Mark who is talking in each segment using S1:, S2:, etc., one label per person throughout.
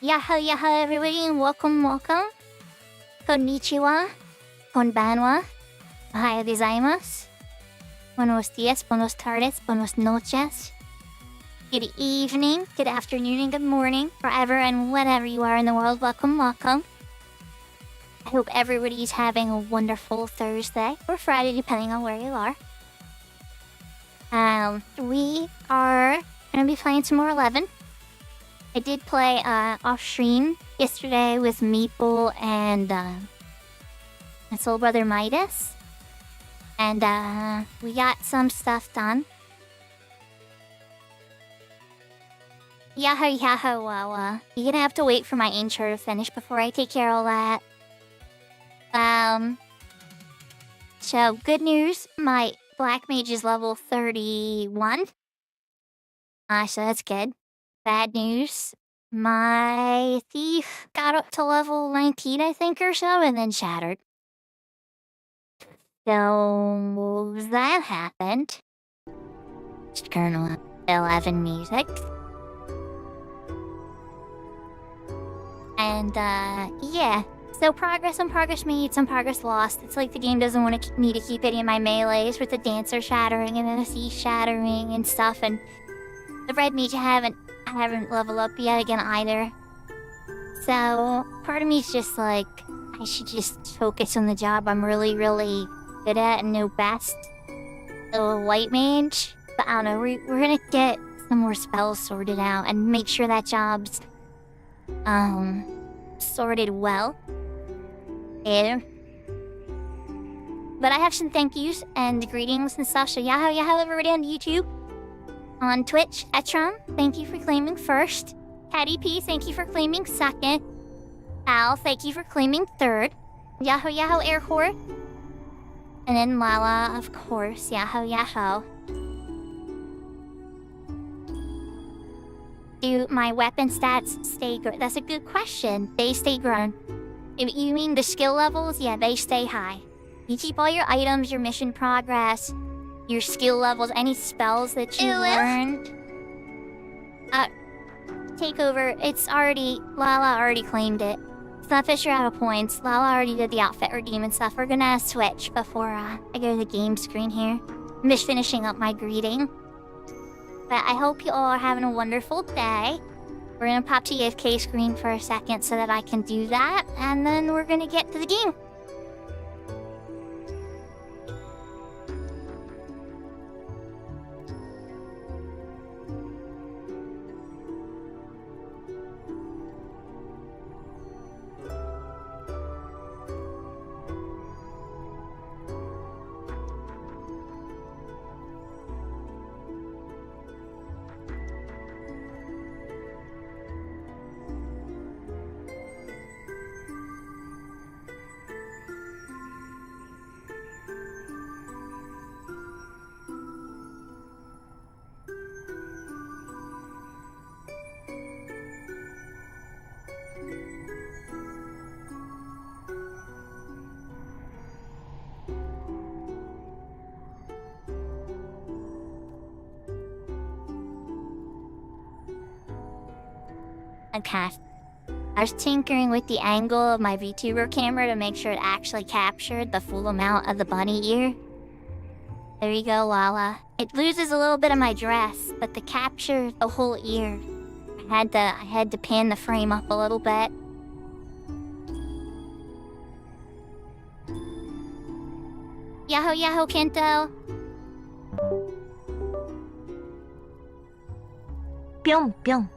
S1: Yaha everybody and welcome. Konnichiwa, konbanwa, ohayou gozaimasu, buenos dias, buenos tardes, buenos noches. Good evening, good afternoon, and good morning, wherever and whenever you are in the world. Welcome. I hope everybody's having a wonderful Thursday or Friday, depending on where you are. We are going to be playing some more 11. I did play off stream yesterday with Meeple and his little brother Midas. And we got some stuff done. Yaha, wow. You're gonna have to wait for my intro to finish before I take care of all that. So good news, my Black Mage is level 31. So that's good. Bad news, my Thief got up to level 19, I think, or so, and then shattered. So that happened. Just turn on 11 music. And yeah. So progress made, some progress lost. It's like the game doesn't want me to keep hitting my melees with the Dancer shattering and then the Thief shattering and stuff. And the Red Mage I haven't leveled up yet again either. So part of me is just like, I should just focus on the job I'm really, really good at and know best. The White Mage. But I don't know, we're gonna get some more spells sorted out and make sure that job's sorted well. Yeah. But I have some thank yous and greetings and stuff. So yaho everybody on YouTube, on Twitch, Etron, thank you for claiming first. Patty P, thank you for claiming second. Al, thank you for claiming third. Yaho Aircore. And then Lala, of course. Yaho. Do my weapon stats stay grown? That's a good question. They stay grown. If you mean the skill levels, yeah, they stay high. You keep all your items, your mission progress, your skill levels, any spells that you learned. Take over. Lala already claimed it. Snuffish are out of points. Lala already did the outfit redeem and stuff. We're gonna switch before I go to the game screen here. I'm just finishing up my greeting. But I hope you all are having a wonderful day. We're gonna pop to AFK screen for a second so that I can do that, and then we're gonna get to the game. Okay. I was tinkering with the angle of my VTuber camera to make sure it actually captured the full amount of the bunny ear. There you go, Lala. It loses a little bit of my dress, but to capture the whole ear, I had to pan the frame up a little bit. Yaho, Kento.
S2: Pyong.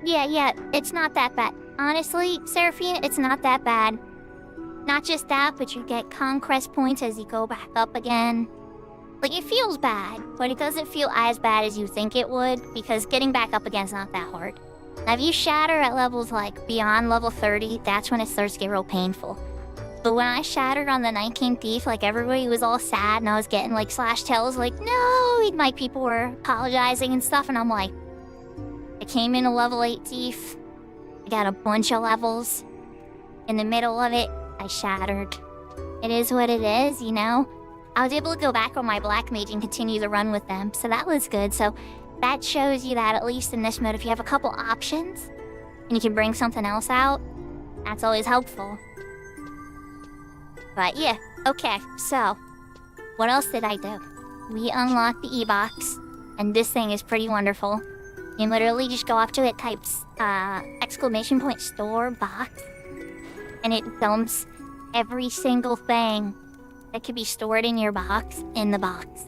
S1: Yeah, it's not that bad. Honestly, Seraphine, it's not that bad. Not just that, but you get conquest points as you go back up again. Like, it feels bad, but it doesn't feel as bad as you think it would, because getting back up again is not that hard. Now, if you shatter at levels, like, beyond level 30, that's when it starts to get real painful. But when I shattered on the 19th Thief, like, everybody was all sad, and I was getting, like, slash tells, like, no! My people were apologizing and stuff, and I'm like, I came in a level 8 Thief. I got a bunch of levels. In the middle of it, I shattered. It is what it is, you know? I was able to go back on my black mage and continue the run with them, so that was good. So that shows you that at least in this mode, if you have a couple options and you can bring something else out, that's always helpful. But yeah, okay, so what else did I do? We unlocked the e-box, and this thing is pretty wonderful. You literally just go up to it, types exclamation point store box, and it dumps every single thing that could be stored in your box in the box.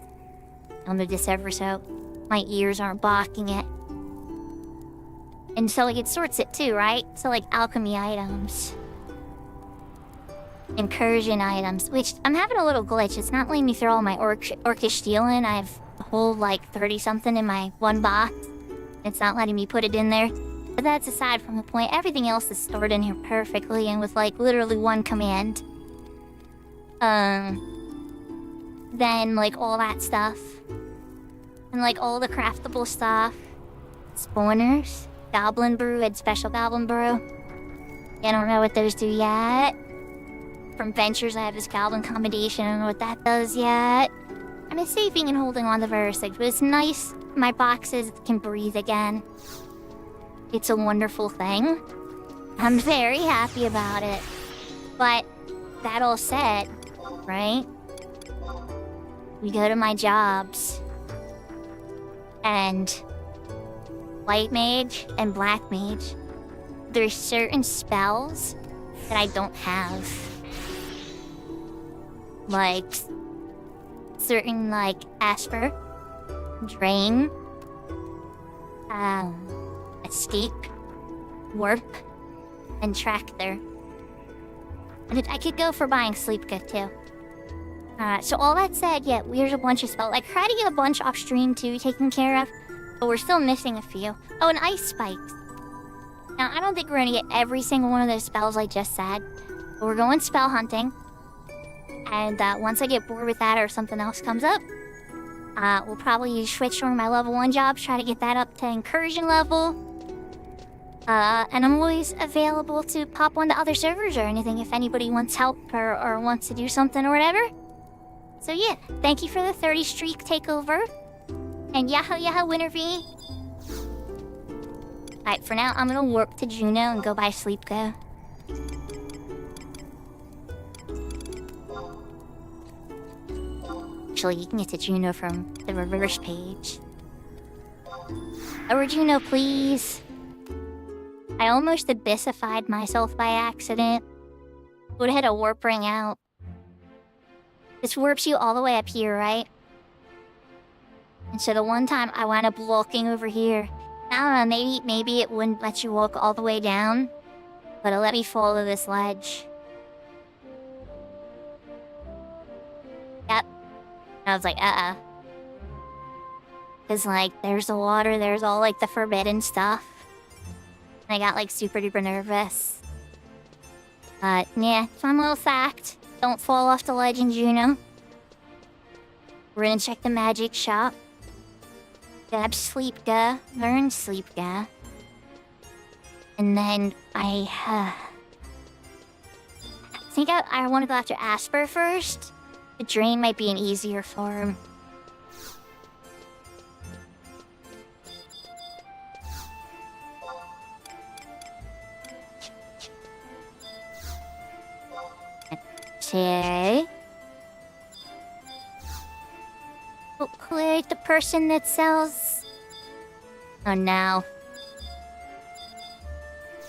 S1: I'll move this over so my ears aren't blocking it. And so like it sorts it too, right? So like alchemy items, incursion items, which I'm having a little glitch. It's not letting me throw all my orcish steel in. I have a whole like 30 something in my one box. It's not letting me put it in there. But that's aside from the point. Everything else is stored in here perfectly and with like literally one command. Then like all that stuff. And like all the craftable stuff. Spawners. Goblin brew and special goblin brew. I don't know what those do yet. From Ventures, I have this goblin combination. I don't know what that does yet. I'm saving and holding on to various things, but it's nice. My boxes can breathe again. It's a wonderful thing. I'm very happy about it. But that all said, right? We go to my jobs. And white mage and black mage, there's certain spells that I don't have. Like certain like Asper, Drain, Escape, Warp, and Tractor. And I could go for buying Sleep Good too. So all that said, yeah, there's a bunch of spells. I tried to get a bunch off stream too, taken care of, but we're still missing a few. Oh, and Ice Spikes. Now, I don't think we're gonna get every single one of those spells I just said, but we're going spell hunting. And once I get bored with that or something else comes up, we'll probably switch on my level 1 jobs, try to get that up to incursion level. And I'm always available to pop on to other servers or anything if anybody wants help or wants to do something or whatever. So yeah, thank you for the 30 streak takeover. And yahoo winner V. Alright, for now I'm gonna warp to Juno and go buy Sleep Go. Actually, you can get to Juno from the reverse page. Over Juno, please. I almost abyssified myself by accident. Would've had a warp ring out. This warps you all the way up here, right? And so the one time I wound up walking over here. I don't know, maybe it wouldn't let you walk all the way down, but it let me follow this ledge. Yep. I was like, Cause like, there's the water, there's all like the forbidden stuff. And I got like super duper nervous. But yeah, fun little fact. Don't fall off the ledge in Juno. We're gonna check the magic shop. Grab Sleepga, learn Sleepga. And then I think I want to go after Asper first. The Drain might be an easier form. Okay. Wait, the person that sells... Oh no.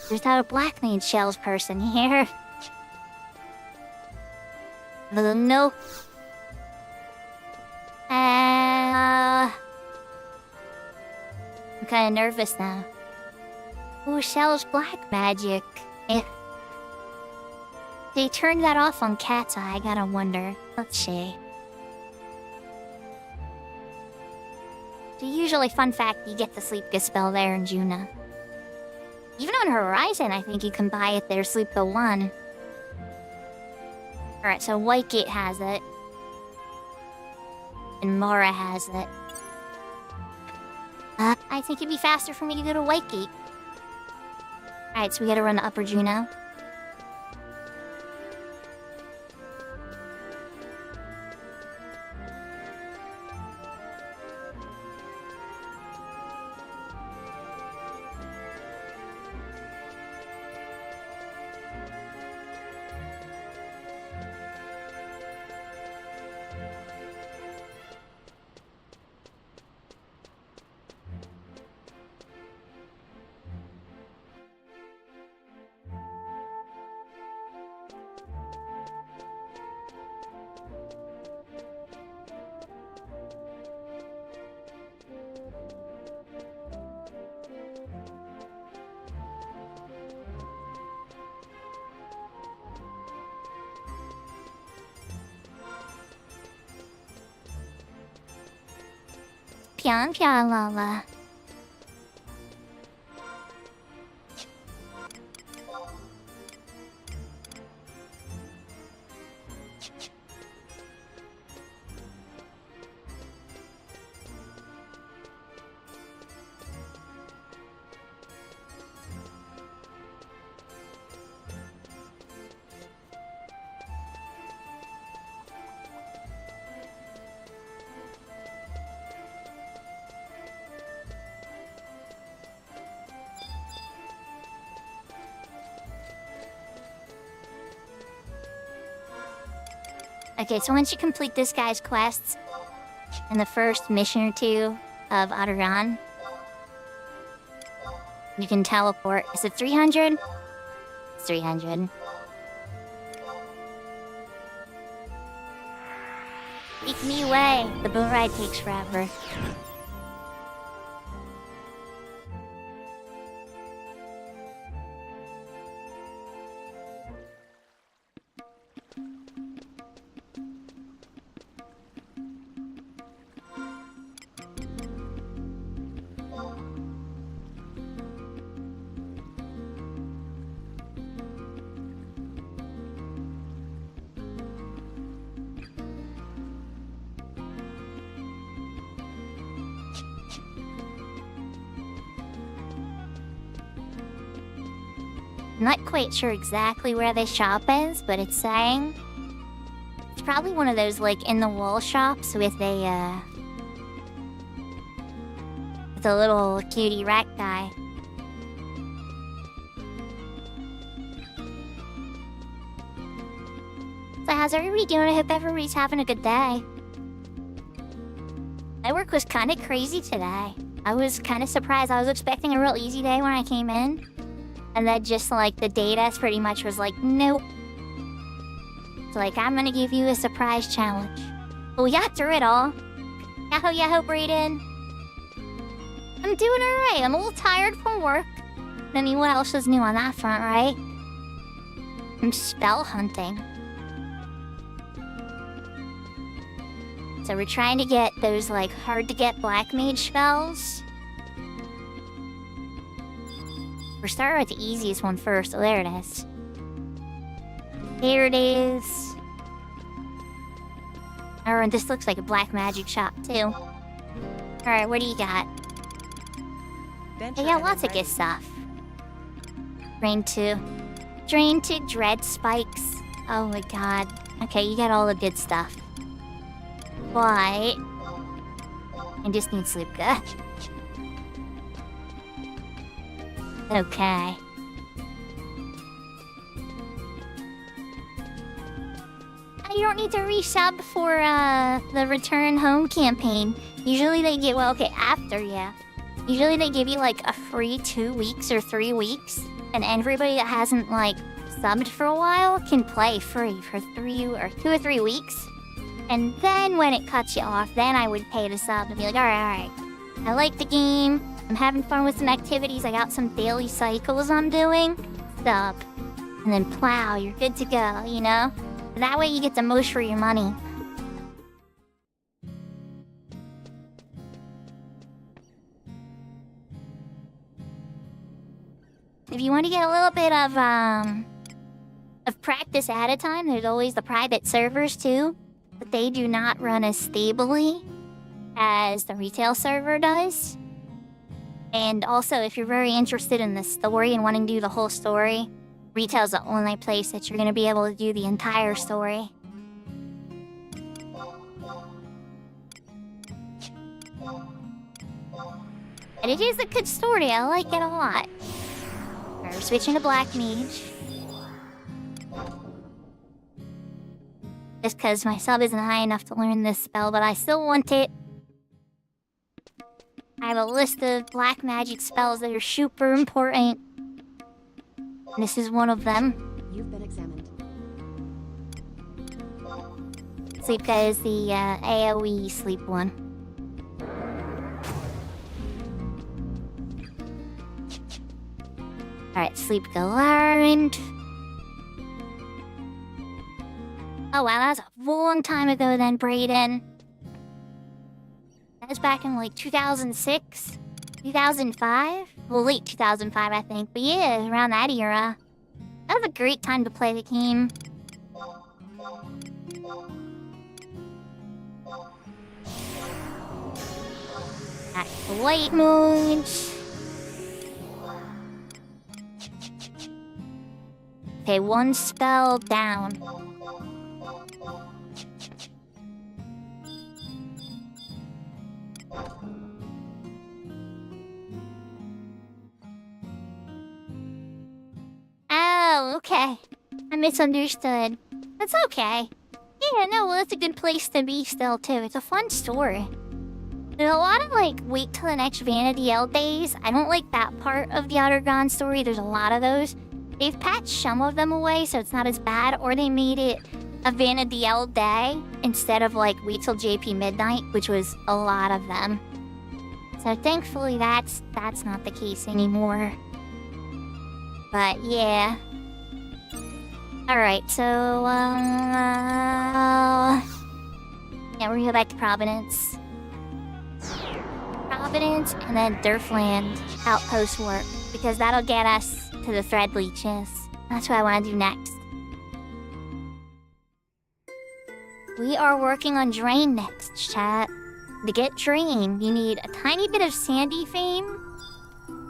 S1: There's not a black mage salesperson here. No. I'm kinda nervous now. Who sells black magic? They turned that off on Cat's Eye, I gotta wonder. Let's see. So usually, fun fact, you get the Sleepga spell there in Juno. Even on Horizon, I think you can buy it there, Sleepga 1. Alright, so Whitegate has it. And Mara has it. I think it'd be faster for me to go to Whitegate. Alright, so we gotta run to Upper Juno. pian pian la la. Okay, so once you complete this guy's quests in the first mission or two of Aruran, you can teleport. Is it 300? It's 300. Take me away. The boat ride takes forever. I'm not quite sure exactly where the shop is, but it's saying it's probably one of those like in the wall shops with a little cutie rat guy. So how's everybody doing? I hope everybody's having a good day. My work was kind of crazy today. I was kind of surprised. I was expecting a real easy day when I came in. And then just like the data pretty much was like, nope. It's like, I'm gonna give you a surprise challenge. But we got through it all. Yahoo, yahoo, Brayden. I'm doing alright. I'm a little tired from work. I mean, what else is new on that front, right? I'm spell hunting. So we're trying to get those like hard to get black mage spells. We're starting with the easiest one first. Oh, there it is. Here it is. Oh, and this looks like a black magic shop, too. Alright, what do you got? They got lots of good stuff. Drain 2. Drain 2 Dread Spikes. Oh my god. Okay, you got all the good stuff. But I just need Slupka. Okay. You don't need to resub for the Return Home campaign. Usually they give, well, okay, after, yeah. Usually they give you like a free 2 weeks or 3 weeks. And everybody that hasn't like subbed for a while can play free for 2 or 3 weeks. And then when it cuts you off, then I would pay to sub and be like, alright. I like the game. I'm having fun with some activities. I got some daily cycles I'm doing. Sub. And then plow, you're good to go, you know? That way you get the most for your money. If you want to get a little bit of practice at a time, there's always the private servers too. But they do not run as stably as the retail server does. And also, if you're very interested in the story and wanting to do the whole story, retail's the only place that you're going to be able to do the entire story. And it is a good story, I like it a lot. Alright, we're switching to Black Mage. Just because my sub isn't high enough to learn this spell, but I still want it. I have a list of black magic spells that are super important. And this is one of them.
S2: You've been examined.
S1: Sleepka is the AoE sleep one. Alright, Sleepka learned. Oh wow, that was a long time ago then, Brayden. was back in like 2006, 2005? Well, late 2005, I think. But yeah, around that era. That was a great time to play the game. Activate mode. Okay, one spell down. Oh, okay. I misunderstood. That's okay. Yeah, no, well, that's a good place to be still, too. It's a fun story. There's a lot of, like, wait till the next Vanity L days. I don't like that part of the Underground story. There's a lot of those. They've patched some of them away, so it's not as bad. Or they made it a Vanity L day instead of, like, wait till JP Midnight, which was a lot of them. So thankfully that's not the case anymore. But, yeah. Alright, so, yeah, we're gonna go back to Providence. Providence, and then Durfland outpost work, because that'll get us to the thread leeches. That's what I want to do next. We are working on Drain next, chat. To get Drain, you need a tiny bit of Sandy Fame,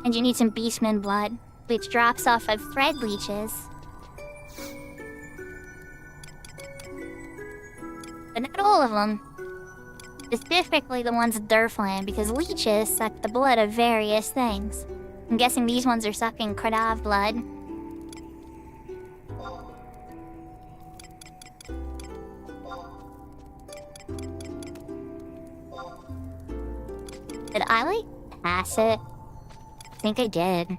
S1: and you need some Beastman blood, which drops off of thread leeches. But not all of them. Specifically the ones at Durfland, because leeches suck the blood of various things. I'm guessing these ones are sucking Kradav blood. Did I, like, pass it? I think I did.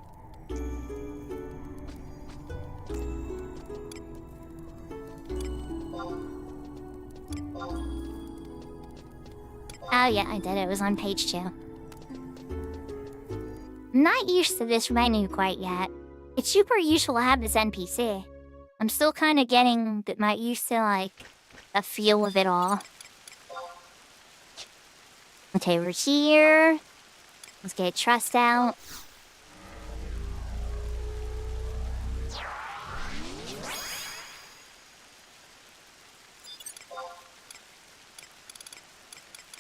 S1: Oh yeah, I did. It was on page 2. I'm not used to this menu quite yet. It's super useful to have this NPC. I'm still kind of getting my used to, like, the feel of it all. Okay, we're here. Let's get Trust out.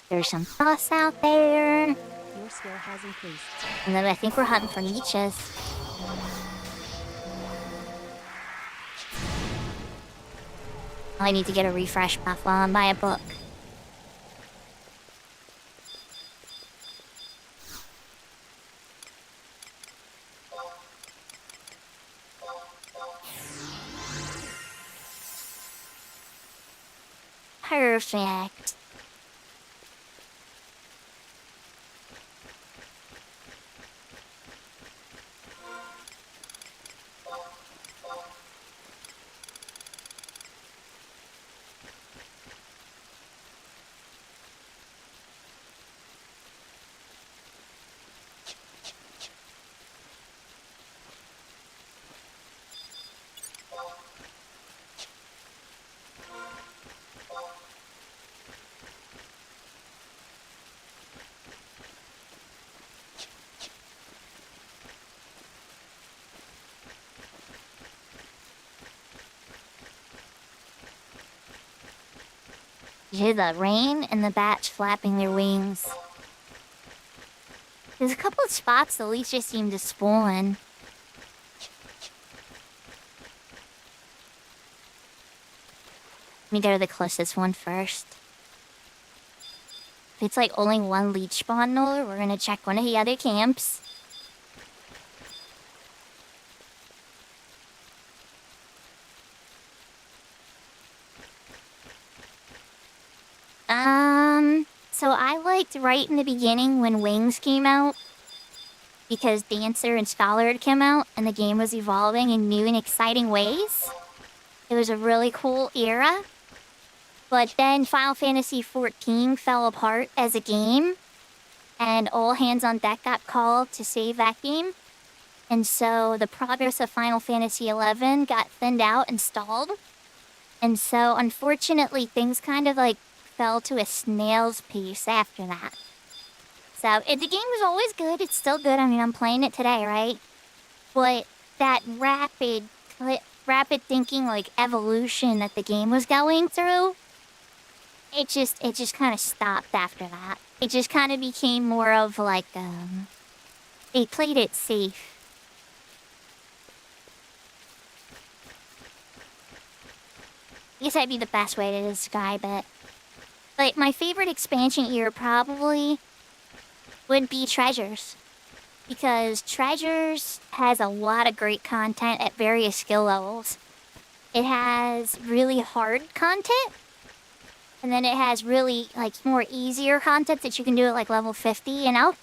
S1: There's some boss out there.
S2: Your skill has increased.
S1: And then I think we're hunting for leeches. I need to get a refresh buff while I'm by a book. Perfect. You hear the rain and the bats flapping their wings. There's a couple of spots the leeches seem to spawn. Let me go to the closest one first. If it's like only one leech spawn node, we're gonna check one of the other camps. So I liked right in the beginning when Wings came out, because Dancer and Scholar had come out and the game was evolving in new and exciting ways. It was a really cool era. But then Final Fantasy XIV fell apart as a game, and all hands on deck got called to save that game. And so the progress of Final Fantasy XI got thinned out and stalled. And so unfortunately things kind of like fell to a snail's pace after that. So, the game was always good. It's still good. I mean, I'm playing it today, right? But that rapid thinking, like, evolution that the game was going through, it just kind of stopped after that. It just kind of became more of, like, they played it safe. I guess that'd be the best way to describe it. But my favorite expansion here probably would be Treasures. Because Treasures has a lot of great content at various skill levels. It has really hard content. And then it has really, like, more easier content that you can do at, like, level 50 and up.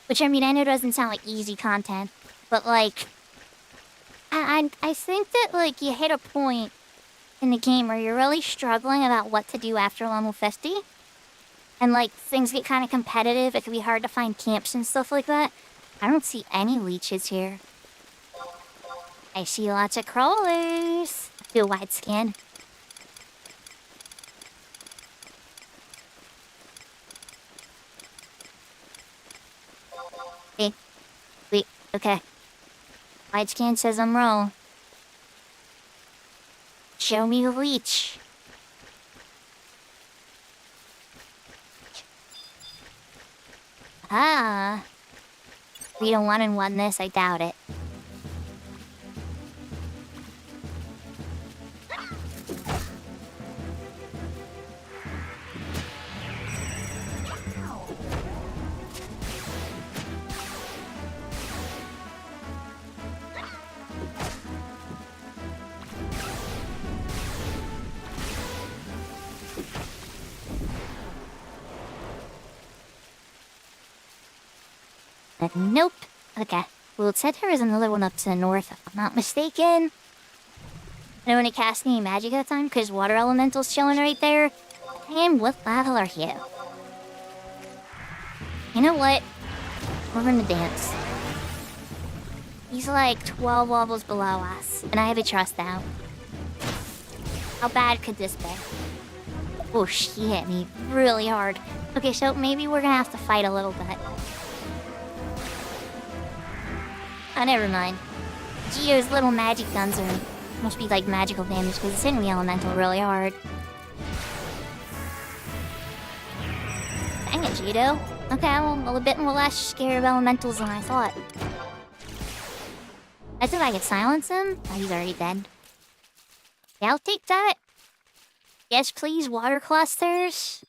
S1: Which, I mean, I know doesn't sound like easy content. But, like, I think that, like, you hit a point in the game where you're really struggling about what to do after level 50. And, like, things get kind of competitive. It can be hard to find camps and stuff like that. I don't see any leeches here. I see lots of crawlers. I feel wide scan. Hey. Wait, okay. Wide scan says I'm wrong. Show me the leech. Ah. We don't 1-in-1 this, I doubt it. Nope. Okay. Well, it said there was another one up to the north, if I'm not mistaken. I don't want to cast any magic at the time, because water elemental's chilling right there. And what level are you? You know what? We're gonna dance. He's like 12 levels below us, and I have a trust out. How bad could this be? Oh, she hit me really hard. Okay, so maybe we're gonna have to fight a little bit. Oh, never mind. Geo's little magic guns must be like magical damage because it's hitting the elemental really hard. Dang it, Geodo. Okay, well, I'm a bit more less scared of elementals than I thought. As if I could silence him? Oh, he's already dead. Yeah, I'll take that. Yes, please, water clusters.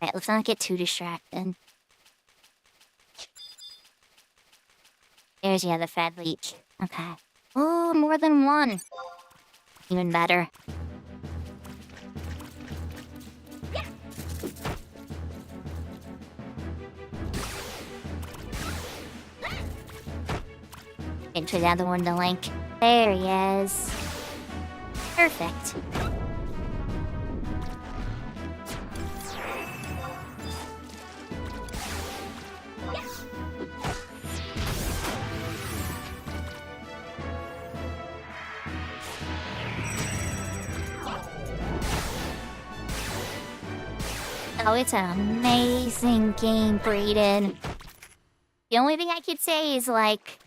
S1: Alright, let's not get too distracted. There's the other fed leech. Okay. Oh, more than one. Even better. Into the other one to link. There he is. Perfect. Oh, it's an amazing game, Brayden. The only thing I could say is, like,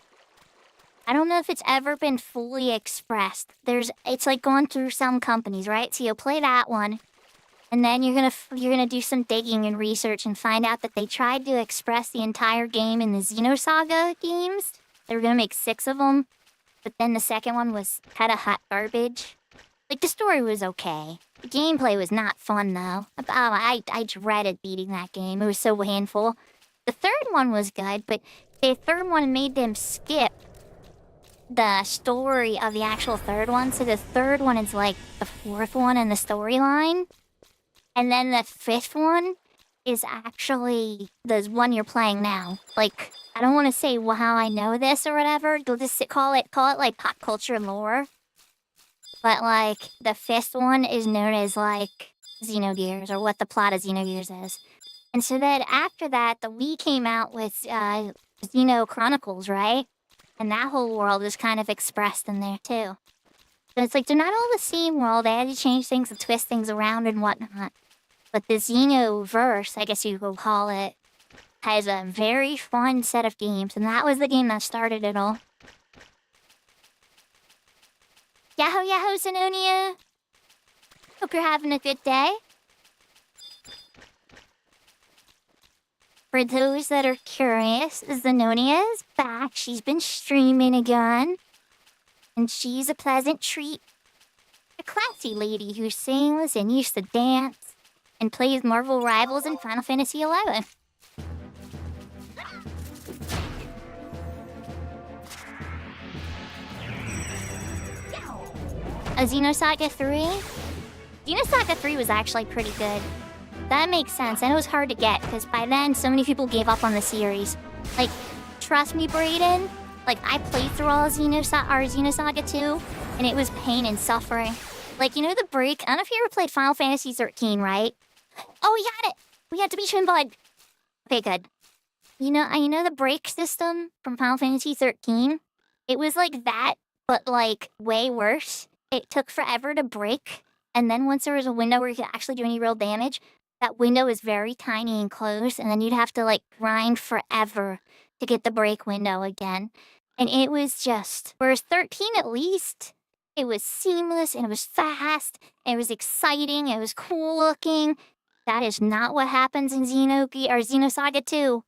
S1: I don't know if it's ever been fully expressed. It's like going through some companies, right? So you'll play that one, and then you're gonna do some digging and research and find out that they tried to express the entire game in the Xenosaga games. They were gonna make 6 of them, but then the second one was kind of hot garbage. Like, the story was okay. The gameplay was not fun, though. I dreaded beating that game. It was so painful. The third one was good, but the third one made them skip the story of the actual third one. So the third one is like the fourth one in the storyline. And then the fifth one is actually the one you're playing now. Like, I don't want to say how I know this or whatever. They'll just call it like pop culture lore. But, like, the fifth one is known as, like, Xenogears, or what the plot of Xenogears is. And so then after that, the Wii came out with Xeno Chronicles, right? And that whole world is kind of expressed in there, too. So it's like they're not all the same world. They had to change things and twist things around and whatnot. But the Xenoverse, I guess you could call it, has a very fun set of games, and that was the game that started it all. Yahoo yahoo, Zenonia! Hope you're having a good day. For those that are curious, Zenonia is back. She's been streaming again. And she's a pleasant treat. A classy lady who sings and used to dance and plays Marvel Rivals in Final Fantasy XI. Xenosaga 3? Xenosaga 3 was actually pretty good. That makes sense, and it was hard to get, because by then, so many people gave up on the series. Like, trust me, Brayden, like, I played through all Xenosaga 2, and it was pain and suffering. Like, you know the break? I don't know if you ever played Final Fantasy XIII, right? Oh, we got it! We had to be twin blood. Okay, good. You know the break system from Final Fantasy XIII? It was like that, but, like, way worse. It took forever to break, and then once there was a window where you could actually do any real damage, that window is very tiny and closed, and then you'd have to, like, grind forever to get the break window again. And it was just... Whereas 13, at least, it was seamless, and it was fast, and it was exciting, it was cool looking. That is not what happens in Xenosaga 2.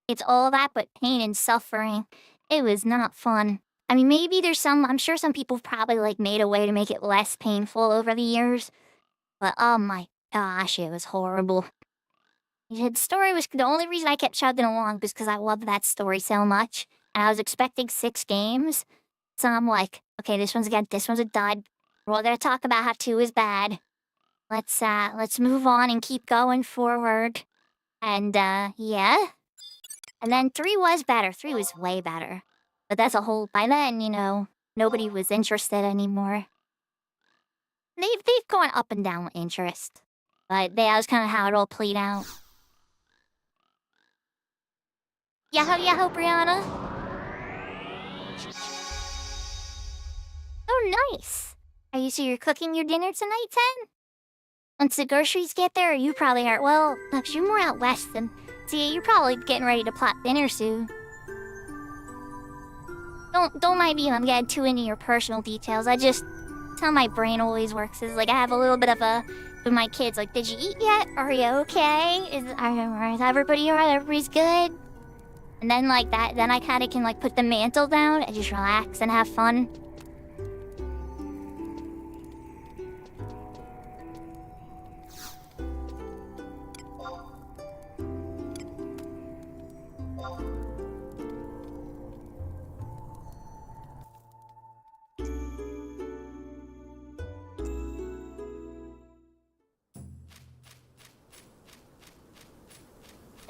S1: It's all that but pain and suffering. It was not fun. I mean, maybe there's I'm sure some people probably, like, made a way to make it less painful over the years. But, oh my gosh, it was horrible. The story was... The only reason I kept chugging along was because I loved that story so much. And I was expecting 6 games. So I'm like, okay, this one's a dud. We're gonna talk about how 2 is bad. Let's move on and keep going forward. And, yeah. And then 3 was better. 3 was way better. But that's a whole... By then, you know, nobody was interested anymore. They've gone up and down with interest. But that was kind of how it all played out. Yahoo, Brianna! Oh, nice! So you're cooking your dinner tonight, then? Once the groceries get there, you probably are... Well, look, you're more out west than... See, you're probably getting ready to plot dinner soon. Don't mind me if I'm getting too into your personal details. That's how my brain always works. Is like I have a little bit of a... With my kids, like, did you eat yet? Are you okay? Is everybody alright? Everybody's good? And then, like, then I kind of can, like, put the mantle down and just relax and have fun.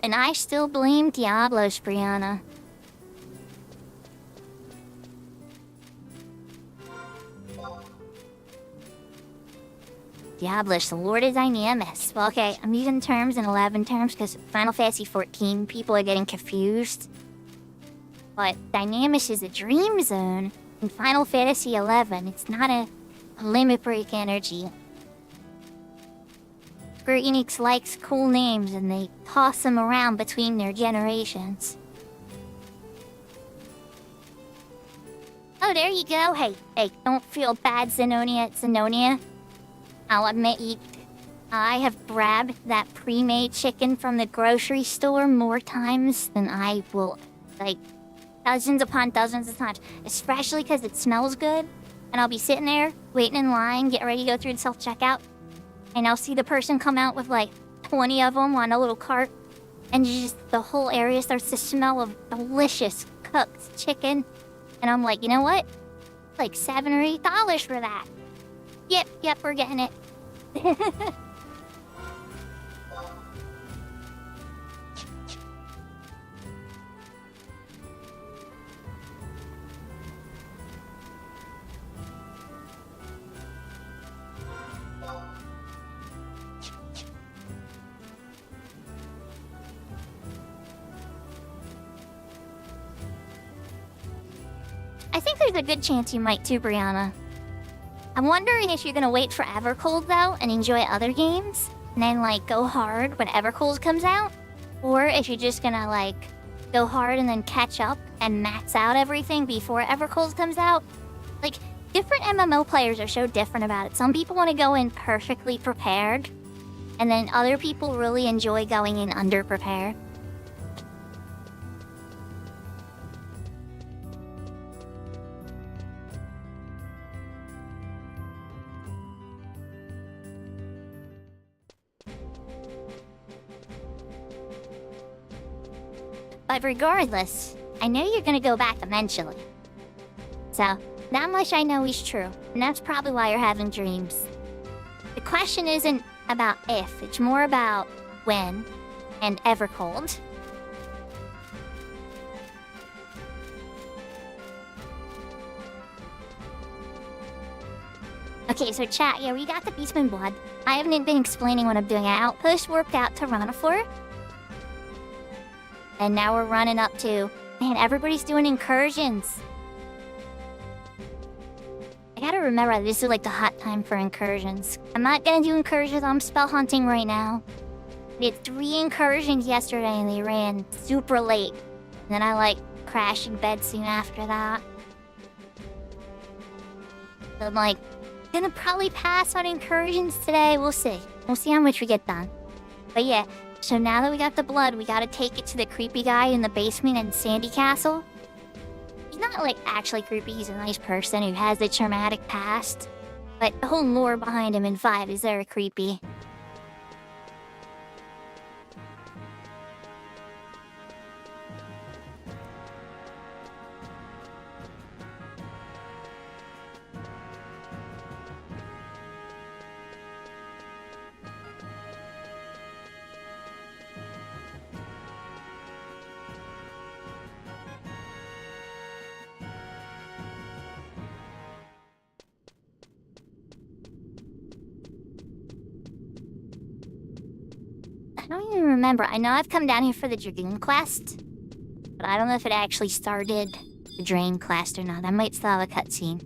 S1: And I still blame Diablos, Brianna. Diablos, the Lord of Dynamis. Well, okay, I'm using terms in 11 terms because Final Fantasy XIV, people are getting confused. But Dynamis is a dream zone. In Final Fantasy XI, it's not a limit break energy. Square Enix likes cool names and they toss them around between their generations. Oh, there you go. Hey, don't feel bad, Zenonia. I'll admit I have grabbed that pre-made chicken from the grocery store more times than I will, like, dozens upon dozens of times. Especially because it smells good. And I'll be sitting there, waiting in line, getting ready to go through the self-checkout. And I'll see the person come out with, like, 20 of them on a little cart. And just the whole area starts to smell of delicious cooked chicken. And I'm like, you know what? Like $7 or $8 for that. Yep, we're getting it. I think there's a good chance you might too, Brianna. I'm wondering if you're gonna wait for Evercold though and enjoy other games, and then like go hard when Evercold comes out, or if you're just gonna like go hard and then catch up and max out everything before Evercold comes out. Like, different MMO players are so different about it. Some people want to go in perfectly prepared, and then other people really enjoy going in underprepared. But regardless, I know you're gonna go back eventually. So, that much I know is true, and that's probably why you're having dreams. The question isn't about if, it's more about when and Evercold. Okay, so chat, yeah, we got the Beastman Blood. I haven't been explaining what I'm doing. I outpost worked out to Ranafor. And now we're running up to... Man, everybody's doing incursions. I gotta remember, this is like the hot time for incursions. I'm not gonna do incursions, I'm spell hunting right now. We did 3 incursions yesterday and they ran super late. And then I like crashed in bed soon after that. So I'm like, gonna probably pass on incursions today, we'll see. We'll see how much we get done. But yeah, so now that we got the blood, we gotta take it to the creepy guy in the basement in Sandy Castle. He's not, like, actually creepy, he's a nice person who has a traumatic past. But the whole lore behind him in 5 is very creepy. I don't even remember. I know I've come down here for the Dragoon quest, but I don't know if it actually started the Drain quest or not. I might still have a cutscene.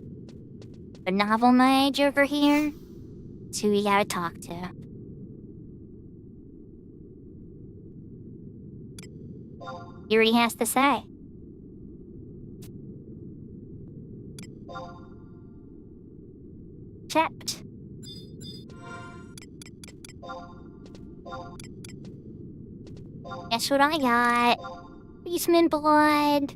S1: But Novel Mage over here, it's who we gotta talk to. He already has to say. Accept. Guess what I got? Beastman Blood.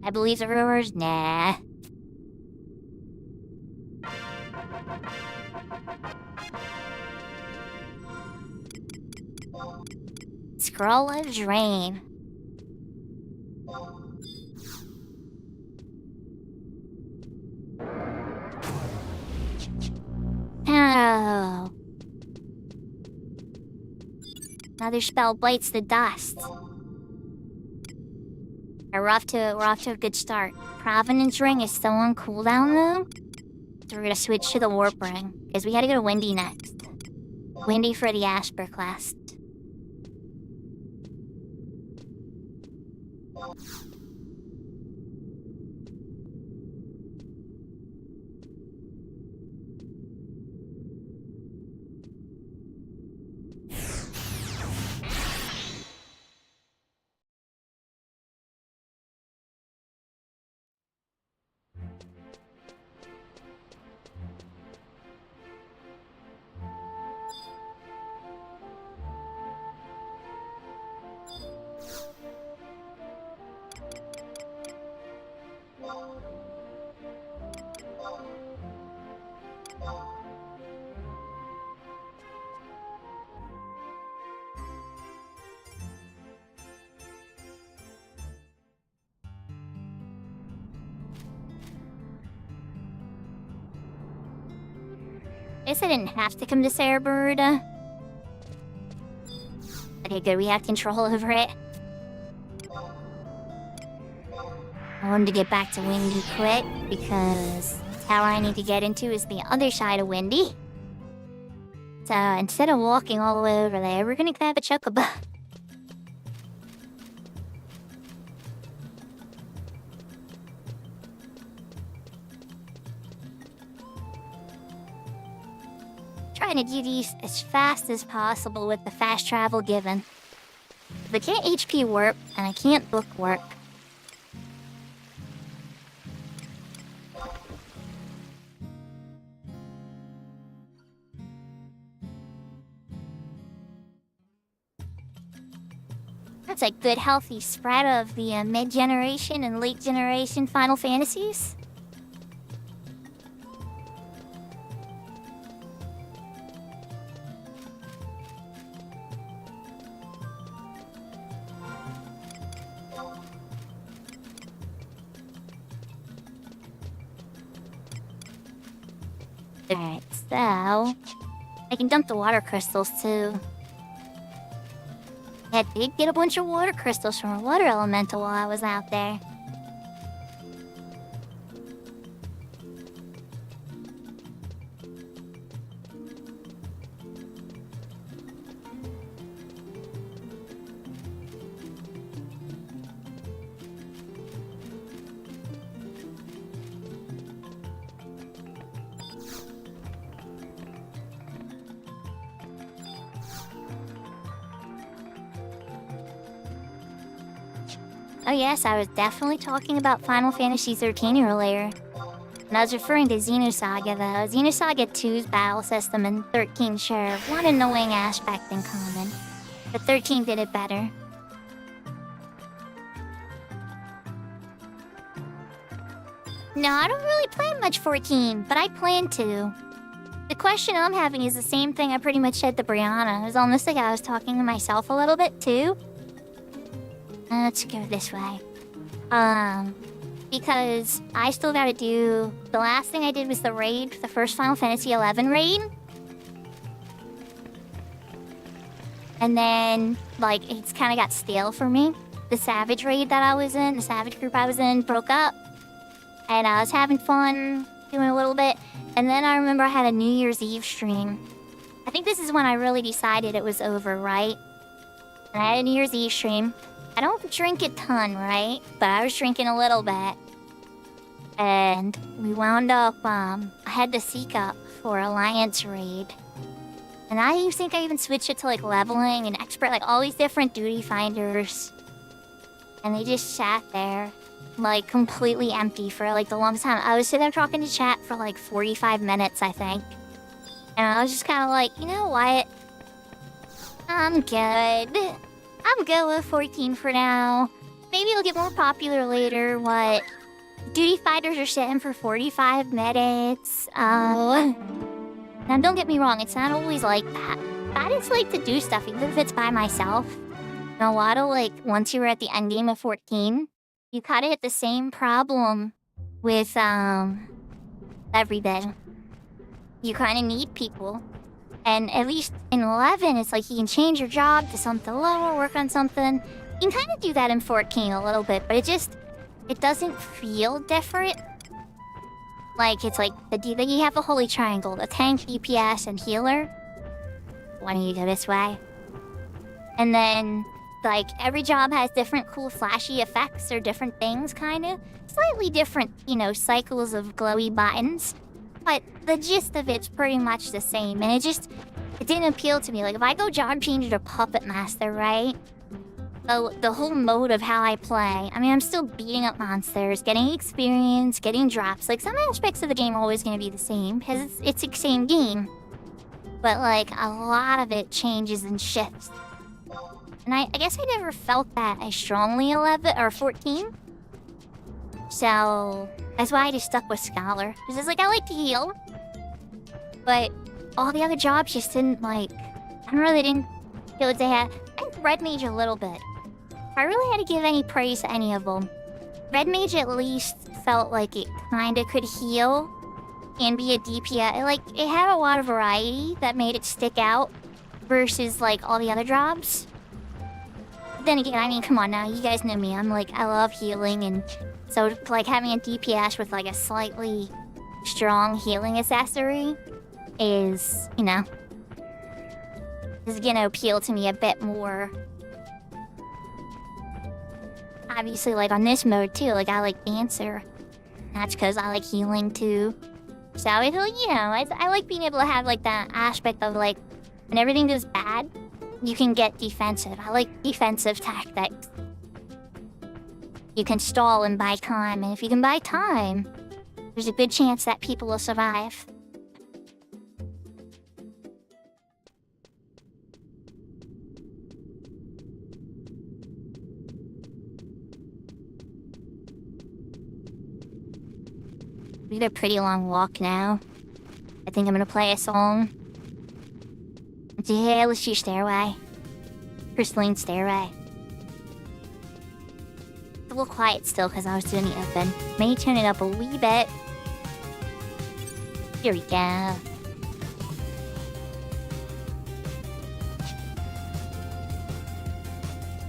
S1: I believe the rumors? Nah. Scroll of Drain. Oh. Another spell bites the dust. We're off to a good start. Provenance Ring is still on cooldown though. So we're gonna switch to the Warp Ring, because we gotta go to Windy next. Windy for the Asper quest. Guess I didn't have to come to Cerebird. Okay, good, we have control over it. I wanted to get back to Windy quick, because the tower I need to get into is the other side of Windy. So instead of walking all the way over there, we're gonna grab a chocobo. trying to do these as fast as possible with the fast travel given. But I can't HP warp, and I can't book warp. That's a good healthy spread of the mid-generation and late-generation Final Fantasies. Alright, so I can dump the water crystals too. I did get a bunch of water crystals from a water elemental while I was out there. Oh yes, I was definitely talking about Final Fantasy XIII earlier. And I was referring to Xenosaga though. Xenosaga 2's battle system and 13 share one annoying aspect in common. But 13 did it better. No, I don't really play much 14, but I plan to. The question I'm having is the same thing I pretty much said to Brianna. It was almost like I was talking to myself a little bit too. Let's go this way. Because I still gotta do... The last thing I did was the raid, the first Final Fantasy XI raid. And then, like, it's kind of got stale for me. The Savage raid that I was in, the Savage group I was in, broke up. And I was having fun doing a little bit. And then I remember I had a New Year's Eve stream. I think this is when I really decided it was over, right? And I had a New Year's Eve stream. I don't drink a ton, right? But I was drinking a little bit. And we wound up, I had to seek up for Alliance raid. And I think I even switched it to, like, leveling and expert, like, all these different duty finders. And they just sat there, like, completely empty for, like, the longest time. I was sitting there talking to chat for, like, 45 minutes, I think. And I was just kind of like, you know what? I'm good. I'm good with 14 for now. Maybe it'll get more popular later, what? Duty fighters are sitting for 45 minutes. Oh. Now don't get me wrong, it's not always like that. I just like to do stuff, even if it's by myself. And a lot of, like, once you were at the end game of 14, you kind of hit the same problem with, every day. You kind of need people. And at least in 11, it's like you can change your job to something lower, work on something. You can kind of do that in 14 a little bit, but it doesn't feel different. Like, it's like, you have the Holy Triangle, the tank, DPS, and healer. Why don't you go this way? And then, like, every job has different cool flashy effects or different things, kind of. Slightly different, you know, cycles of glowy buttons. But the gist of it's pretty much the same, and it didn't appeal to me. Like, if I go job change to Puppet Master, right? The whole mode of how I play, I mean, I'm still beating up monsters, getting experience, getting drops. Like, some aspects of the game are always going to be the same, because it's the same game. But, like, a lot of it changes and shifts. And I guess I never felt that as strongly 11 or 14. So that's why I just stuck with Scholar. Because it's like, I like to heal. But all the other jobs just didn't, like... I don't know, they didn't feel like they had... I think Red Mage a little bit. If I really had to give any praise to any of them, Red Mage at least felt like it kinda could heal and be a DPS. Like, it had a lot of variety that made it stick out versus, like, all the other jobs. But then again, I mean, come on now, you guys know me. I'm like, I love healing, and so, like, having a DPS with, like, a slightly strong healing accessory is, you know, is gonna appeal to me a bit more. Obviously, like, on this mode, too, like, I like Dancer. That's because I like healing, too. So it's like, I like being able to have like that aspect of like when everything goes bad, you can get defensive. I like defensive tactics. You can stall and buy time, and if you can buy time, there's a good chance that people will survive. We did a pretty long walk now. I think I'm gonna play a song. Yeah, let's do Stairway. Crystalline Stairway. It's a little quiet still because I was doing the open. May turn it up a wee bit. Here we go.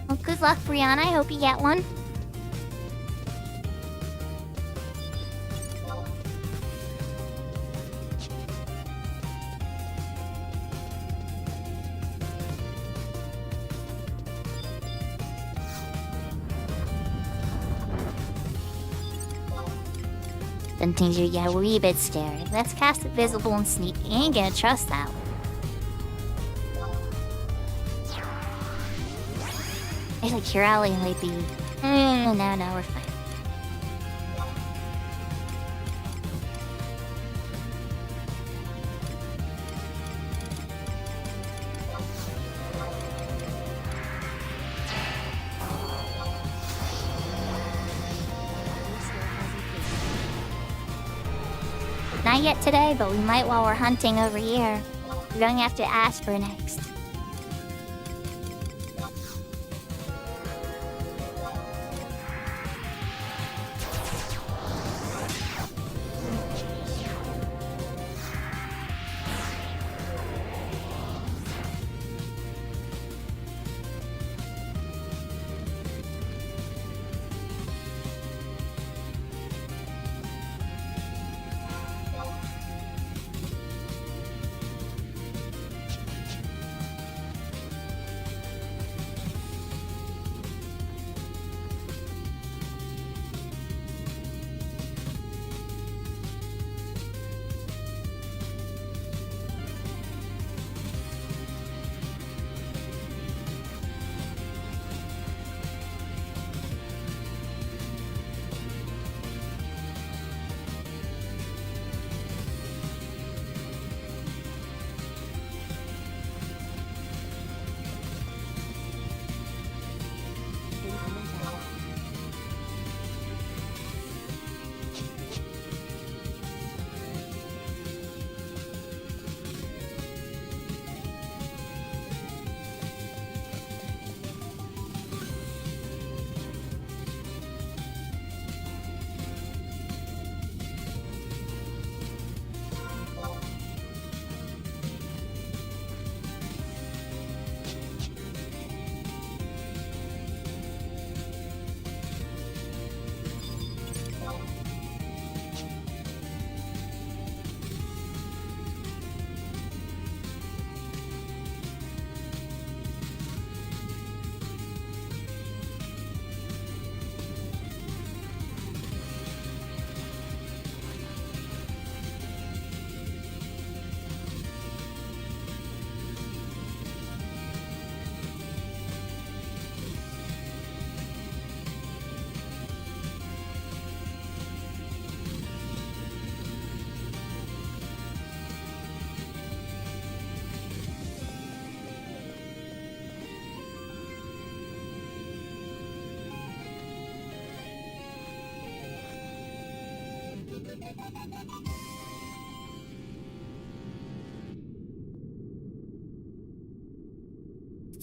S1: Well, good luck, Brianna. I hope you get one. Then things are get a wee bit scary. Let's cast Invisible and Sneaky. Ain't gonna trust that one. I feel like your alley might be... No, we're fine. Not yet today, but we might while we're hunting over here. We're going to have to ask for next.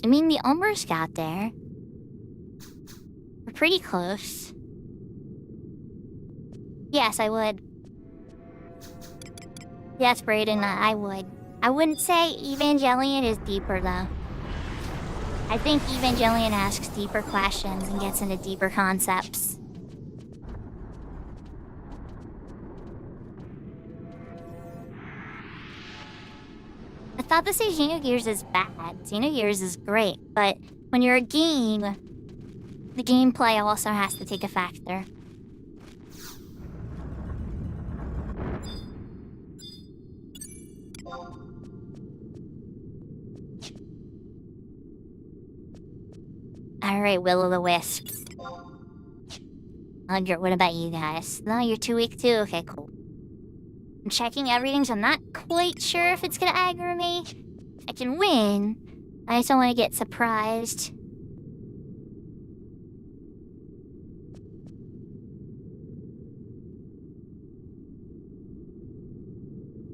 S1: I mean, we almost got there. We're pretty close. Yes, I would. Yes, Brayden, I would. I wouldn't say Evangelion is deeper, though. I think Evangelion asks deeper questions and gets into deeper concepts. I thought to say Xenogears is bad. Xenogears is great, but when you're a game, the gameplay also has to take a factor. Alright, Will-o'-the-Wisp. 100, what about you guys? No, you're too weak too? Okay, cool. I'm checking everything, so I'm not quite sure if it's gonna aggro me. I can win. I just don't want to get surprised.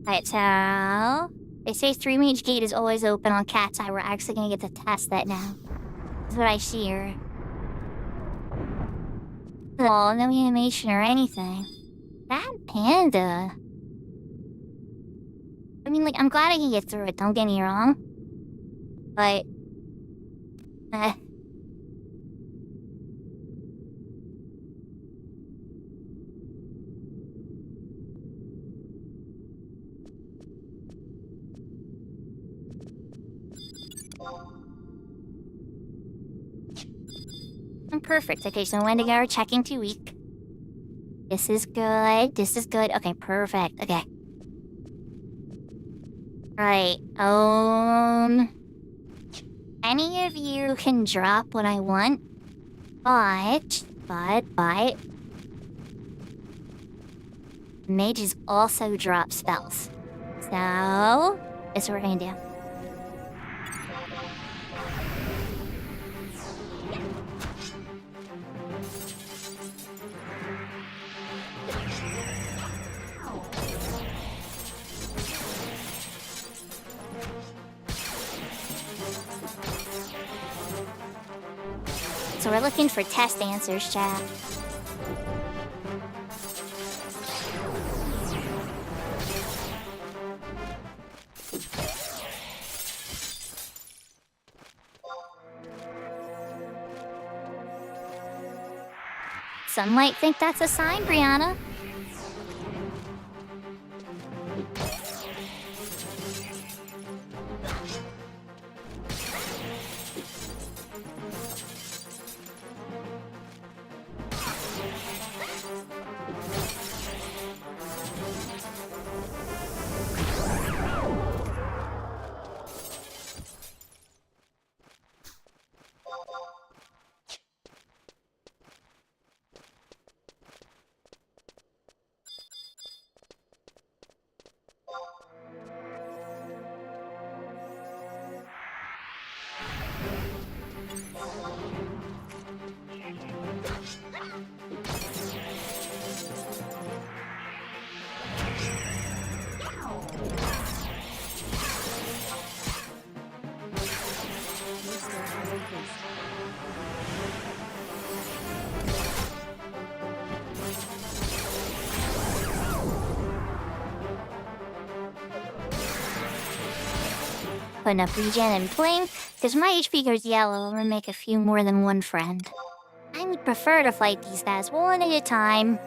S1: Alright, so... They say 3-mage gate is always open on Cat's Eye. We're actually gonna get to test that now. That's what I see here. Oh, no animation or anything. That panda. I mean, like, I'm glad I can get through it, don't get me wrong. But... I'm perfect. Okay, so Wendigo, checking 2 weak. This is good. This is good. Okay, perfect. Okay. Right. Any of you can drop what I want, but... Mages also drop spells. So... That's what we're gonna do. So we're looking for test answers, chat. Some might think that's a sign, Brianna. Putting up regen and playing, because my HP goes yellow, I'm gonna make a few more than one friend. I would prefer to fight these guys one at a time.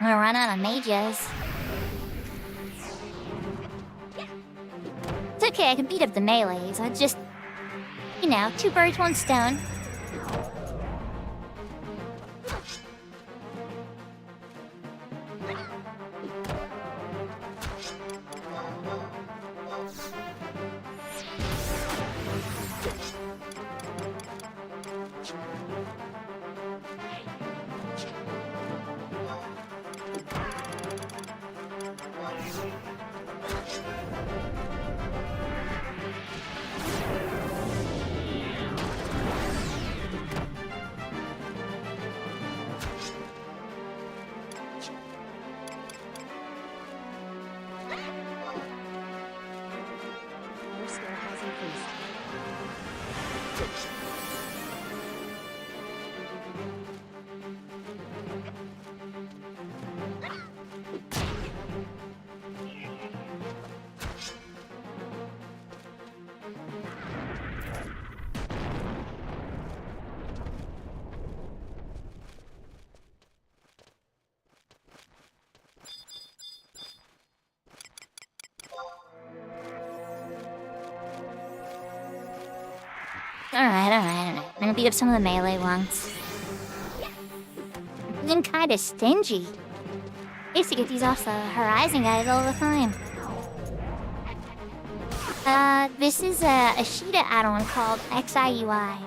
S1: I'm gonna run out of mages. It's okay, I can beat up the melees. I just... You know, 2 birds, 1 stone. Alright. I'm gonna beat up some of the melee ones. I'm being kinda stingy. I used to get these off the Horizon guide all the time. This is a Ashita add-on called XIUI.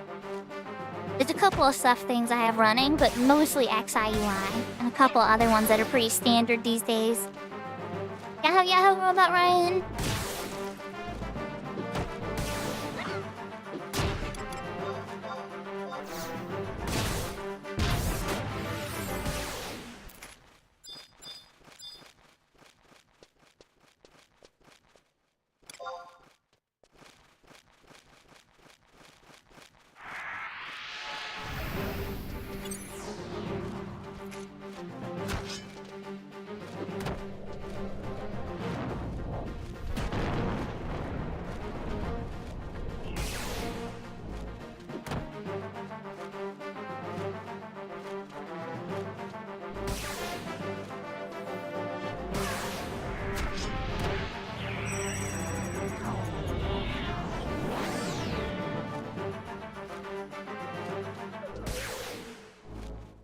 S1: There's a couple of stuff things I have running, but mostly XIUI, and a couple other ones that are pretty standard these days. Yahoo, Robot Ryan!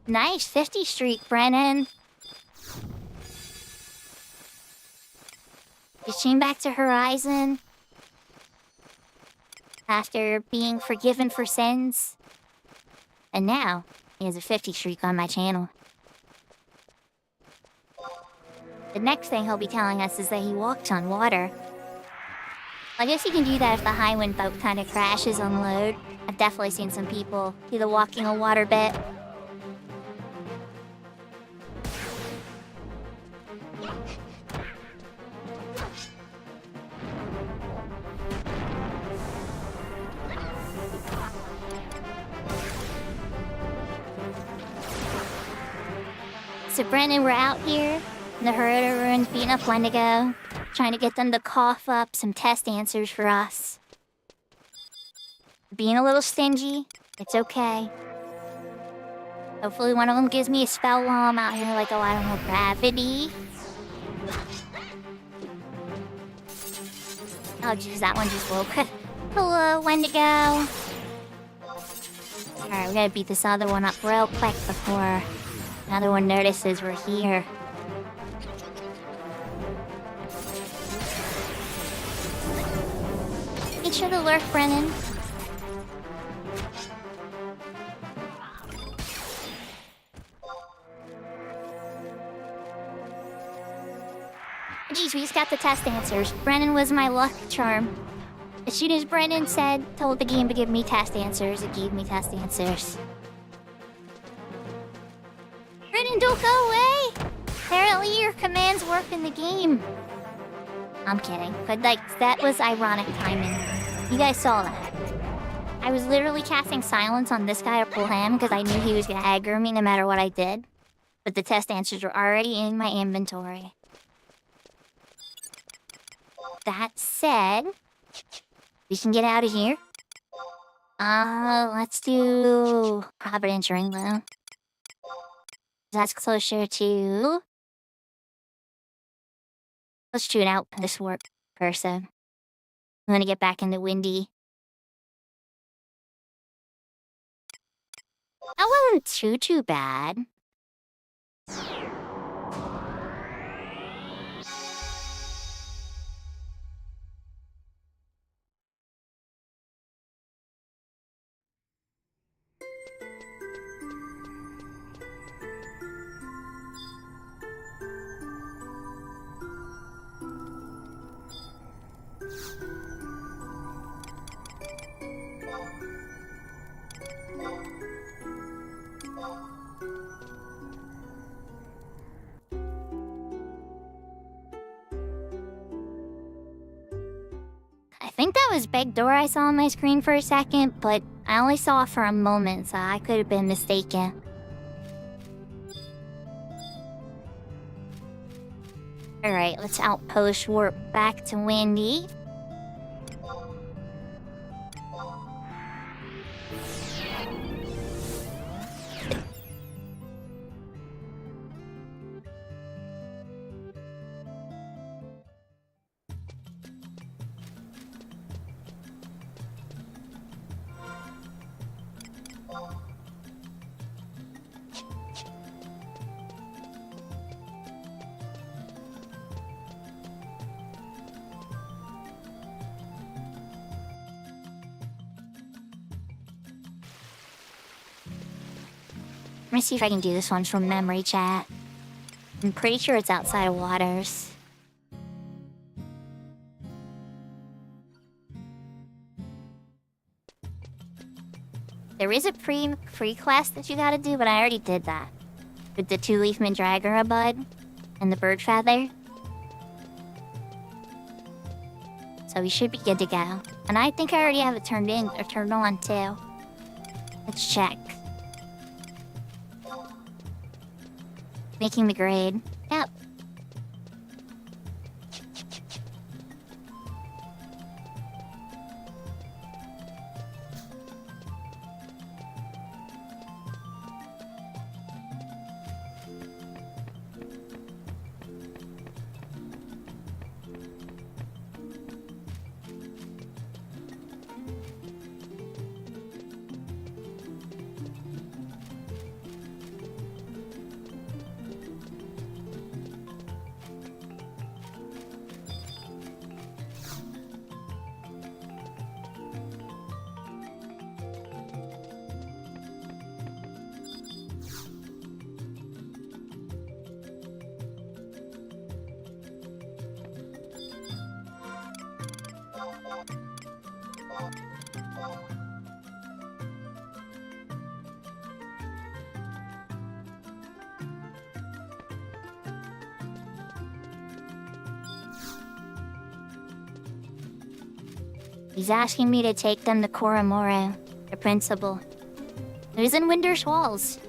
S1: Nice 50 streak, Brennan. Just came back to Horizon after being forgiven for sins. And now, he has a 50 streak on my channel. The next thing he'll be telling us is that he walked on water. I guess you can do that if the high wind boat kind of crashes on load. I've definitely seen some people do the walking on water bit. So Brennan, we're out here in the Heroda Ruins beating up Wendigo, trying to get them to cough up some test answers for us. Being a little stingy, it's okay. Hopefully one of them gives me a spell while I'm out here, like, oh, I don't know, gravity. Oh, jeez, that one just woke. Hello, Wendigo. Alright, we gotta beat this other one up real quick before another one notices we're here. Make sure to lurk, Brennan. Jeez, we just got the test answers. Brennan was my luck charm. As soon as Brennan told the game to give me test answers, it gave me test answers. Brennan, don't go away! Apparently your commands work in the game. I'm kidding, but like, that was ironic timing. You guys saw that. I was literally casting silence on this guy to pull him because I knew he was gonna aggro me no matter what I did. But the test answers were already in my inventory. That said, we can get out of here. Let's do Providence Ring though. That's closer to... Let's do an outpost work person. I'm gonna get back into Windy. That wasn't too bad. I think that was Big Door I saw on my screen for a second, but I only saw it for a moment, so I could have been mistaken. Alright, let's outpost warp back to Windy. Let me see if I can do this one from memory chat. I'm pretty sure it's outside of waters. There is a free quest that you gotta do, but I already did that. With the 2-leaf mandragora bud and the bird feather. So we should be good to go. And I think I already have it turned on too. Let's check. Making the grade. Yep. He's asking me to take them to Koramore, the principal. It is in Winder's Walls.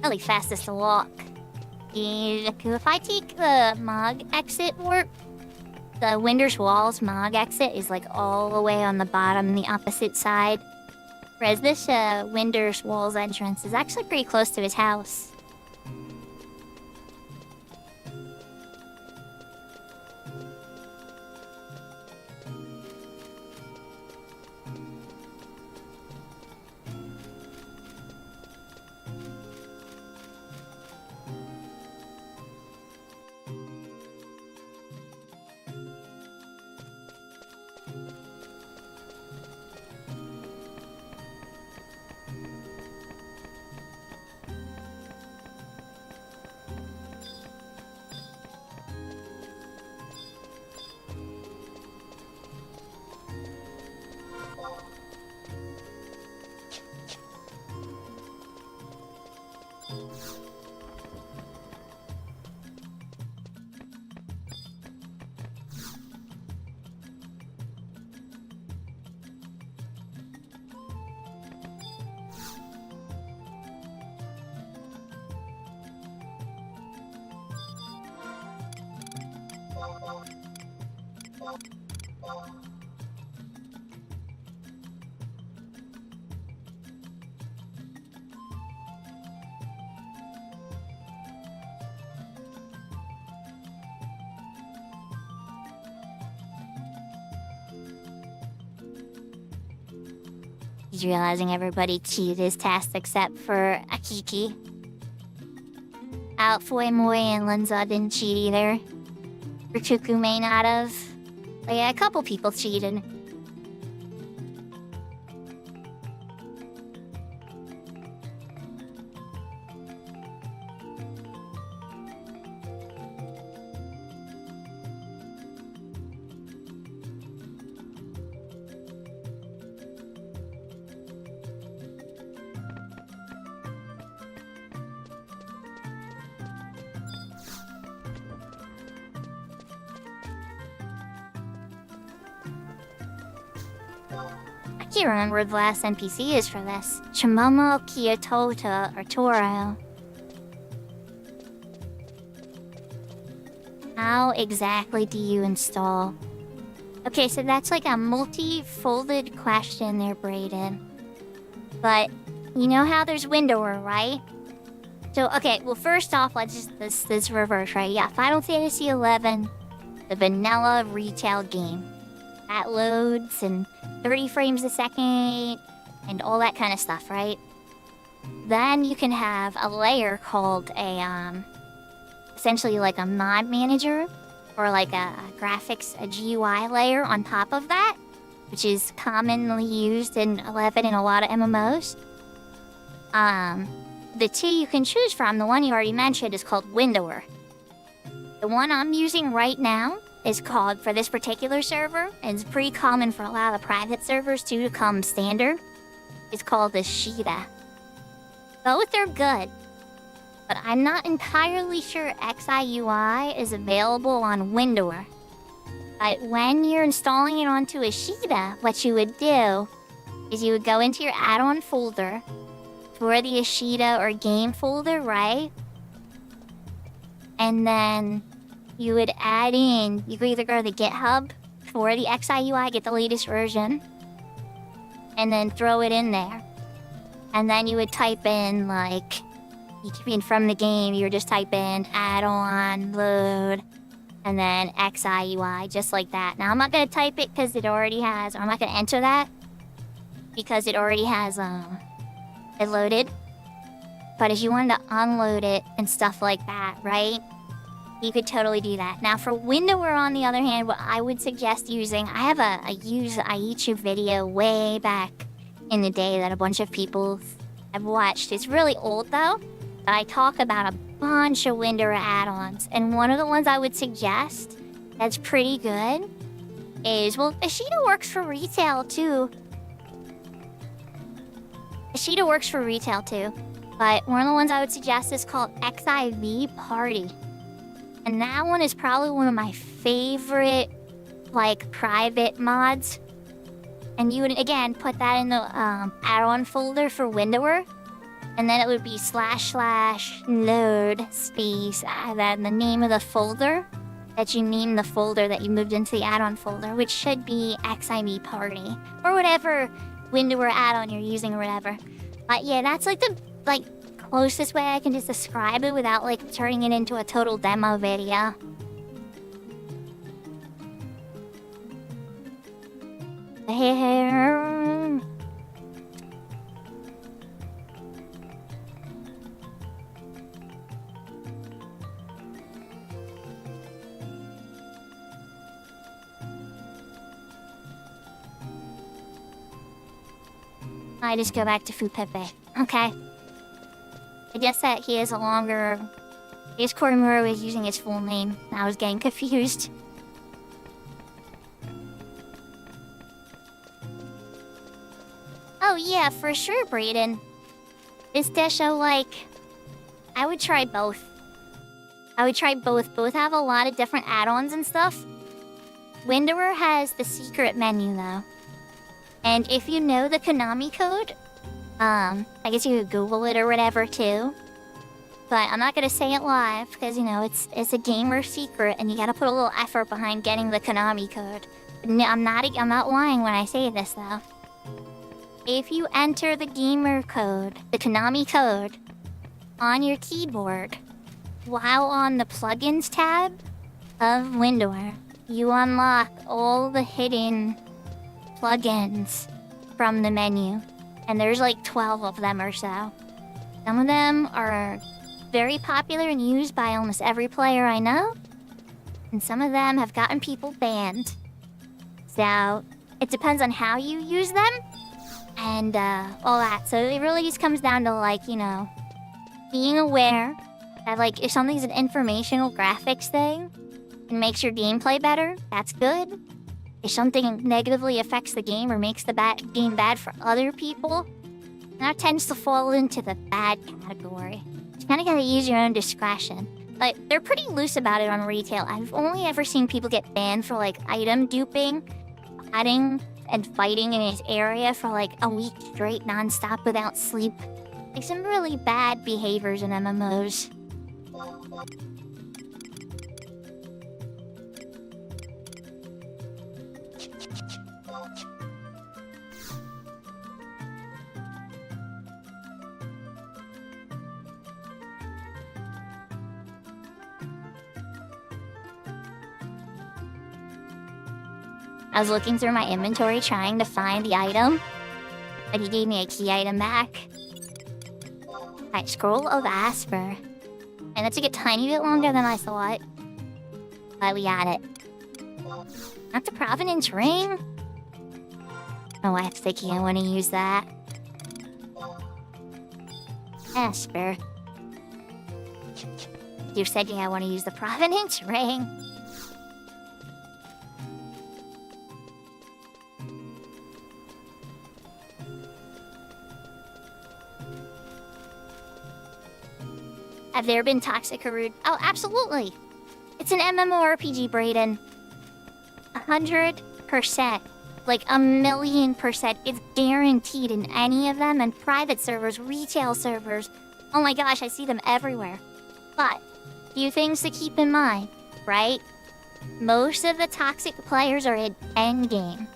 S1: Really fastest to walk. If I take the Mog exit warp, the Winder's Walls Mog exit is like all the way on the bottom, the opposite side. Whereas this Winder's Walls entrance is actually pretty close to his house. He's realizing everybody cheated his test except for Akiki. Outfoy Moy and Linza didn't cheat either. Rituku may not have. But yeah, a couple people cheated. I can't remember where the last NPC is for this. Chimomo Kiyotota or Toro. How exactly do you install? Okay, so that's like a multi-folded question there, Brayden. But you know how there's Windower, right? So, okay, well first off, let's just, this reverse, right? Yeah, Final Fantasy XI, the vanilla retail game. That loads and 30 frames a second and all that kind of stuff, right? Then you can have a layer called a, essentially like a mod manager or like a graphics, a GUI layer on top of that. which is commonly used in 11 in a lot of MMOs. The two you can choose from, the one you already mentioned, is called Windower. The one I'm using right now is called, for this particular server, and it's pretty common for a lot of the private servers too to come standard, it's called the Ashita. Both are good, but I'm not entirely sure XIUI is available on Windower. But when you're installing it onto Ashita, what you would do is you would go into your add-on folder for the Ashita or game folder, right? And then you would add in, you could either go to the GitHub for the XIUI, get the latest version, and then throw it in there. And then you would type in, like, you could be from the game, you would just type in add-on, load, and then XIUI, just like that. Now, I'm not going to type it because it already has, or I'm not going to enter that because it already has, it loaded. But if you wanted to unload it and stuff like that, right? You could totally do that. Now, for Windower, on the other hand, what I would suggest using, I have a YouTube video way back in the day that a bunch of people have watched. It's really old, though. But I talk about a bunch of Windower add-ons. And one of the ones I would suggest that's pretty good is, well, Ashita works for retail, too. Ashita works for retail, too. But one of the ones I would suggest is called XIV Party. And that one is probably one of my favorite, like, private mods. And you would, again, put that in the add-on folder for Windower. And then it would be //load space, then the name of the folder that you name the folder that you moved into the add-on folder, which should be XIV Party. Or whatever Windower add-on you're using or whatever. But yeah, that's like the, closest way I can just describe it without, turning it into a total demo video. I just go back to Fupepe. Okay. I guess that he has a longer... I guess Korimura was using his full name. I was getting confused. Oh yeah, for sure, Brayden. This Desho, I would try both. Both have a lot of different add-ons and stuff. Windower has the secret menu, though. And if you know the Konami code, I guess you could Google it or whatever, too. But I'm not gonna say it live, because, it's a gamer secret, and you gotta put a little effort behind getting the Konami code. No, I'm not lying when I say this, though. If you enter the gamer code, the Konami code, on your keyboard, while on the plugins tab of Windower, you unlock all the hidden plugins from the menu. And there's 12 of them or so. Some of them are very popular and used by almost every player I know. And some of them have gotten people banned. So, it depends on how you use them. And, all that. So it really just comes down to, being aware that, if something's an informational graphics thing and makes your gameplay better, that's good. If something negatively affects the game or makes the game bad for other people, that tends to fall into the bad category. You kind of gotta use your own discretion. They're pretty loose about it on retail. I've only ever seen people get banned for, item duping, hiding, and fighting in his area for, a week straight, non-stop, without sleep. Some really bad behaviors in MMOs. I was looking through my inventory trying to find the item, but he gave me a key item back. Alright, Scroll of Asper. And that took a tiny bit longer than I thought. But we got it. Not the Provenance Ring? My wife's thinking I want to use that. Asper. You said I want to use the Provenance ring. Have there been toxic or rude? Oh, absolutely. It's an MMORPG, Brayden. 100%. Like 1,000,000%. It's guaranteed in any of them, and private servers, retail servers. Oh my gosh, I see them everywhere. But, few things to keep in mind, right? Most of the toxic players are in endgame.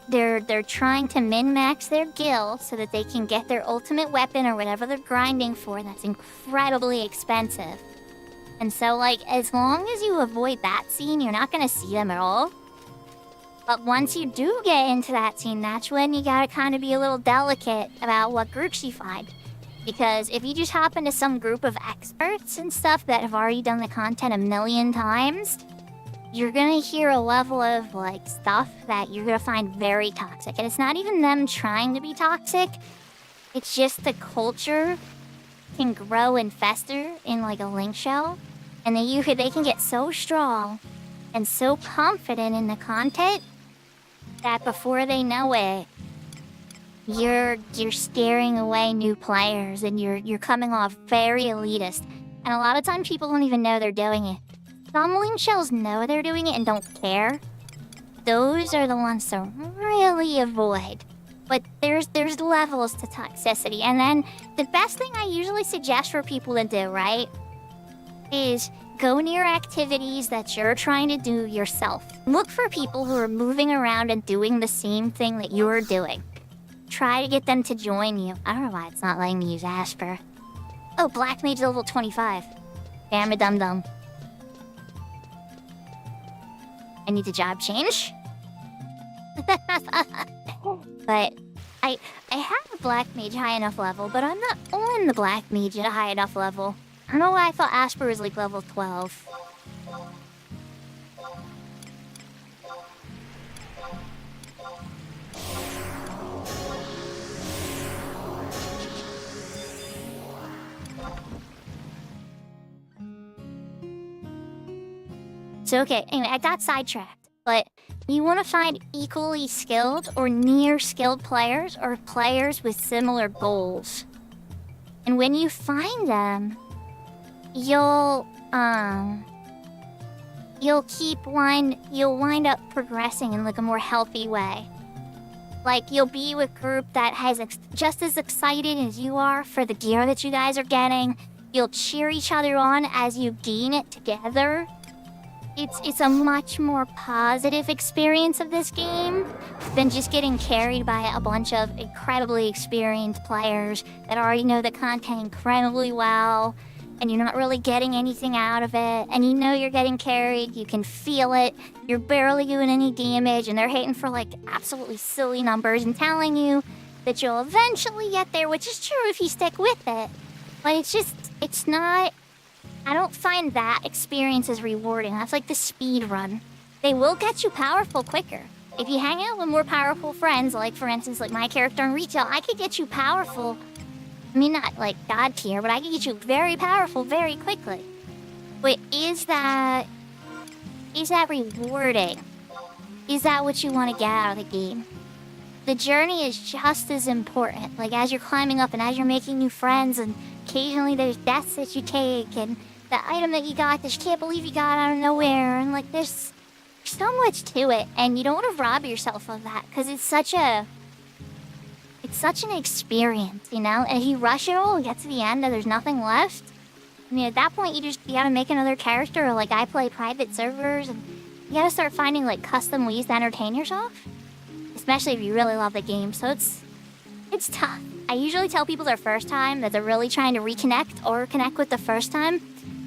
S1: They're trying to min-max their guild so that they can get their ultimate weapon or whatever they're grinding for that's incredibly expensive. And so, like, as long as you avoid that scene, you're not gonna see them at all. But once you do get into that scene, that's when you gotta kind of be a little delicate about what groups you find. Because if you just hop into some group of experts and stuff that have already done the content 1,000,000 times, you're gonna hear a level of, like, stuff that you're gonna find very toxic. And it's not even them trying to be toxic. It's just the culture can grow and fester in, like, a link shell. And they can get so strong and so confident in the content that before they know it, you're scaring away new players and you're coming off very elitist. And a lot of times people don't even know they're doing it. Some link shells know they're doing it and don't care. Those are the ones to really avoid. But there's levels to toxicity. And then the best thing I usually suggest for people to do, right, is go near activities that you're trying to do yourself. Look for people who are moving around and doing the same thing that you're doing. Try to get them to join you. I don't know why it's not letting me use Asper. Oh, Black Mage level 25. Damn a dum-dum. I need a job change. But I have a Black Mage high enough level, but I'm not on the Black Mage at a high enough level. I don't know why I thought Asper was like level 12. So okay, anyway, I got sidetracked. But you want to find equally skilled or near skilled players or players with similar goals. And when you find them, you'll wind up progressing in like a more healthy way. Like you'll be with a group that has just as excited as you are for the gear that you guys are getting. You'll cheer each other on as you gain it together. It's a much more positive experience of this game than just getting carried by a bunch of incredibly experienced players that already know the content incredibly well, and you're not really getting anything out of it, and you know you're getting carried, you can feel it, you're barely doing any damage, and they're hitting for like absolutely silly numbers and telling you that you'll eventually get there, which is true if you stick with it. But it's not... I don't find that experience as rewarding. That's like the speed run. They will get you powerful quicker. If you hang out with more powerful friends, like for instance, like my character in retail, I could get you powerful. I mean, not like God tier, but I could get you very powerful very quickly. But is that rewarding? Is that what you want to get out of the game? The journey is just as important. Like as you're climbing up and as you're making new friends, and occasionally there's deaths that you take, and the item that you got that you can't believe you got out of nowhere, and like there's so much to it, and you don't want to rob yourself of that because it's such an experience, you know. And if you rush it all and get to the end and there's nothing left, I mean, at that point you gotta make another character, or like I play private servers, and you gotta start finding like custom ways to entertain yourself, especially if you really love the game. So it's tough. I usually tell people their first time that they're really trying to reconnect or connect with the first time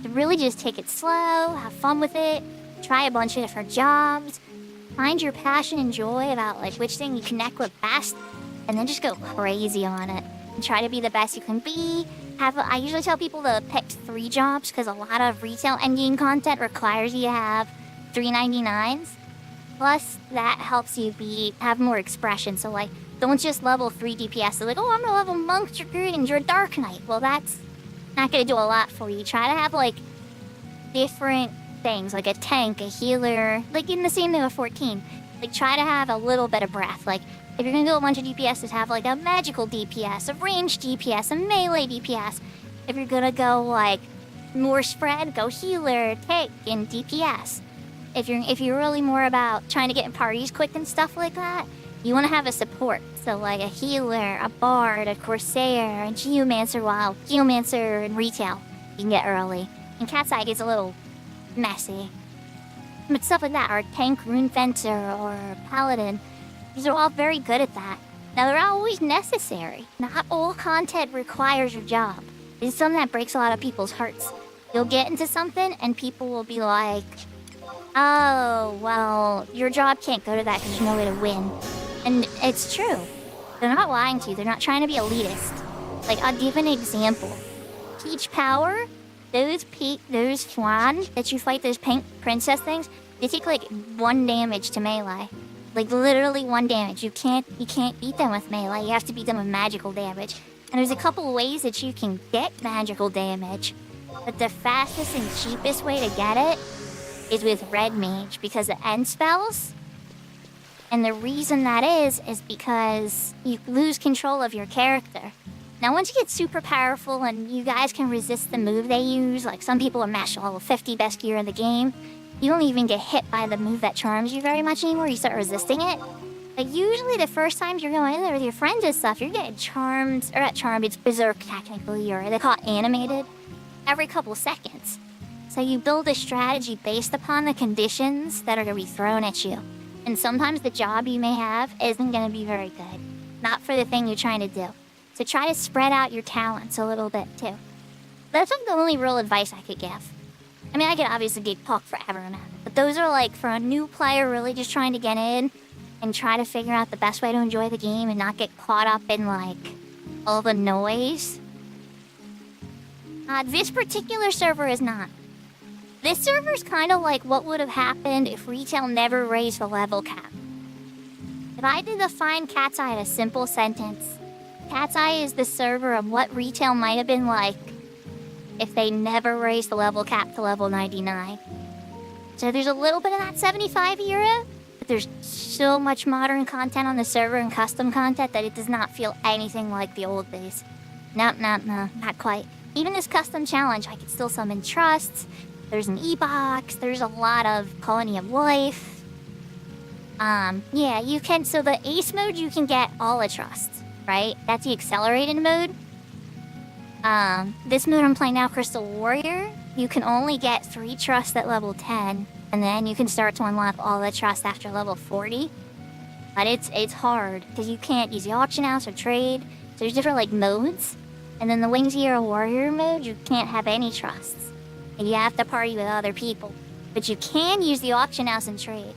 S1: to really just take it slow, have fun with it, try a bunch of different jobs, find your passion and joy about like which thing you connect with best, and then just go crazy on it and try to be the best you can be. I usually tell people to pick 3 jobs because a lot of retail endgame content requires you to have 399s. Plus, that helps you have more expression. So, like, don't just level 3 DPS. So, like, oh, I'm gonna level Monk Dragoon or Dark Knight. Well, that's not gonna do a lot for you. Try to have, like, different things, like a tank, a healer, like in the same thing with 14. Like, try to have a little bit of breath. Like, if you're gonna do a bunch of DPS, just have, like, a magical DPS, a ranged DPS, a melee DPS. If you're gonna go, like, more spread, go healer, tank, and DPS. If you're really more about trying to get in parties quick and stuff like that, you want to have a support. So like a healer, a bard, a corsair, a geomancer, geomancer and retail you can get early. And Cat's Eye gets a little messy. But stuff like that, or a tank rune fencer or a paladin, these are all very good at that. Now they're not always necessary. Not all content requires your job. It's something that breaks a lot of people's hearts. You'll get into something and people will be like, oh, well, your job can't go to that because there's no way to win. And it's true. They're not lying to you. They're not trying to be elitist. Like, I'll give an example. Peach Power, those Flan that you fight, those pink princess things, they take, like, 1 damage to melee. Like, literally 1 damage. You can't beat them with melee. You have to beat them with magical damage. And there's a couple ways that you can get magical damage. But the fastest and cheapest way to get it is with Red Mage because of end spells. And the reason that is because you lose control of your character. Now, once you get super powerful and you guys can resist the move they use, like some people are Master Level 50 best gear in the game, you don't even get hit by the move that charms you very much anymore. You start resisting it. But usually the first times you're going in there with your friends and stuff, you're getting charmed, or not charmed, it's Berserk technically, or they call it animated, every couple seconds. So you build a strategy based upon the conditions that are going to be thrown at you. And sometimes the job you may have isn't going to be very good. Not for the thing you're trying to do. So try to spread out your talents a little bit too. That's like the only real advice I could give. I mean, I could obviously give talk forever on that. But those are like for a new player really just trying to get in and try to figure out the best way to enjoy the game and not get caught up in like all the noise. This particular server is not. This server's kind of like what would have happened if retail never raised the level cap. If I did define Cat's Eye in a simple sentence, Cat's Eye is the server of what retail might have been like if they never raised the level cap to level 99. So there's a little bit of that 75 era, but there's so much modern content on the server and custom content that it does not feel anything like the old days. No, not quite. Even this custom challenge, I could still summon trusts. There's an e-box. There's a lot of Colony of Life. Yeah, you can. So the Ace mode, you can get all the trusts, right? That's the accelerated mode. This mode I'm playing now, Crystal Warrior, you can only get 3 trusts at level 10, and then you can start to unlock all the trusts after level 40. But it's hard because you can't use the auction house or trade. So there's different like modes. And then the Wings Hero Warrior mode, you can't have any trusts. And you have to party with other people. But you can use the auction house and trade.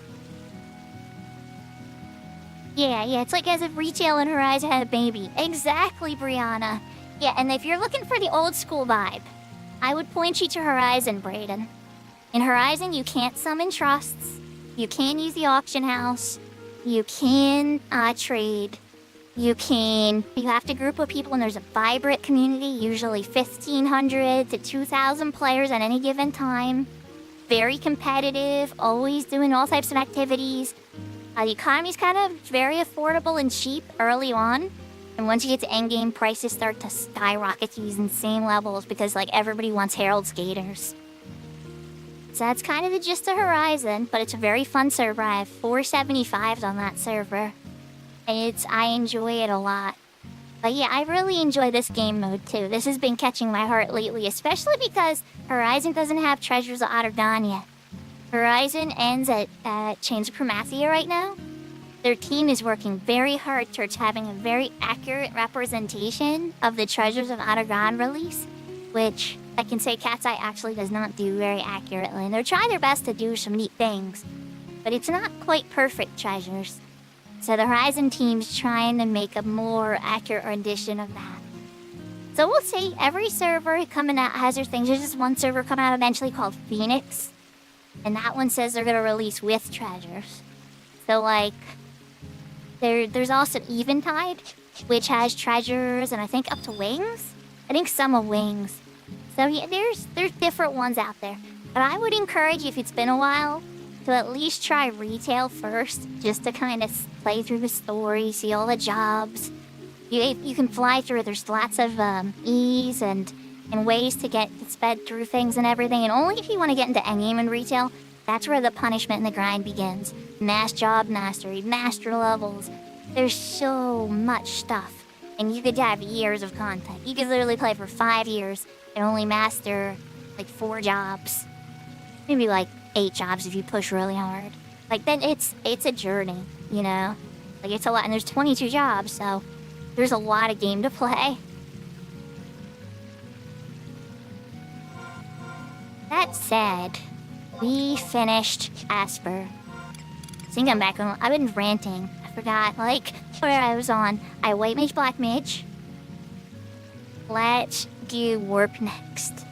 S1: Yeah, it's like as if retail and Horizon had a baby. Exactly, Brianna. Yeah, and if you're looking for the old school vibe, I would point you to Horizon, Brayden. In Horizon, you can't summon trusts. You can use the auction house. You can trade. You have to group with people and there's a vibrant community, usually 1,500 to 2,000 players at any given time. Very competitive, always doing all types of activities. The economy's kind of very affordable and cheap early on. And once you get to endgame, prices start to skyrocket to these insane levels because like everybody wants Herald Skaters. So that's kind of the gist of Horizon, but it's a very fun server. I have 475s on that server. I enjoy it a lot. But yeah, I really enjoy this game mode too. This has been catching my heart lately, especially because Horizon doesn't have Treasures of Adargan yet. Horizon ends at Chains of Chromathia right now. Their team is working very hard towards having a very accurate representation of the Treasures of Adargan release, which I can say Cat's Eye actually does not do very accurately. And they're trying their best to do some neat things, but it's not quite perfect treasures. So the Horizon team's trying to make a more accurate rendition of that. So we'll see. Every server coming out has their things. There's just one server coming out eventually called Phoenix. And that one says they're going to release with treasures. So, like, there's also Eventide, which has treasures and I think up to wings. I think some are wings. So yeah, there's different ones out there. But I would encourage you, if it's been a while, to at least try retail first, just to kind of play through the story, see all the jobs. You can fly through it. There's lots of ease and ways to get sped through things and everything. And only if you want to get into endgame and retail, that's where the punishment and the grind begins. Mass job mastery, master levels. There's so much stuff. And you could have years of content. You could literally play for 5 years and only master like 4 jobs. Maybe like 8 jobs if you push really hard. Like then it's a journey, you know? Like it's a lot, and there's 22 jobs, so there's a lot of game to play. That said, we finished Asper. I think I'm back on. I've been ranting. I forgot, like, where I was on. I White Mage, Black Mage. Let's do Warp next.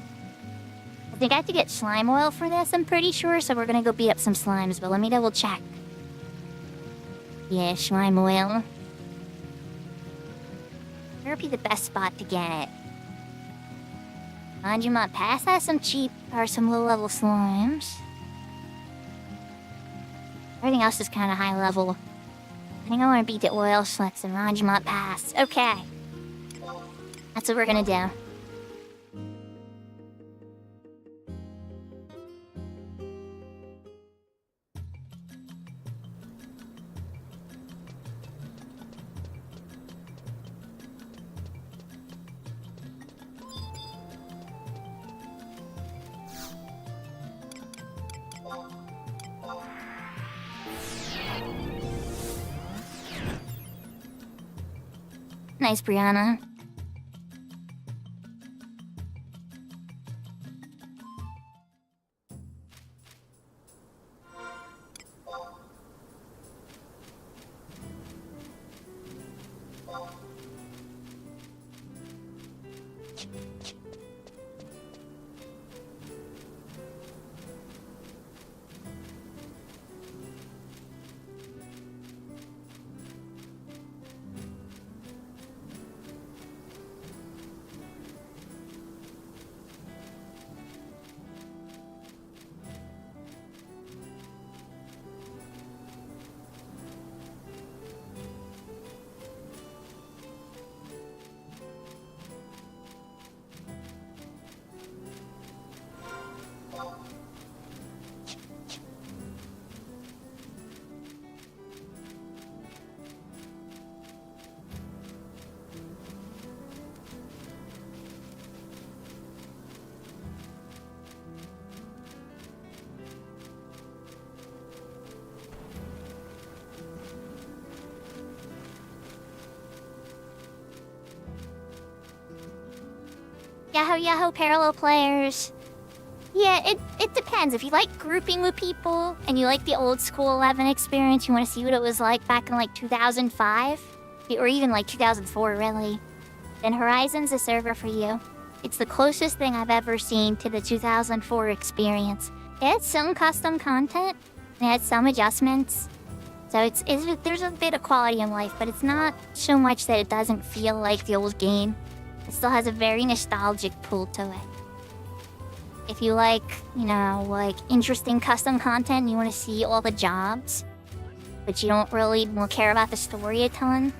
S1: I think I have to get slime oil for this, I'm pretty sure, so we're gonna go beat up some slimes, but let me double check. Yeah, slime oil. Where would be the best spot to get it? Monument Pass has some cheap or some low-level slimes. Everything else is kind of high level. I think I want to beat the oil slicks and Monument Pass. Okay. That's what we're gonna do. Nice, Brianna. Yahoo Yahoo parallel players. Yeah, it depends. If you like grouping with people and you like the old school 11 experience, you want to see what it was like back in like 2005 or even like 2004 really, then Horizon's a server for you. It's the closest thing I've ever seen to the 2004 experience. It had some custom content and it had some adjustments. So there's a bit of quality in life, but it's not so much that it doesn't feel like the old game. It still has a very nostalgic pull to it. If you like, you know, like interesting custom content and you want to see all the jobs, but you don't really care about the story a ton,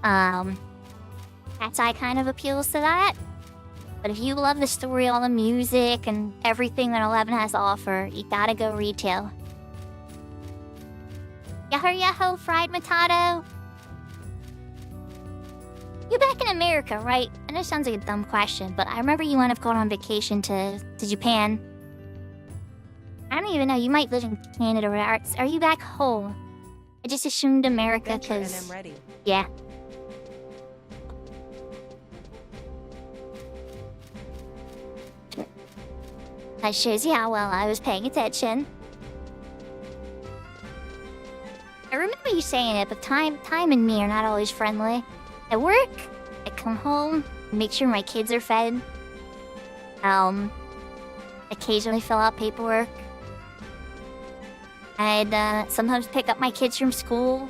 S1: Cat's Eye kind of appeals to that. But if you love the story, all the music, and everything that 11 has to offer, you gotta go retail. Yahoo Yahoo Fried Matado! You're back in America, right? I know it sounds like a dumb question, but I remember you went gone on vacation to Japan. I don't even know, you might live in Canada or are you back home? I just assumed America because...
S2: I'm ready.
S1: Yeah. That shows you how well I was paying attention. I remember you saying it, but time and me are not always friendly. At work, I come home, make sure my kids are fed. Occasionally fill out paperwork. I'd sometimes pick up my kids from school.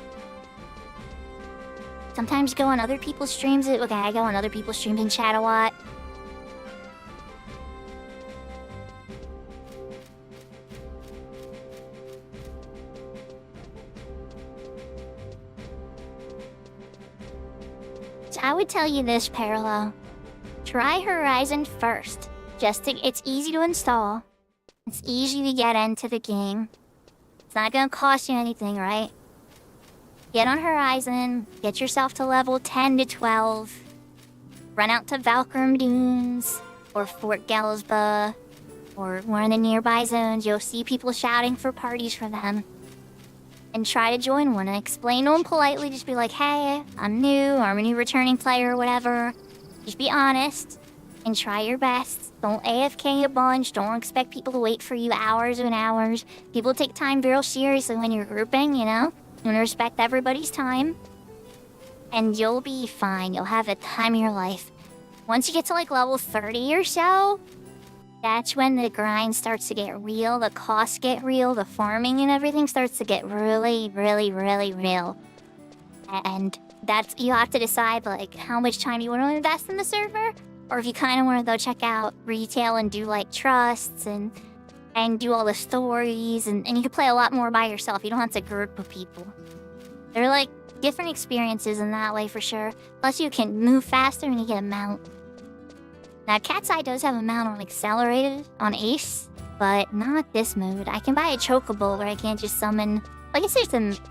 S1: Sometimes go on other people's streams. Okay, I go on other people's streams and chat a lot. So I would tell you this, Parallel. Try Horizon first. It's easy to install. It's easy to get into the game. It's not gonna cost you anything, right? Get on Horizon, get yourself to level 10 to 12. Run out to Valkyrie Dunes, or Fort Gelsba, or one of the nearby zones. You'll see people shouting for parties for them. And try to join one and explain to them politely. Just be like, hey, I'm new, or I'm a new returning player, or whatever. Just be honest and try your best. Don't AFK a bunch. Don't expect people to wait for you hours and hours. People take time real seriously when you're grouping, you know? You want to respect everybody's time. And you'll be fine. You'll have the time of your life. Once you get to like level 30 or so, that's when the grind starts to get real, the costs get real, the farming and everything starts to get really, really, really real. And that's, you have to decide like how much time you want to invest in the server, or if you kind of want to go check out retail and do like trusts and do all the stories, and you can play a lot more by yourself. You don't have to group with people. They're like different experiences in that way for sure. Plus you can move faster and you get a mount. Now, Cat's Eye does have a mount on Accelerated, on Ace, but not this mode. I can buy a Chocobo where I can't just summon... I guess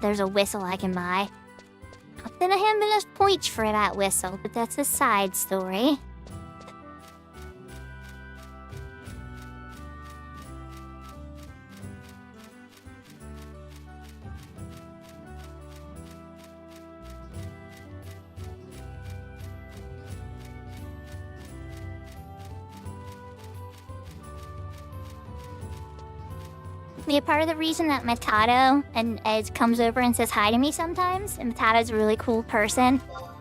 S1: there's a whistle I can buy. Not that I haven't enough points for that whistle, but that's a side story. Yeah, part of the reason that Matato and Ed comes over and says hi to me sometimes, and Matato's a really cool person.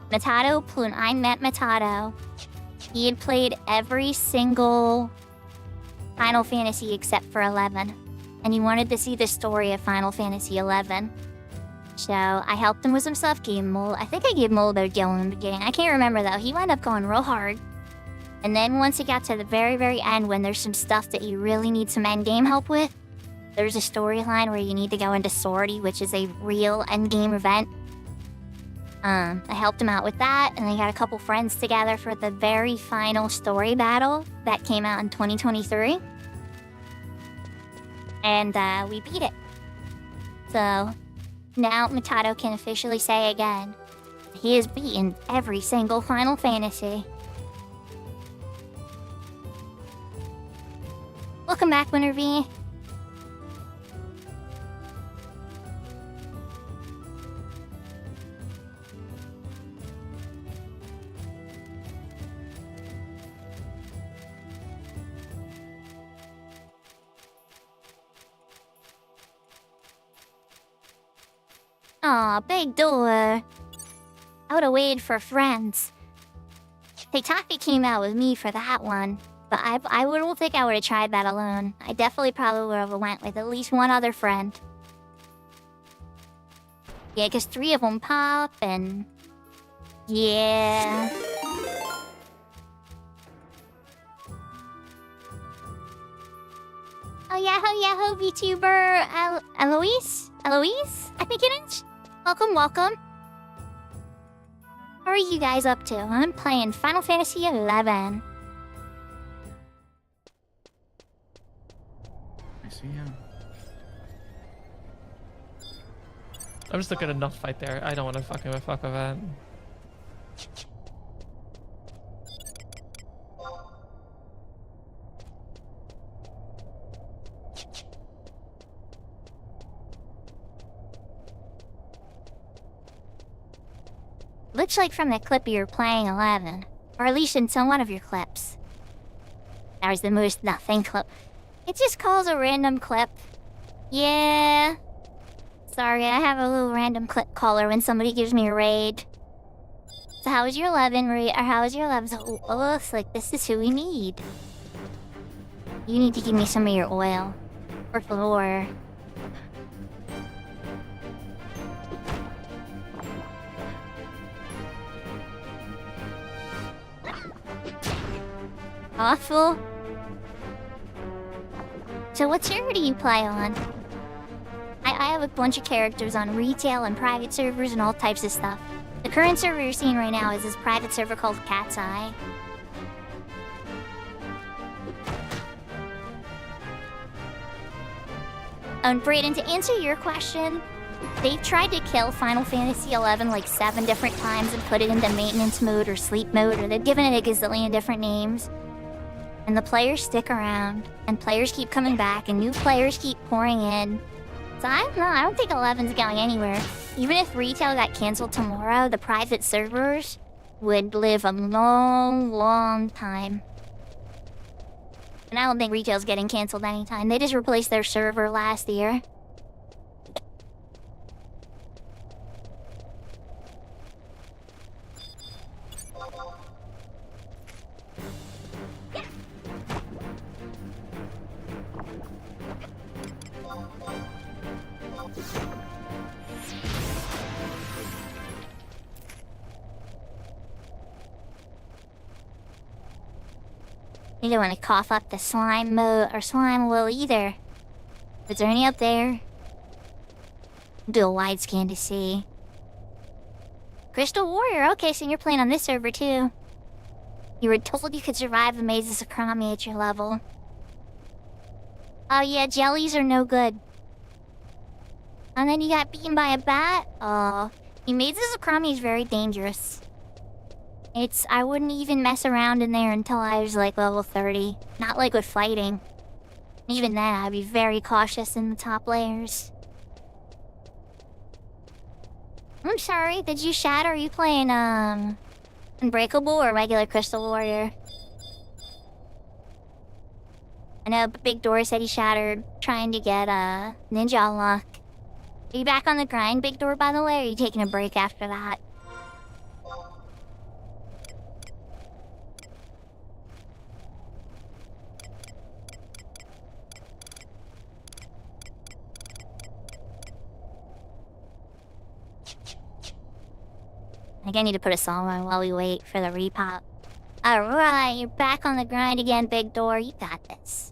S1: When I met Matato, he had played every single Final Fantasy except for 11. And he wanted to see the story of Final Fantasy 11. So I helped him with some stuff, gave him I think I gave him a little bit of Gil in the beginning. I can't remember though. He wound up going real hard. And then once he got to the very, very end, when there's some stuff that you really need some endgame help with, there's a storyline where you need to go into Sorority, which is a real endgame event. I helped him out with that, and I got a couple friends together for the very final story battle that came out in 2023. And we beat it. So now Matato can officially say again, he has beaten every single Final Fantasy. Welcome back, Winter V. Aw, big door. I would've waited for friends. Hitaki came out with me for that one, but I don't think I would've tried that alone. I definitely probably would've went with at least one other friend. Yeah, 'cause 3 of them pop, and... yeah... Oh yeah, VTuber Eloise? I think it is? Welcome. What are you guys up to? I'm playing Final Fantasy XI.
S3: I see him.
S4: I'm just looking at enough fight there. I don't want to fuck with that.
S1: Looks like from the clip you're playing 11. Or at least in some one of your clips. That was the most nothing clip. It just calls a random clip. Yeah. Sorry, I have a little random clip caller when somebody gives me a raid. So how was your 11 raid? Or how was your 11? So, oh, it's like, this is who we need. You need to give me some of your oil. Por favor. Awful. So what server do you play on? I have a bunch of characters on retail and private servers and all types of stuff. The current server you're seeing right now is this private server called Cat's Eye. And Brayden, to answer your question, they've tried to kill Final Fantasy XI like 7 different times and put it into maintenance mode or sleep mode, or they've given it a gazillion different names. And the players stick around, and players keep coming back, and new players keep pouring in. So I don't know, I don't think 11's going anywhere. Even if retail got cancelled tomorrow, the private servers would live a long, long time. And I don't think retail's getting cancelled anytime. They just replaced their server last year. You don't want to cough up the slime mode or slime will either. Is there any up there? Do a wide scan to see. Crystal Warrior, okay, so you're playing on this server too. You were told you could survive the mazes of Sakura at your level. Oh yeah, jellies are no good. And then you got beaten by a bat? Oh, the mazes of Sakura is very dangerous. I wouldn't even mess around in there until I was like level 30. Not like with fighting. Even then, I'd be very cautious in the top layers. I'm sorry, did you shatter? Are you playing, Unbreakable or regular Crystal Warrior? I know Big Door said he shattered, trying to get, Ninja Unlock. Are you back on the grind, Big Door, by the way, or are you taking a break after that? I think I need to put a song on while we wait for the repop. Alright, you're back on the grind again, Big Door. You got this.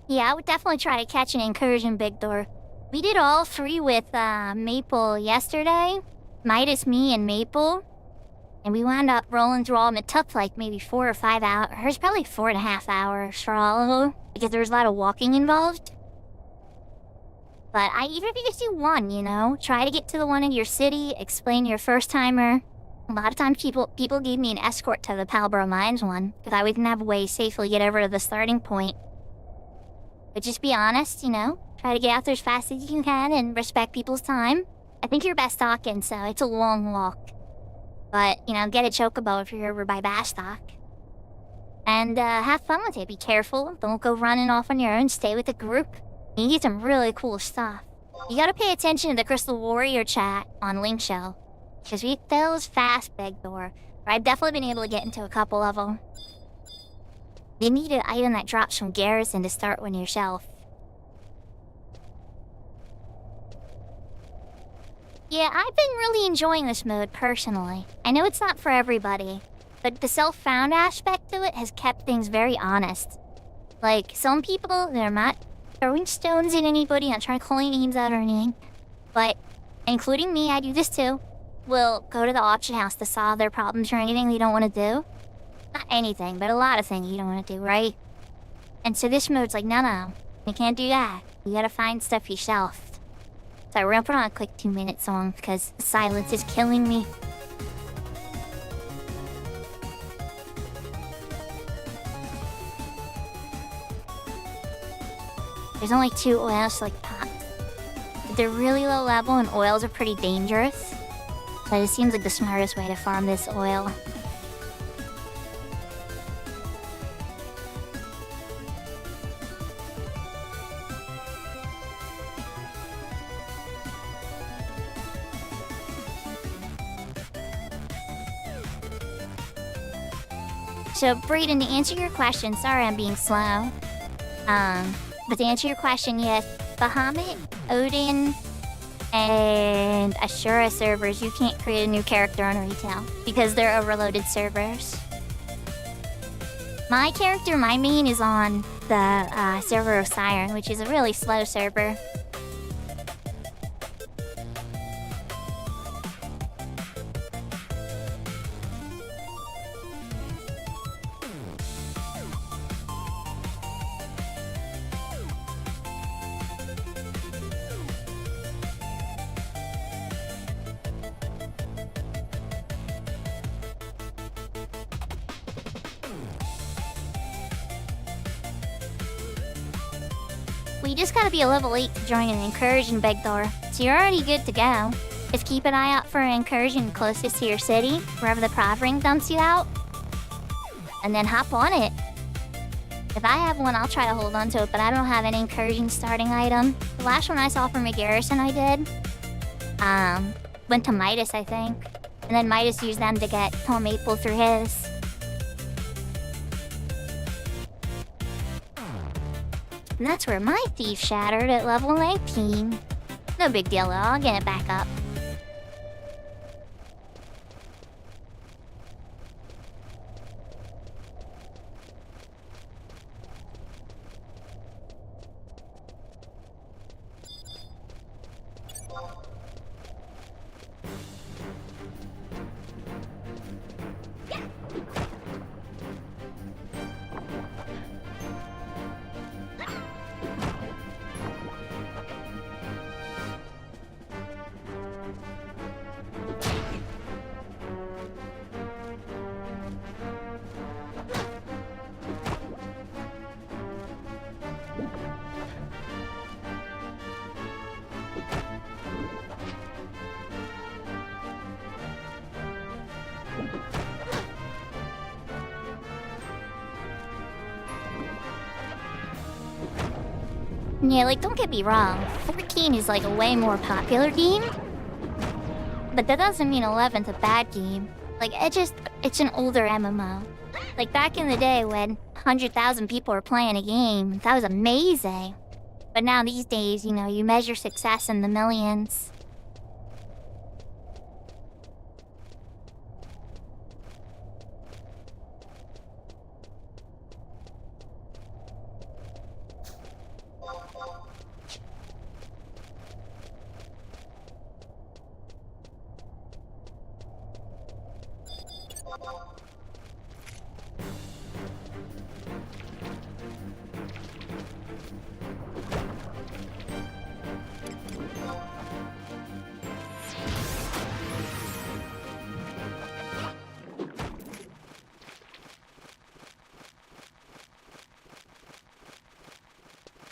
S1: Yeah, I would definitely try to catch an incursion, Big Door. We did all 3 with, Maple yesterday. Midas, me, and Maple. And we wound up rolling through all of them. It took like maybe 4 or 5 hours, probably 4.5 hours for all of them, because there was a lot of walking involved. But even if you just do one, you know, try to get to the one in your city, explain your first timer. A lot of times people gave me an escort to the Palborough Mines one, because I wouldn't have a way to safely get over to the starting point. But just be honest, you know, try to get out there as fast as you can and respect people's time. I think you're best talking, so it's a long walk. But, you know, get a chocobo if you're over by Bastock. And, have fun with it. Be careful. Don't go running off on your own. Stay with the group. You get some really cool stuff. You gotta pay attention to the Crystal Warrior chat on Link Shell. Because we those fast, Big Door. I've definitely been able to get into a couple of them. You need an item that drops from Garrison to start on your shelf. Yeah, I've been really enjoying this mode, personally. I know it's not for everybody, but the self-found aspect to it has kept things very honest. Like, some people, they're not throwing stones at anybody, not trying to call any names out or anything, but, including me, I do this too, will go to the auction house to solve their problems or anything they don't want to do. Not anything, but a lot of things you don't want to do, right? And so this mode's like, no, you can't do that. You gotta find stuff yourself. So we're gonna put on a quick 2-minute song because the silence is killing me. There's only 2 oils like pops. But they're really low level and oils are pretty dangerous. But it seems like the smartest way to farm this oil. So, Brayden, to answer your question, sorry I'm being slow. But to answer your question, yes, Bahamut, Odin, and Ashura servers, you can't create a new character on retail because they're overloaded servers. My character, my main, is on the server of Siren, which is a really slow server. We just gotta be a level 8 to join an incursion, Begdor, so you're already good to go. Just keep an eye out for an incursion closest to your city, wherever the Prov ring dumps you out, and then hop on it. If I have one, I'll try to hold on to it, but I don't have an incursion starting item. The last one I saw from a garrison I did, went to Midas, I think, and then Midas used them to get Tom Maple through his. And that's where my thief shattered at level 19. No big deal though, I'll get it back up. Yeah, like, don't get me wrong, 14 is like a way more popular game, but that doesn't mean 11's a bad game. Like, it's an older MMO. Like, back in the day when 100,000 people were playing a game, that was amazing. But now these days, you know, you measure success in the millions.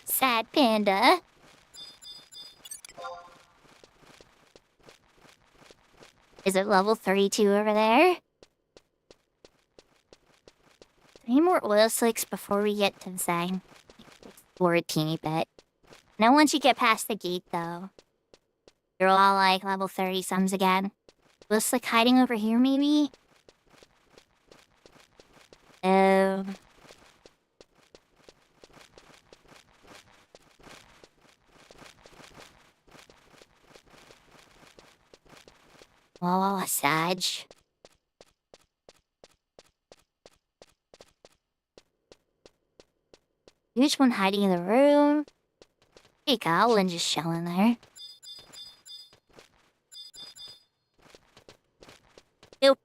S1: Sad panda. Is it level 32 over there? 3 more oil slicks before we get to Zang. For a teeny bit. Now once you get past the gate though, you're all like level 30-sums again. Oil slick hiding over here maybe? Oh. Oh, Saj. Huge one hiding in the room. Hey, goblin just chilling there. Nope.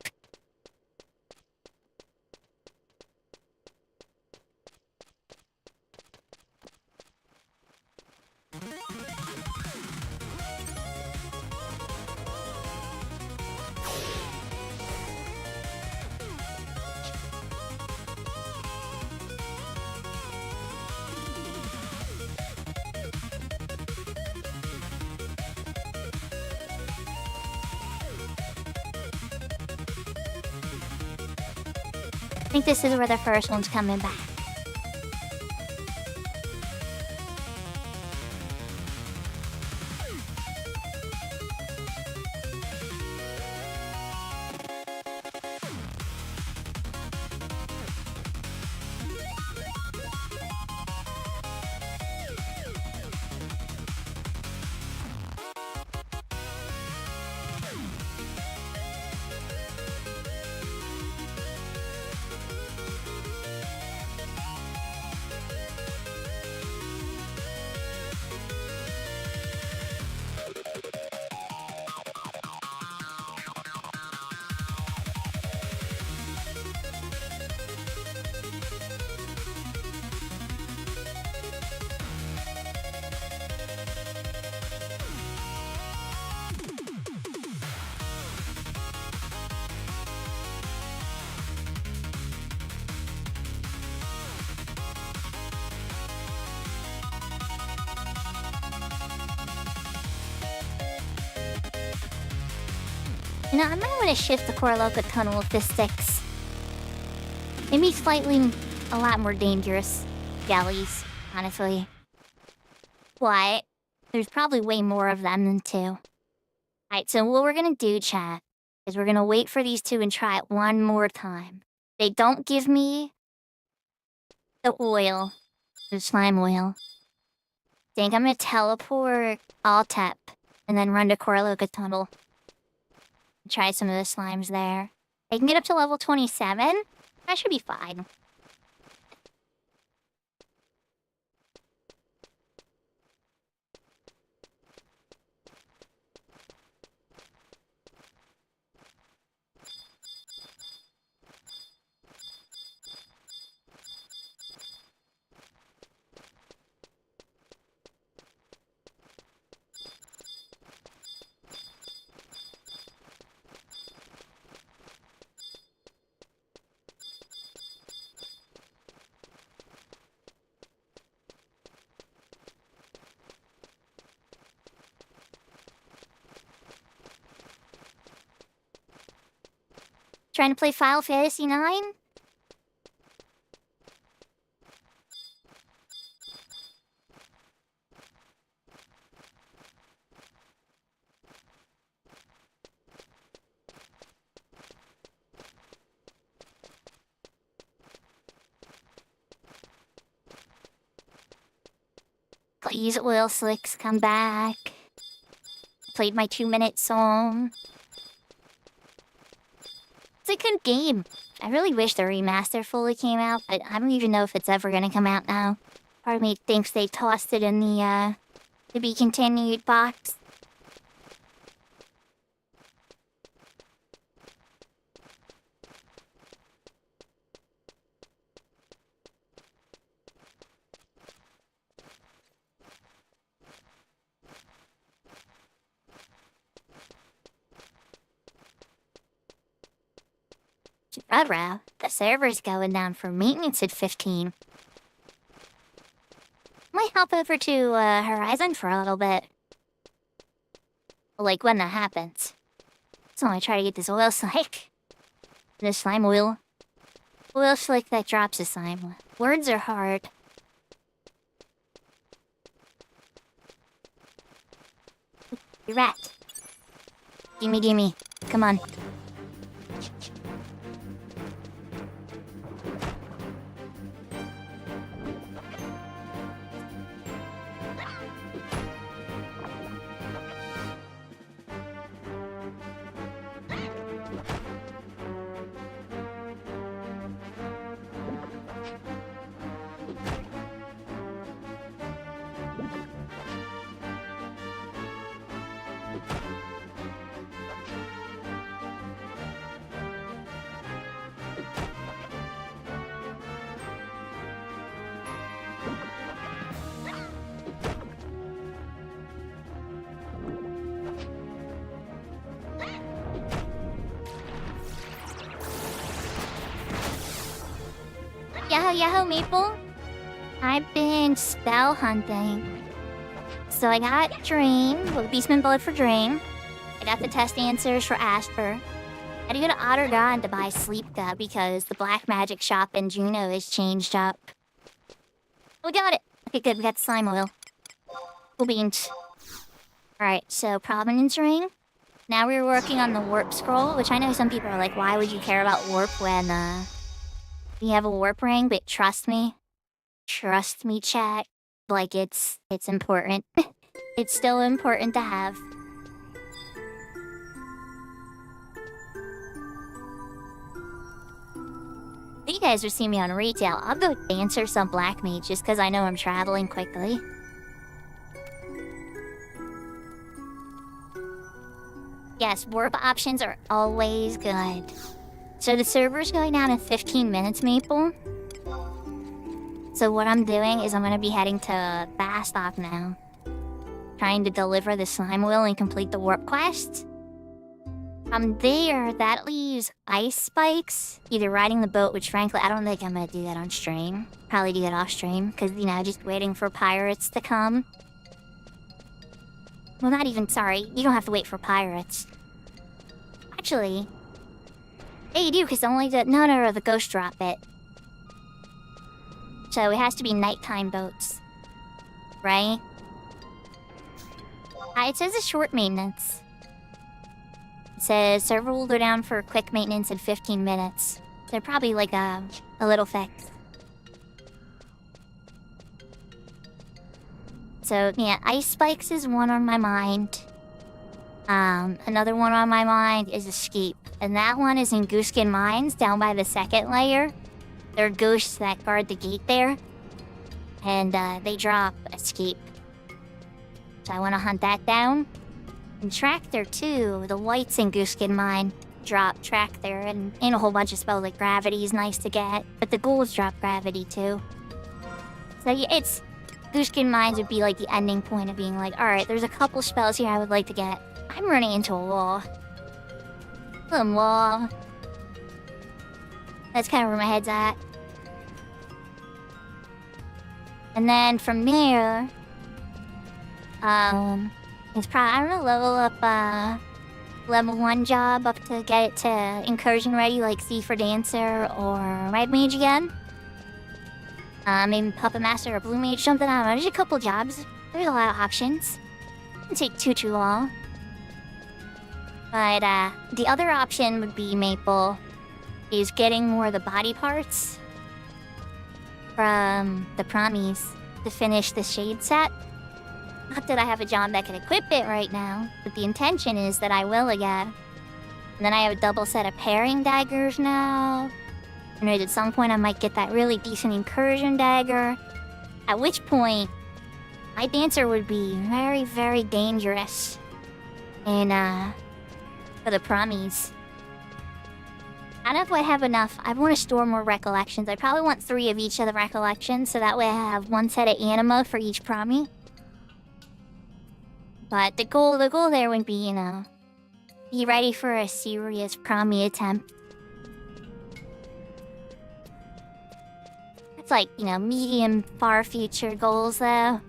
S1: I think this is where the first one's coming back. You know, I might want to shift the Korloka tunnel to 6. Maybe slightly a lot more dangerous galleys, honestly. But there's probably way more of them than 2. Alright, so what we're gonna do, chat, is we're gonna wait for these 2 and try it one more time. They don't give me the oil, the slime oil. Think I'm gonna teleport Altep and then run to Korloka tunnel. Try some of the slimes there. I can get up to level 27. That should be fine. Trying to play Final Fantasy IX? Please, oil slicks, come back. Played my 2-minute song. It's a good game. I really wish the remaster fully came out, but I don't even know if it's ever gonna come out now. Part of me thinks they tossed it in the to be continued box. Ruh-roh, the server's going down for maintenance at 15. Might hop over to Horizon for a little bit. Like when that happens. So I try to get this oil slick. This slime oil. Oil slick that drops the slime. Words are hard. You rat. Gimme, gimme. Come on. Yahoo, yahoo, Maple. I've been spell hunting. So I got Dream, with Beastman Blood for Dream. I got the test answers for Asper. I had to go to Ottergon to buy Sleepka because the black magic shop in Juneau is changed up. We got it. Okay, good, we got the slime oil. Cool beans. Alright, so Provenance Ring. Now we're working on the warp scroll, which I know some people are like, why would you care about warp when, we have a warp ring, but trust me, chat. Like, it's important. It's still important to have. If you guys are seeing me on retail, I'll go answer some black mage just because I know I'm traveling quickly. Yes, warp options are always good. So the server's going down in 15 minutes, Maple. So what I'm doing is I'm going to be heading to Bastok now. Trying to deliver the slime oil and complete the warp quest. From there, that leaves ice spikes. Either riding the boat, which frankly, I don't think I'm going to do that on stream. Probably do that off stream, because, you know, just waiting for pirates to come. Well, not even, sorry, you don't have to wait for pirates. Actually, yeah, you do, because only the ghosts drop it. So it has to be nighttime boats, right? It says a short maintenance. It says server will go down for quick maintenance in 15 minutes. So probably like a little fix. So yeah, ice spikes is one on my mind. Another one on my mind is escape. And that one is in Gooskin Mines down by the second layer. There are ghosts that guard the gate there. And they drop escape. So I want to hunt that down. And Tractor too, the whites in Gooskin Mine drop Tractor and a whole bunch of spells like Gravity is nice to get. But the ghouls drop Gravity too. So yeah, it's... Gooskin Mines would be like the ending point of being like, alright, there's a couple spells here I would like to get. I'm running into a wall. Little wall. That's kind of where my head's at. And then from there, it's probably, I don't know, level up, level 1 job up to get it to incursion ready, like Thief or Dancer or Red Mage again. Maybe Puppet Master or Blue Mage, something, I don't know, there's a couple jobs. There's a lot of options. Doesn't take too long. But, the other option would be Maple, is getting more of the body parts from the promies to finish the shade set. Not that I have a job that can equip it right now, but the intention is that I will again. And then I have a double set of pairing daggers now. And at some point I might get that really decent incursion dagger. At which point, my dancer would be very, very dangerous. And, for the promies. I don't know if I have enough. I want to store more recollections. I probably want 3 of each of the recollections, so that way I have 1 set of anima for each promie. But the goal there would be, you know, be ready for a serious promie attempt. It's like, you know, medium far future goals though.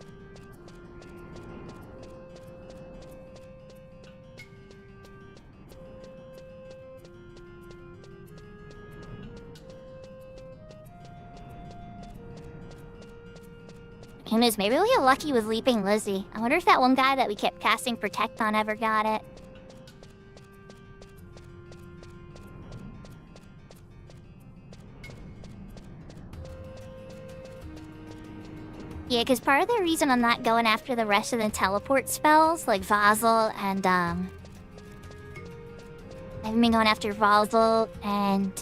S1: Who knows, maybe we'll get lucky with Leaping Lizzie. I wonder if that one guy that we kept casting Protect on ever got it. Yeah, because part of the reason I'm not going after the rest of the teleport spells, like Vazel and, I haven't been going after Vazel and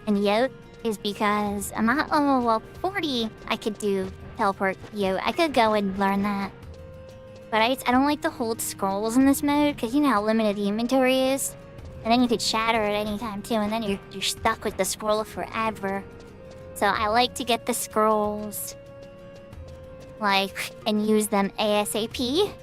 S1: Yote, is because I'm not level 40. I could do teleport Yote. I could go and learn that. But I don't like to hold scrolls in this mode, because you know how limited the inventory is? And then you could shatter at any time too, and then you're stuck with the scroll forever. So I like to get the scrolls, like, and use them ASAP.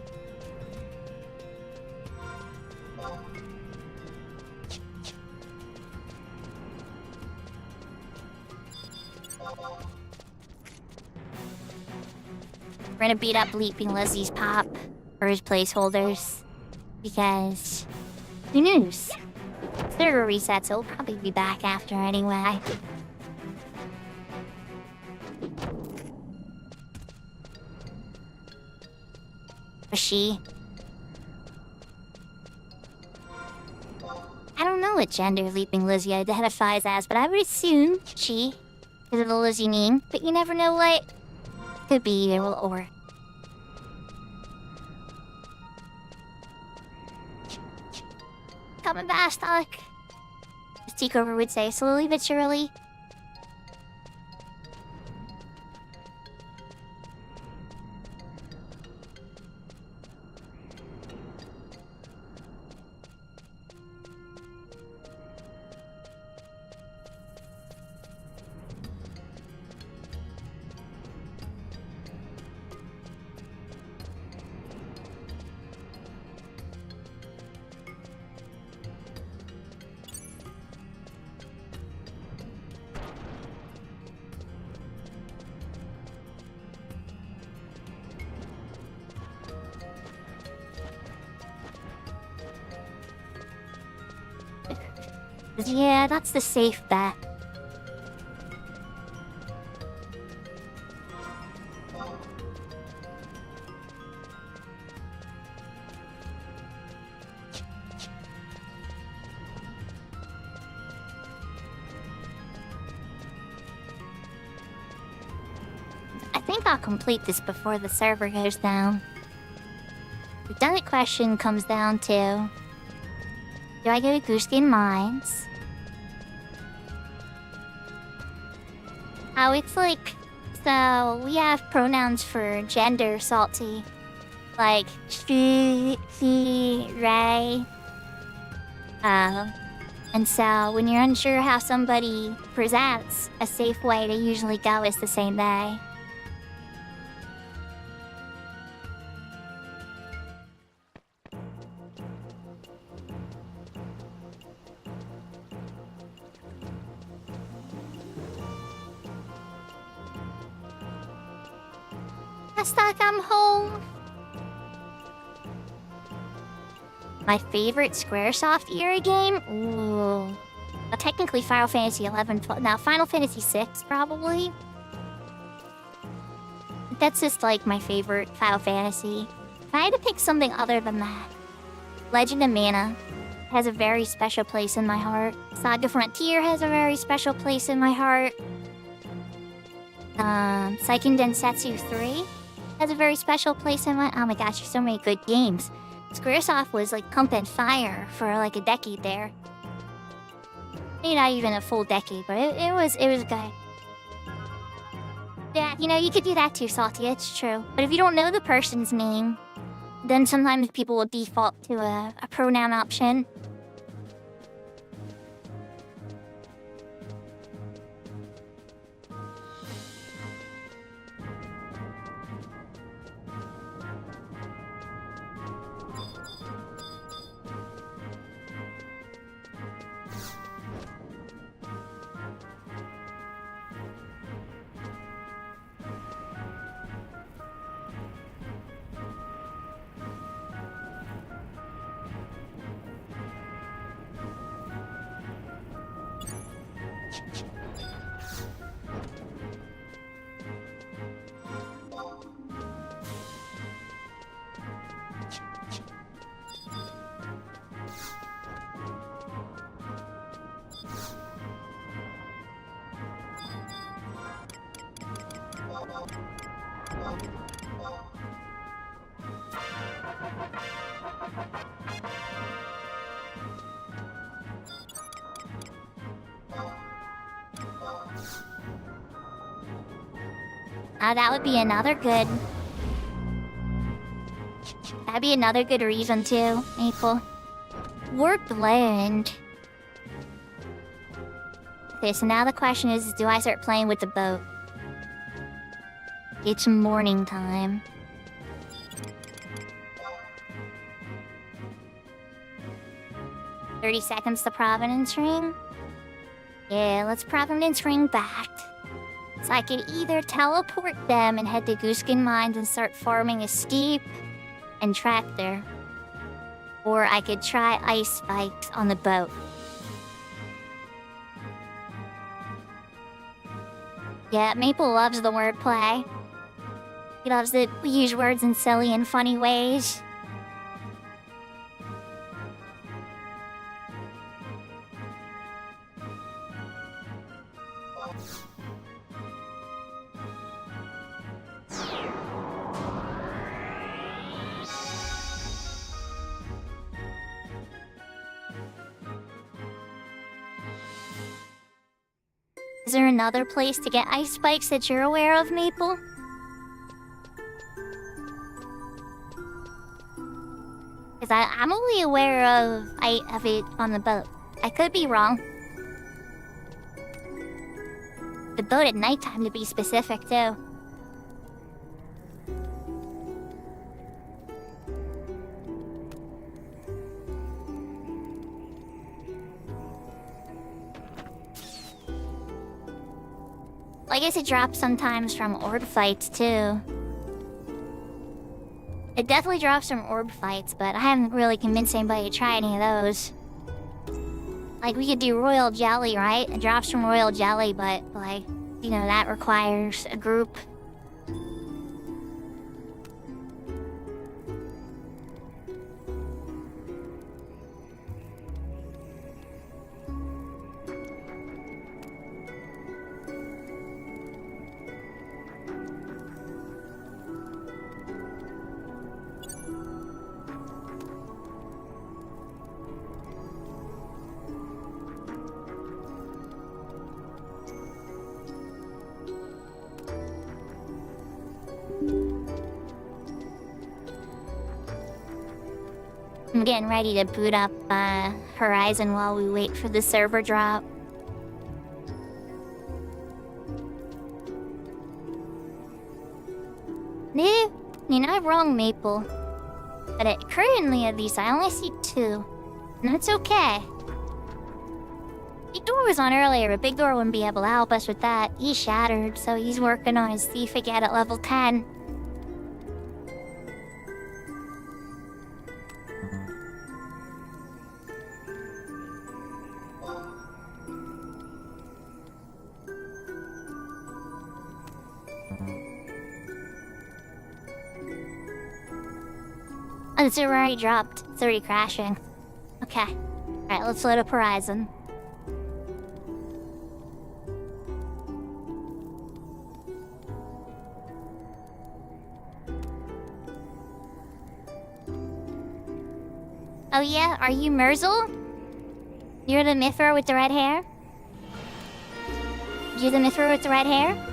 S1: We're gonna beat up Leaping Lizzie's pop for his placeholders, because who knows? Server resets, so we'll probably be back after anyway. Or she? I don't know what gender Leaping Lizzie identifies as, but I would assume she, because of the Lizzie name. But you never know what. Could be either or. Coming fast, Alec. As Takeover would say, slowly but surely. Yeah, that's the safe bet. I think I'll complete this before the server goes down. The redundant question comes down to... Do I go to Gooskin Mines? Oh, it's like... So, we have pronouns for gender, Salty. Like, she, Ray. And so, when you're unsure how somebody presents, a safe way to usually go is to say they. Last time I'm home. My favorite Squaresoft era game? Ooh. Well, technically Final Fantasy 11. Now, Final Fantasy 6, probably. That's just like my favorite Final Fantasy. If I had to pick something other than that, Legend of Mana has a very special place in my heart. Saga Frontier has a very special place in my heart. Seiken Densetsu 3 has a very special place in my... Oh my gosh, there's so many good games. Squaresoft was like pumping fire for like a decade there. Maybe not even a full decade, but it was good. Yeah, you know, you could do that too, Salty, it's true. But if you don't know the person's name, then sometimes people will default to a pronoun option. That would be another good... That'd be another good reason too, Maple. Warped Land. Okay, so now the question is, do I start playing with the boat? It's morning time. "30 seconds to Providence Ring?" Yeah, let's Providence Ring back. So I could either teleport them and head to Gooskin Mines and start farming a steep and tractor, or I could try ice spikes on the boat. Yeah, Maple loves the wordplay. He loves to use words in silly and funny ways. Is there another place to get ice spikes that you're aware of, Maple? Because I'm only aware of it on the boat. I could be wrong. The boat at nighttime, to be specific, too. I guess it drops sometimes from orb fights, too. It definitely drops from orb fights, but I haven't really convinced anybody to try any of those. Like, we could do royal jelly, right? It drops from royal jelly, but, like, you know, that requires a group. I'm getting ready to boot up Horizon while we wait for the server drop. No, you're not wrong, Maple. But currently, at least, I only see 2. And that's okay. Big Door was on earlier, but Big Door wouldn't be able to help us with that. He's shattered, so he's working on his thief again at level 10. Oh, the server already dropped. It's already crashing. Okay. Alright, let's load up Horizon. Oh yeah? Are you Merzel? You're the Mithra with the red hair? You're the Mithra with the red hair?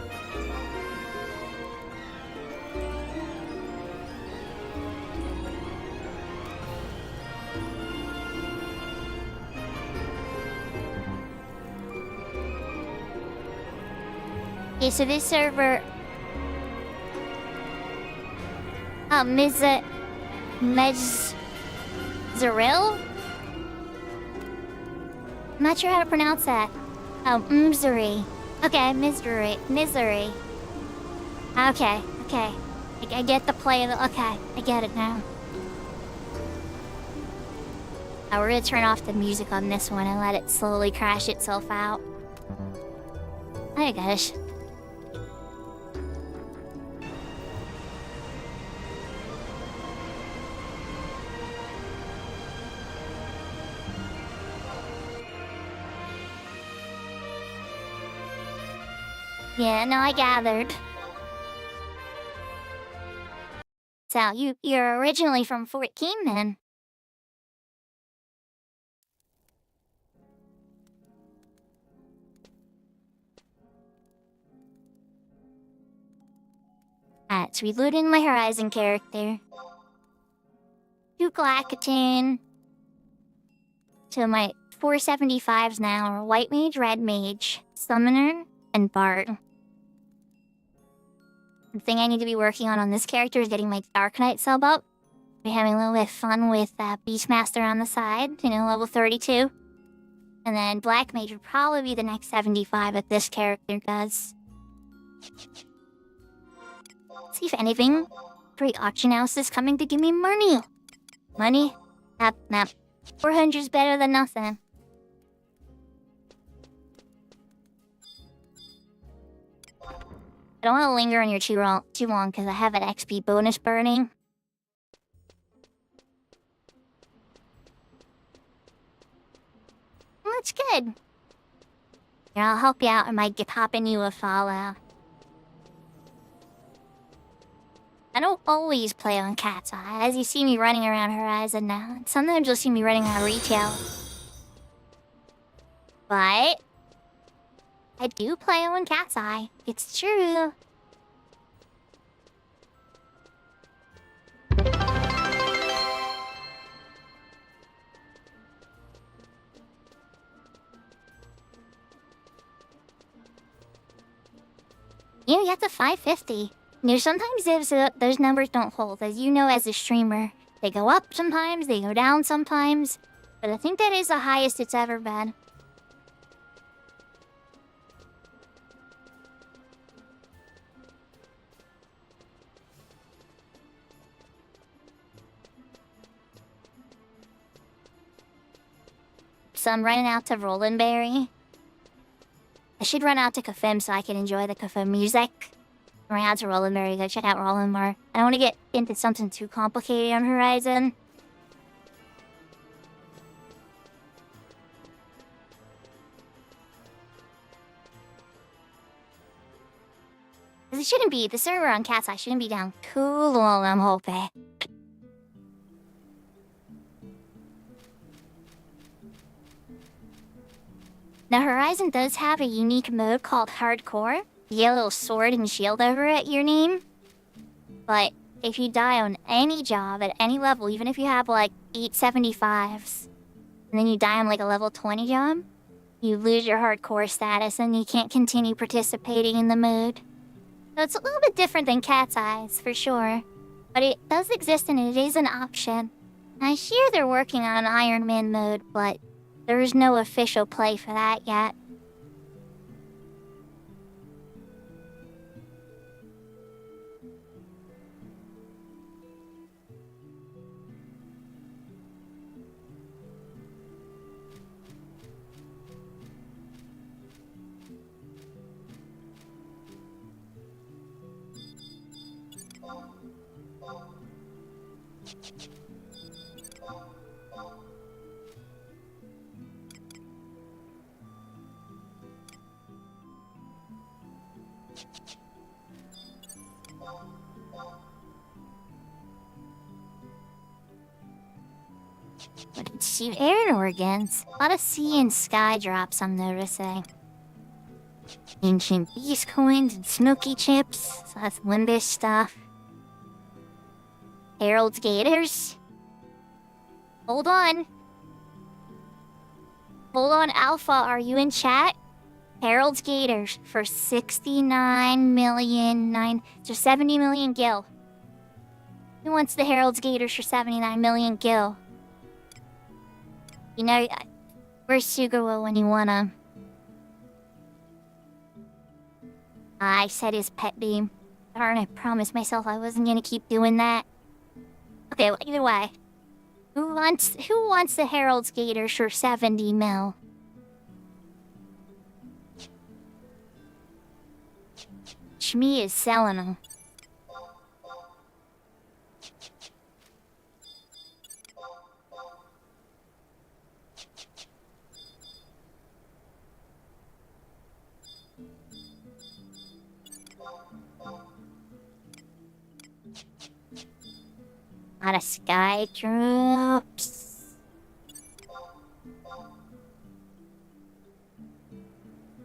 S1: Okay, so this server... Oh, Mezaril? I'm not sure how to pronounce that. Oh, Misery. Okay, Misery. Okay. I get the play of the... Okay, I get it now. We're gonna turn off the music on this one and let it slowly crash itself out. Oh gosh. Yeah, no, I gathered. So, you're originally from Fort Keene, then? Alright, so we load in my Horizon character. Duke Lackatoon. So my 475s now are White Mage, Red Mage, Summoner, and Bard. The thing I need to be working on this character is getting my Dark Knight sub up. We're having a little bit of fun with Beastmaster on the side, you know, level 32. And then Black Mage would probably be the next 75 that this character does. See if anything. Great auction house is coming to give me money. Money? Nah. 400's better than nothing. I don't want to linger on you too long because I have an XP bonus burning. That's good. Here, I'll help you out. I might get popping you a follow. I don't always play on Cat's Eye, as you see me running around Horizon now. Sometimes you'll see me running on retail. But I do play on Cat's Eye. It's true. You get to 550. You know, sometimes those numbers don't hold. As you know, as a streamer, they go up sometimes, they go down sometimes. But I think that is the highest it's ever been. so I'm running out to Rollenberry. I should run out to Kafim so I can enjoy the Kafim music. Run out to Rollenberry, go check out Rollenbar. I don't want to get into something too complicated on Horizon. It shouldn't be, the server on Cat's Eye shouldn't be down too long, I'm hoping. Now, Horizon does have a unique mode called Hardcore. You get a little sword and shield over it, your name. But if you die on any job at any level, even if you have like 875s, and then you die on like a level 20 job, you lose your Hardcore status and you can't continue participating in the mode. So it's a little bit different than Cat's Eyes, for sure. But it does exist and it is an option. I hear they're working on Iron Man mode, but there's no official play for that yet. But it's air organs. A lot of sea and sky drops I'm noticing. Ancient beast coins and snooky chips. So that's limbish stuff. Harold's Gators. Hold on. Hold on, Alpha, are you in chat? Harold's Gators for 69 million, just 70 million gil. Who wants the Harold's Gators for 79 million gil? You know, where's Sugaro when you want him? I said his pet beam. Darn, I promised myself I wasn't gonna keep doing that. Okay, well, either way. Who wants the Harold's Gators for 70 mil? Shmi is selling them. A lot of sky troops.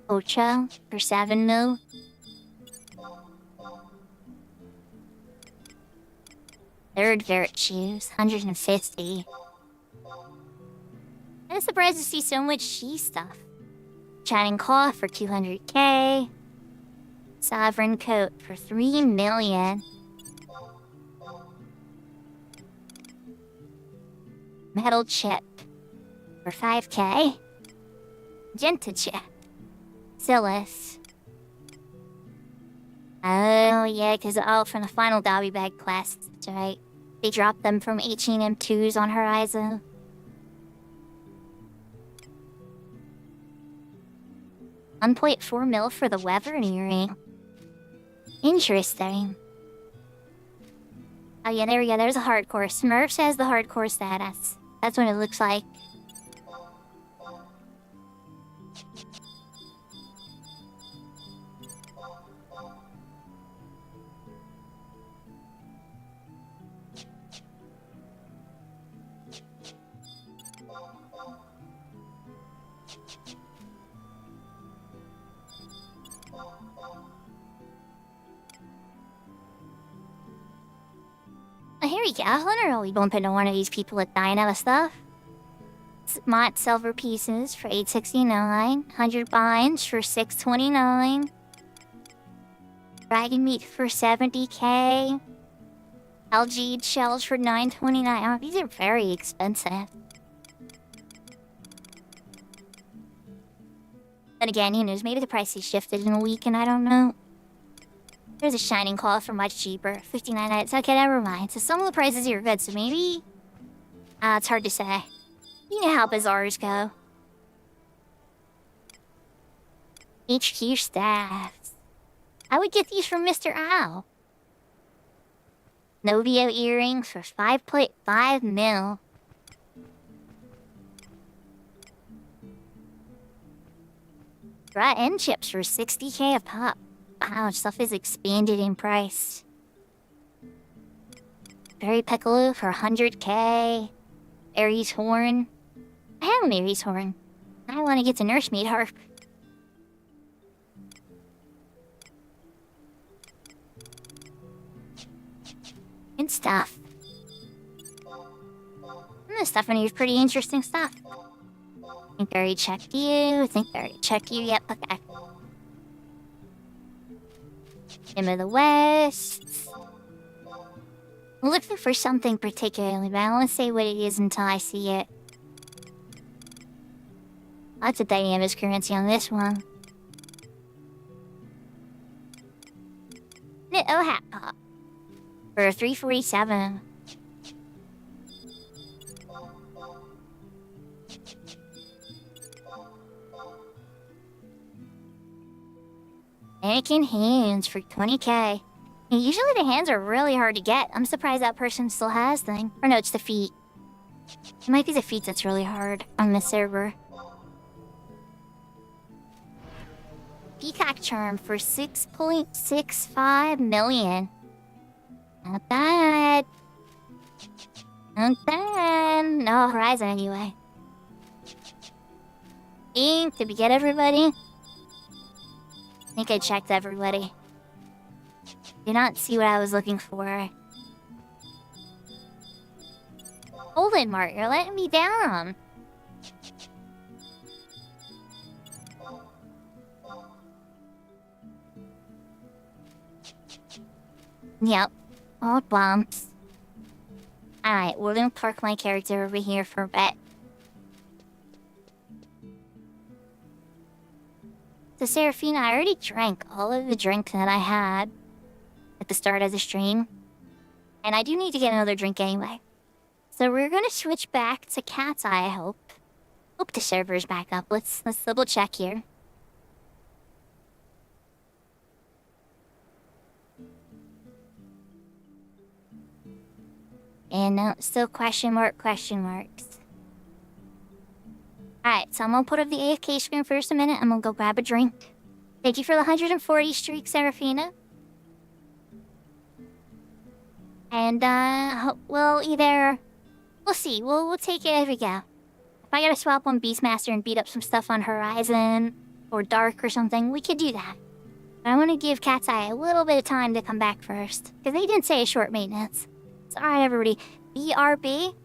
S1: Ocho for 7 mil. Third Virtues, 150. I'm surprised to see so much she stuff. Chatting Claw for 200k. Sovereign Coat for 3 million. Metal Chip for 5k. Magenta Chip. Silas. Oh yeah, because from the final Dobby Bag class, that's right. They dropped them from H&M2s on Horizon. $1.4 mil for the Wyvern earring. Interesting. Oh yeah, there we go, there's a hardcore. Smurfs has the hardcore status. That's what it looks like. Oh, here we go. I wonder we bump into one of these people with Dynamo stuff. Mott silver pieces for 869. 100 binds for 629. Dragon meat for 70k. Algae shells for 929. Oh, these are very expensive. Then again, who knows? Maybe the price has shifted in a week and I don't know. There's a Shining Claw for much cheaper. 59 nights. Okay, never mind. So some of the prices here are good, so maybe... it's hard to say. You know how bazaars go. HQ staffs. I would get these from Mr. Owl. Novio earrings for 5.5 mil. Dry end chips for 60k a pop. Wow, stuff is expanded in price. Berry Piccolo for 100k. Aries horn. I have an Aries horn. I want to get the nursemaid harp. Good stuff. This stuff in here is pretty interesting stuff. Think I already checked you. Think I already checked you. Yep, okay. Hymn of the West. I'm looking for something particularly, but I don't want to say what it is until I see it. Lots of dynamics currency on this one. Oh, hat pop. For 347. Mannequin hands for 20k. And usually the hands are really hard to get. I'm surprised that person still has them. Or no, it's the feet. It might be the feet that's really hard on this server. Peacock charm for 6.65 million. Not bad. Not bad. No Horizon anyway. Did we get everybody? I think I checked everybody. Did not see what I was looking for. Hold it, Mart. You're letting me down. Yep. Old bumps. Alright, we're gonna park my character over here for a bit. So, Seraphina, I already drank all of the drink that I had at the start of the stream. And I do need to get another drink anyway. So we're gonna switch back to Cat's Eye, I hope. Hope the server's back up. Let's double check here. And no, still question marks. Alright, so I'm gonna put up the AFK screen for just a minute. I'm gonna go grab a drink. Thank you for the 140 streak, Seraphina. And, we'll either... We'll see. We'll take it as we go. If I gotta swap on Beastmaster and beat up some stuff on Horizon, or Dark or something, we could do that. But I want to give Cat's Eye a little bit of time to come back first. Because they didn't say a short maintenance. It's alright, everybody. BRB?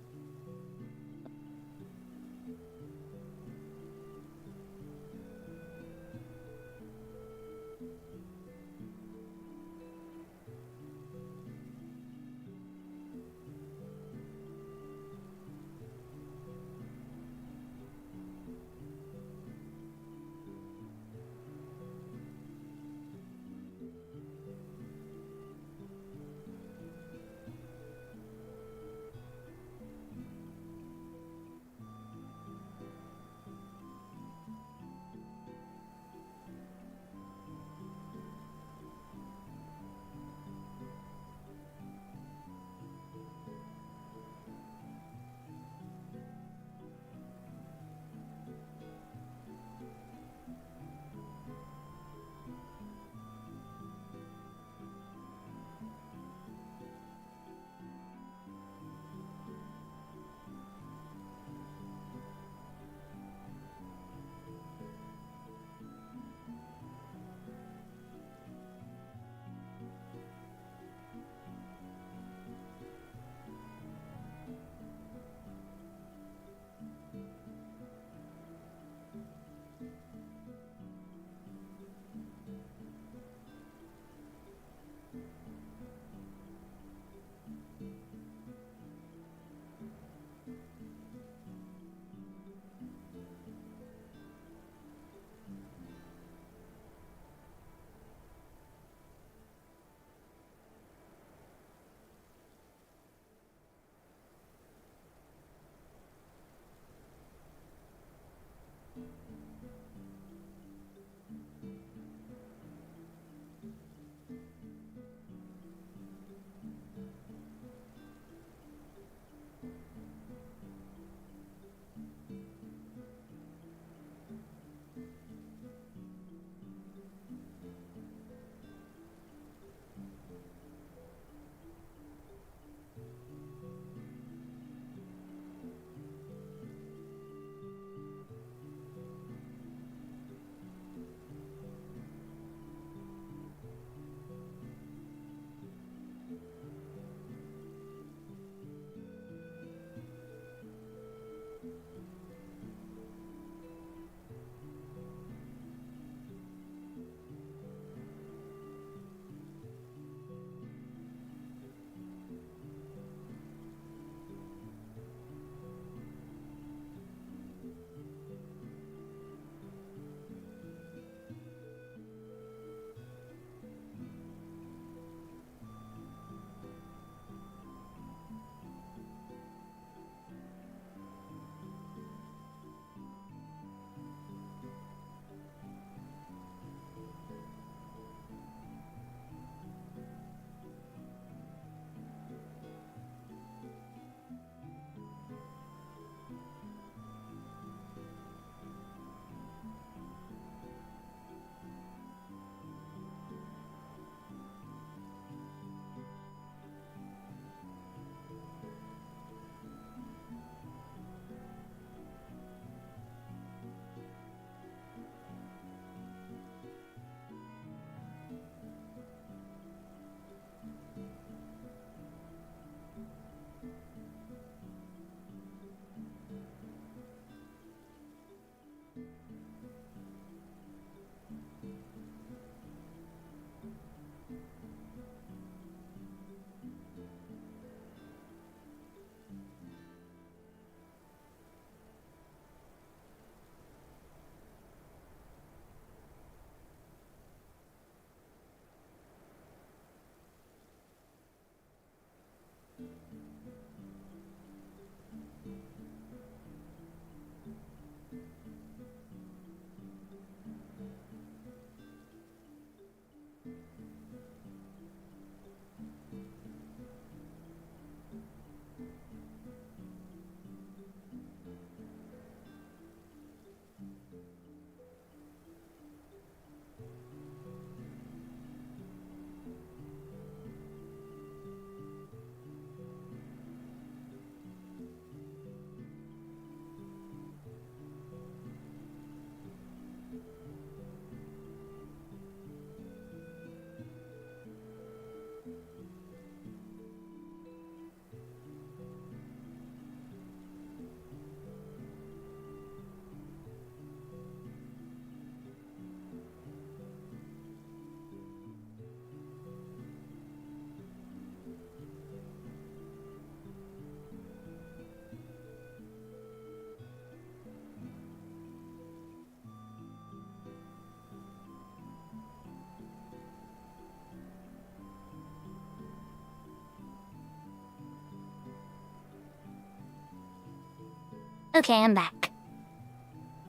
S1: Okay, I'm back.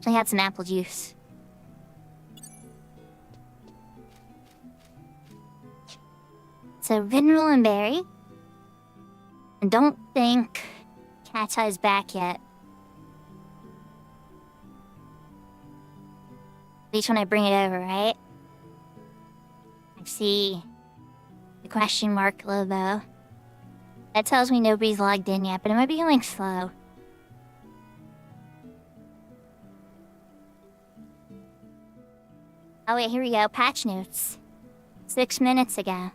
S1: I had some apple juice. So, Mineral and Berry. I don't think Cat's Eye's back yet. At least when I bring it over, right? I see the question mark logo. That tells me nobody's logged in yet, but it might be going slow. Oh wait, here we go. Patch notes. 6 minutes ago.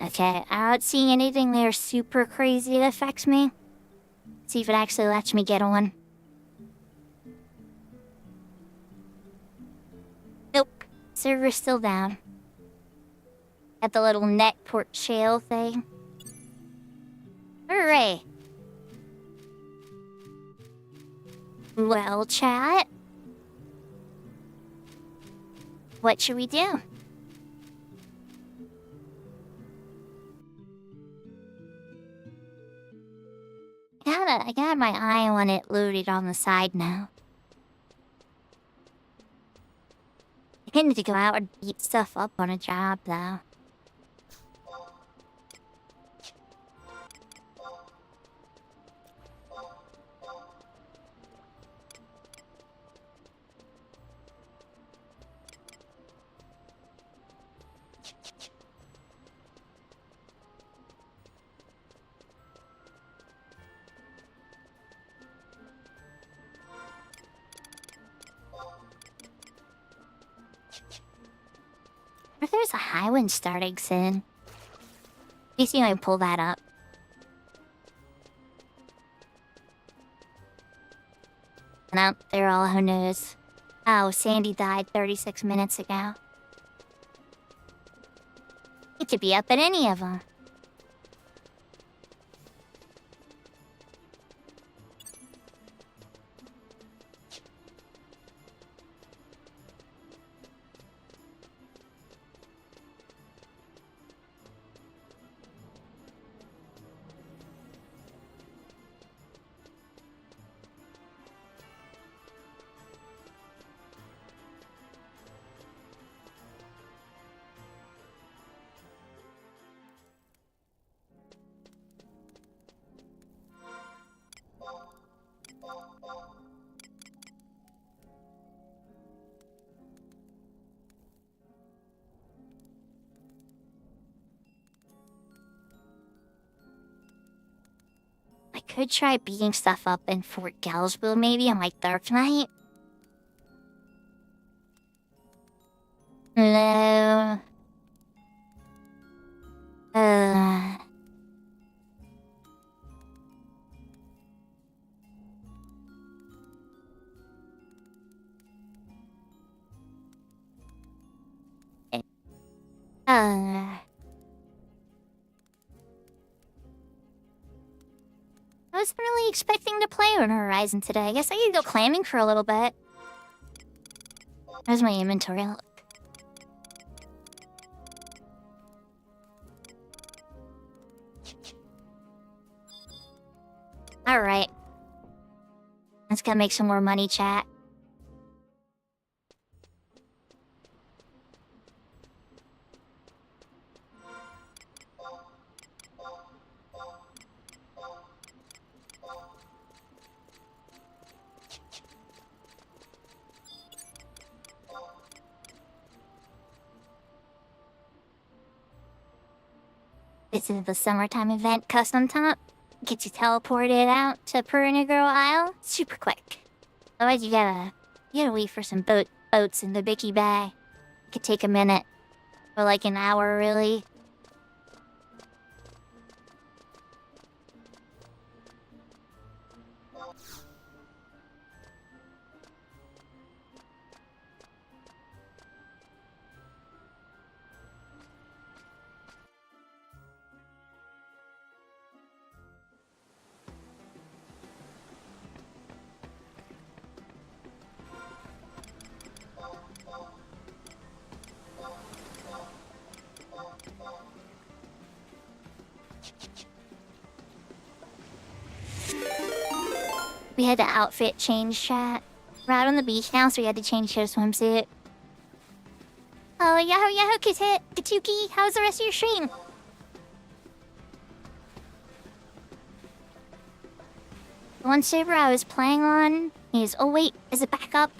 S1: Okay, I'm not seeing anything there super crazy that affects me. See if it actually lets me get on. Nope, server's still down. Got the little net port shell thing. Hooray! Well, chat. What should we do? I got my eye on it loaded on the side now. I need to go out and beat stuff up on a job, though. If there's a high wind starting soon. You see I pull that up. Nope, they're all who knows. Oh, Sandy died 36 minutes ago. It could be up at any of them. I could try beating stuff up in Fort Galsville maybe on my Dark Knight. No. I wasn't really expecting to play on Horizon today. I guess I could go clamming for a little bit. How's my inventory look? Alright. Let's go make some more money, chat. This is the summertime event custom top. Gets you teleported out to Pernigirl Isle super quick. Otherwise, you gotta wait for some boats in the Bicky Bay. Could take a minute, or like an hour, really. We had the outfit change chat. We're out on the beach now, so we had to change to a swimsuit. Oh, Yahoo Katuki, how's the rest of your stream? The one server I was playing on is... Oh wait, is it back up?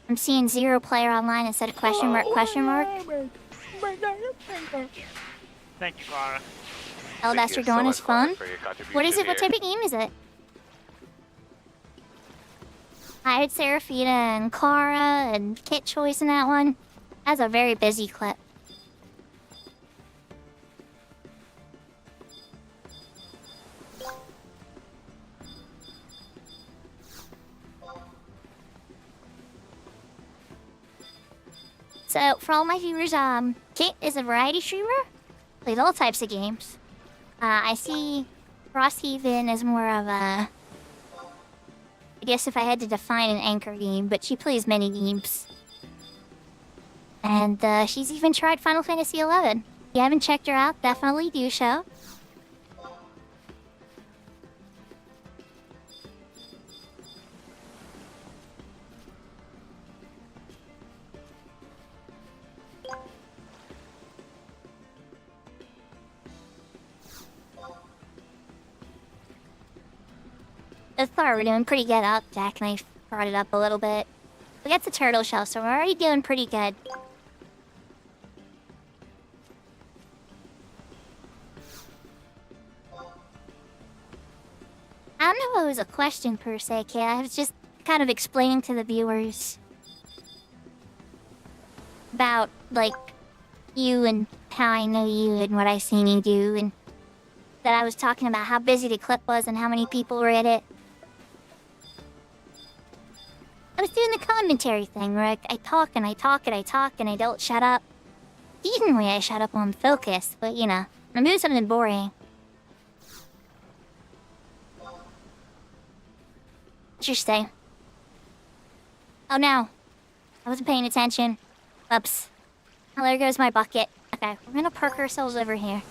S1: I'm seeing 0 player online instead of question mark.
S3: Thank you, Clara.
S1: Oh, that's your dawn is fun? What is it? What type of game is it? I had Seraphina and Kara and Kit Choice in that one. That's a very busy clip. So, for all my viewers, Kit is a variety streamer. Plays all types of games. I see Frosthaven as more of a... I guess if I had to define an anchor game, but she plays many games. And she's even tried Final Fantasy XI. If you haven't checked her out, definitely do so. Thus far, we're doing pretty good up. Jackknife brought it up a little bit. We got the turtle shell, so we're already doing pretty good. I don't know if it was a question per se, Kay. I was just kind of explaining to the viewers about, like, you and how I know you and what I've seen you do, and that I was talking about how busy the clip was and how many people were in it. I was doing the commentary thing where I talk and I talk and I talk and I don't shut up. Occasionally I shut up on focus, but you know, I'm doing something boring. Interesting. Oh no. I wasn't paying attention. Oops. Oh, there goes my bucket. Okay, we're gonna park ourselves over here.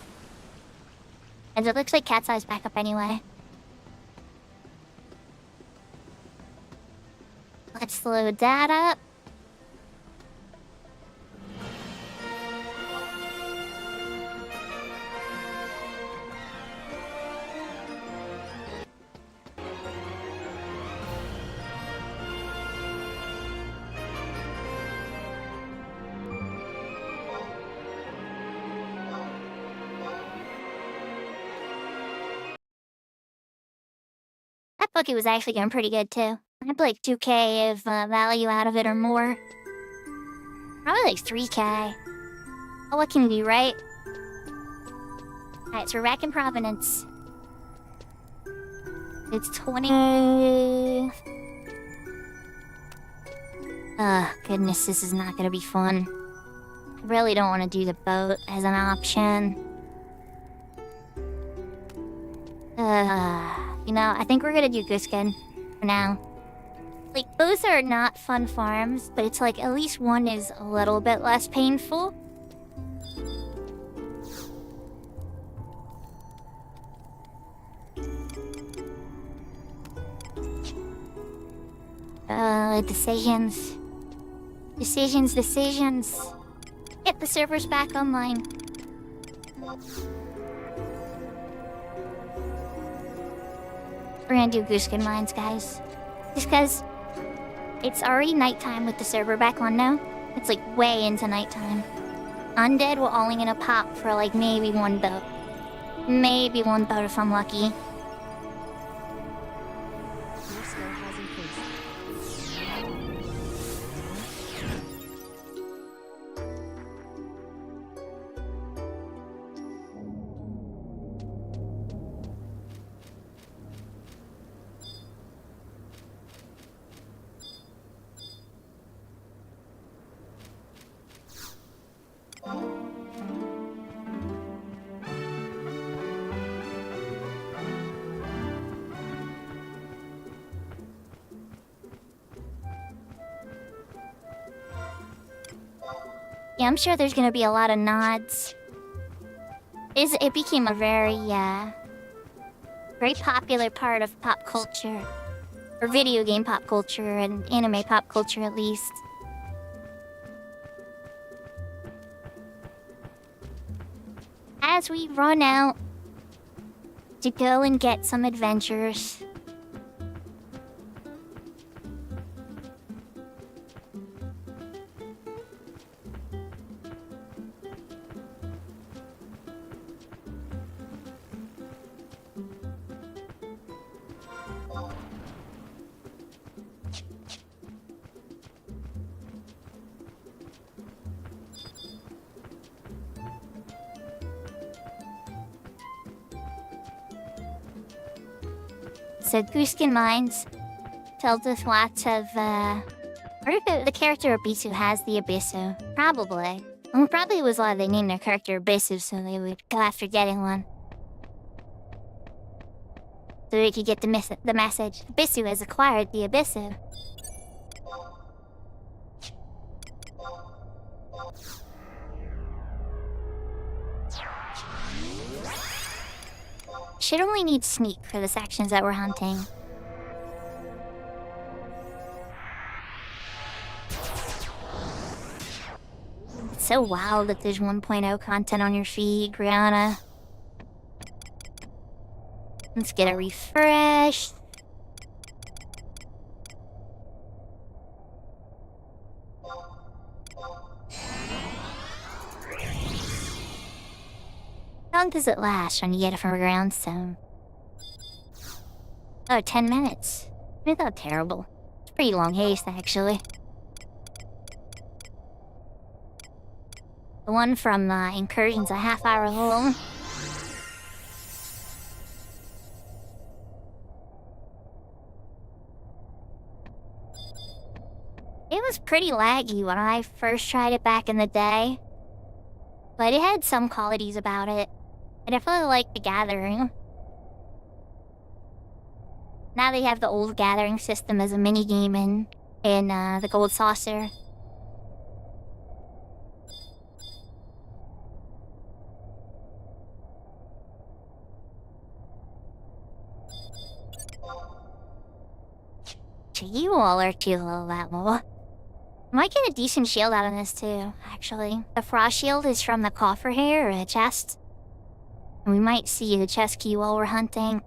S1: And it looks like Cat's Eye's back up anyway. Let's load that up. That bucket was actually going pretty good too. I had like 2k of value out of it or more. Probably like 3k. Oh, what can we do, right? Alright, so we're back in Providence. It's 20... Oh, goodness, this is not gonna be fun. I really don't want to do the boat as an option. You know, I think we're gonna do Gooskin for now. Like, both are not fun farms, but it's like at least one is a little bit less painful. Decisions. Decisions. Get the servers back online. We're gonna do Gooskin Mines, guys. Just cause it's already nighttime with the server back on now. It's like way into nighttime. Undead we're only gonna pop for like maybe one boat. Maybe one boat if I'm lucky.
S2: Your skill has increased.
S1: Yeah, I'm sure there's gonna be a lot of nods. It became a very, very popular part of pop culture. Or video game pop culture and anime pop culture at least. As we run out to go and get some adventures. So Gooskin Mines tells us lots of, what if the character Abisu has the Abisu? Probably. Well, probably was why they named their character Abisu, so they would go after getting one. So we could get the message. Abisu has acquired the Abisu. Should only need sneak for the sections that we're hunting. It's so wild that there's 1.0 content on your feed, Brianna. Let's get a refresh. How long does it last when you get it from a ground zone? Oh, 10 minutes. It's not terrible. It's pretty long haste, actually. The one from Incursion's a half-hour long. It was pretty laggy when I first tried it back in the day. But it had some qualities about it. I definitely like the gathering. Now they have the old gathering system as a minigame in the Gold Saucer. You all are too low level. Might get a decent shield out of this too, actually. The frost shield is from the coffer here, or a chest. And we might see the chest key while we're hunting.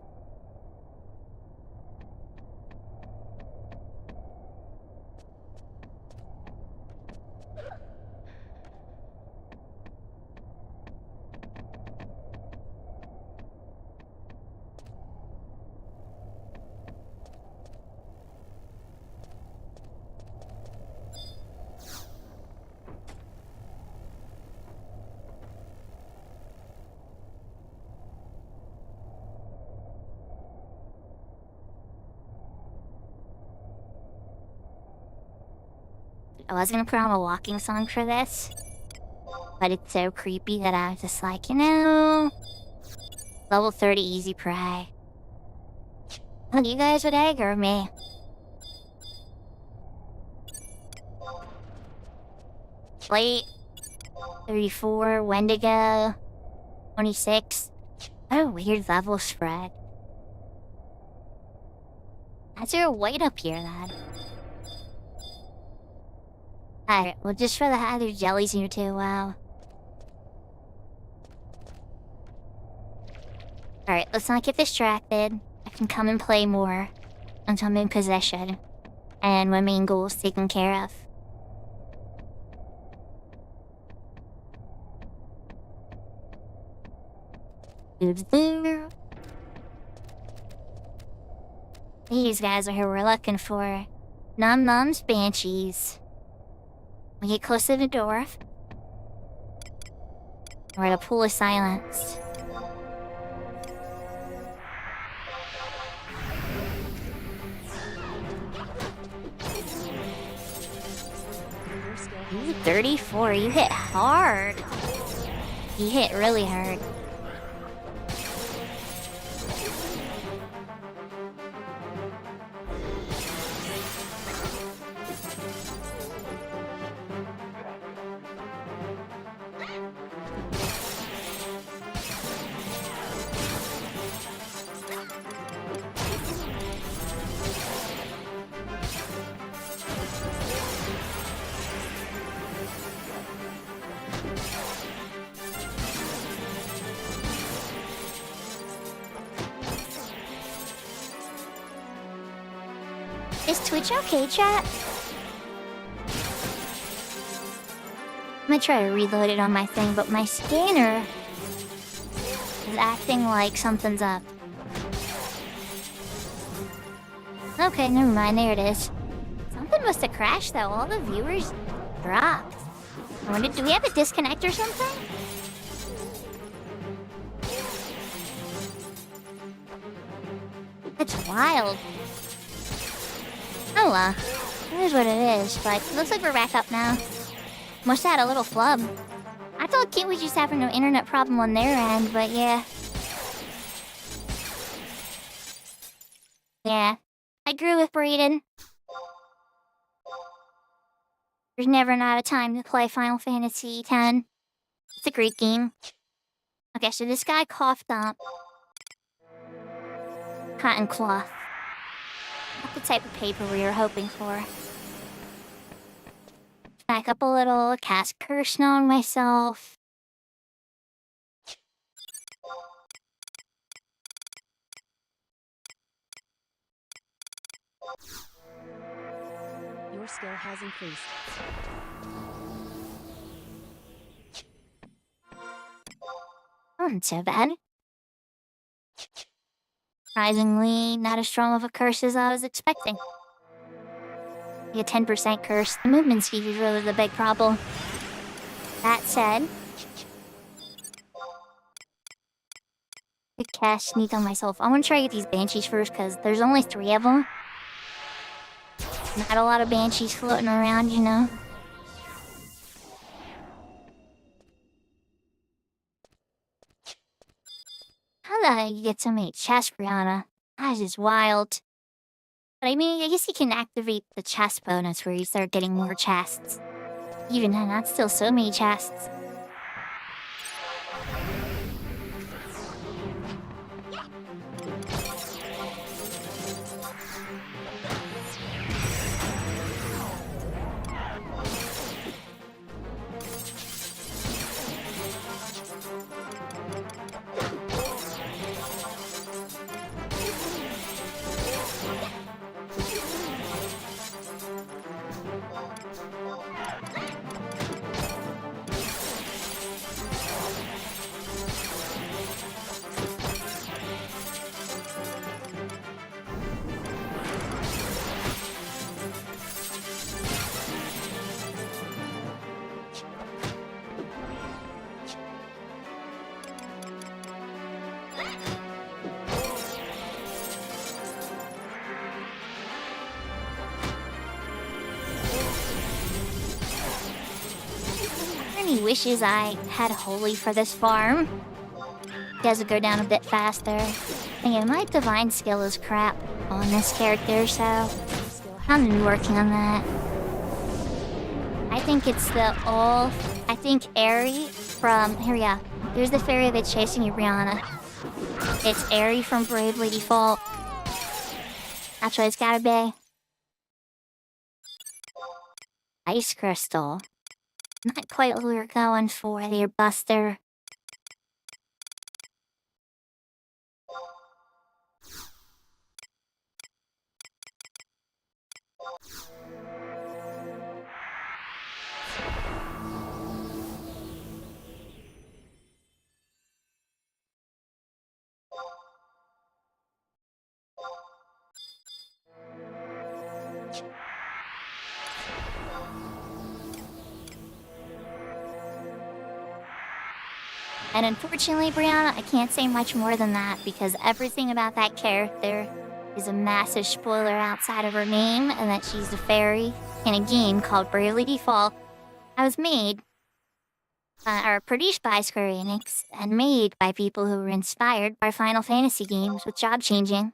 S1: I was gonna put on a walking song for this, but it's so creepy that I was just like, you know, level 30 easy prey. Well, you guys would egg or me? Late 34, Wendigo 26. What a weird level spread. How's there a white up here, then? Alright, well, just for the hell, there's jellies in here too, wow. Alright, let's not get distracted. I can come and play more until I'm in possession. And my main goal is taken care of. These guys are who we're looking for. Num Nums Banshees. We get close to the door. We're at a pool of silence. Ooh, 34, you hit hard. You hit really hard. Is Twitch okay, chat? I'm gonna try to reload it on my thing, but my scanner is acting like something's up. Okay, never mind, there it is. Something must have crashed though, all the viewers dropped. I wonder, do we have a disconnect or something? It's wild. Oh well, it is what it is, but it looks like we're back up now. Must have had a little flub. I thought Kit was just having an internet problem on their end, but yeah. Yeah, I grew with Braden. There's never not a time to play Final Fantasy X. It's a great game. Okay, so this guy coughed up cotton cloth. Not the type of paper we were hoping for. Back up a little, cast curse on myself.
S2: Your skill has increased.
S1: Not so bad. Surprisingly, not as strong of a curse as I was expecting. A 10% curse. The movement speed is really the big problem. That said, good cast sneak on myself. I want to try to get these banshees first because there's only 3 of them. Not a lot of banshees floating around, you know. How the heck you get so many chests, Brianna? That is just wild. But I mean, I guess you can activate the chest bonus where you start getting more chests. Even then, that's still so many chests. He wishes I had Holy for this farm. It does go down a bit faster. And yeah, my divine skill is crap on this character, so I'm gonna be working on that. I think it's the old... I think Aerie from... Here we go. Here's the fairy that's chasing you, Brianna. It's Aerie from Bravely Default. That's what it's gotta be. Ice Crystal. Not quite what we were going for there, Buster. And unfortunately, Brianna, I can't say much more than that because everything about that character is a massive spoiler outside of her name and that she's a fairy in a game called Bravely Default. That was made, or produced by Square Enix and made by people who were inspired by Final Fantasy games with job changing.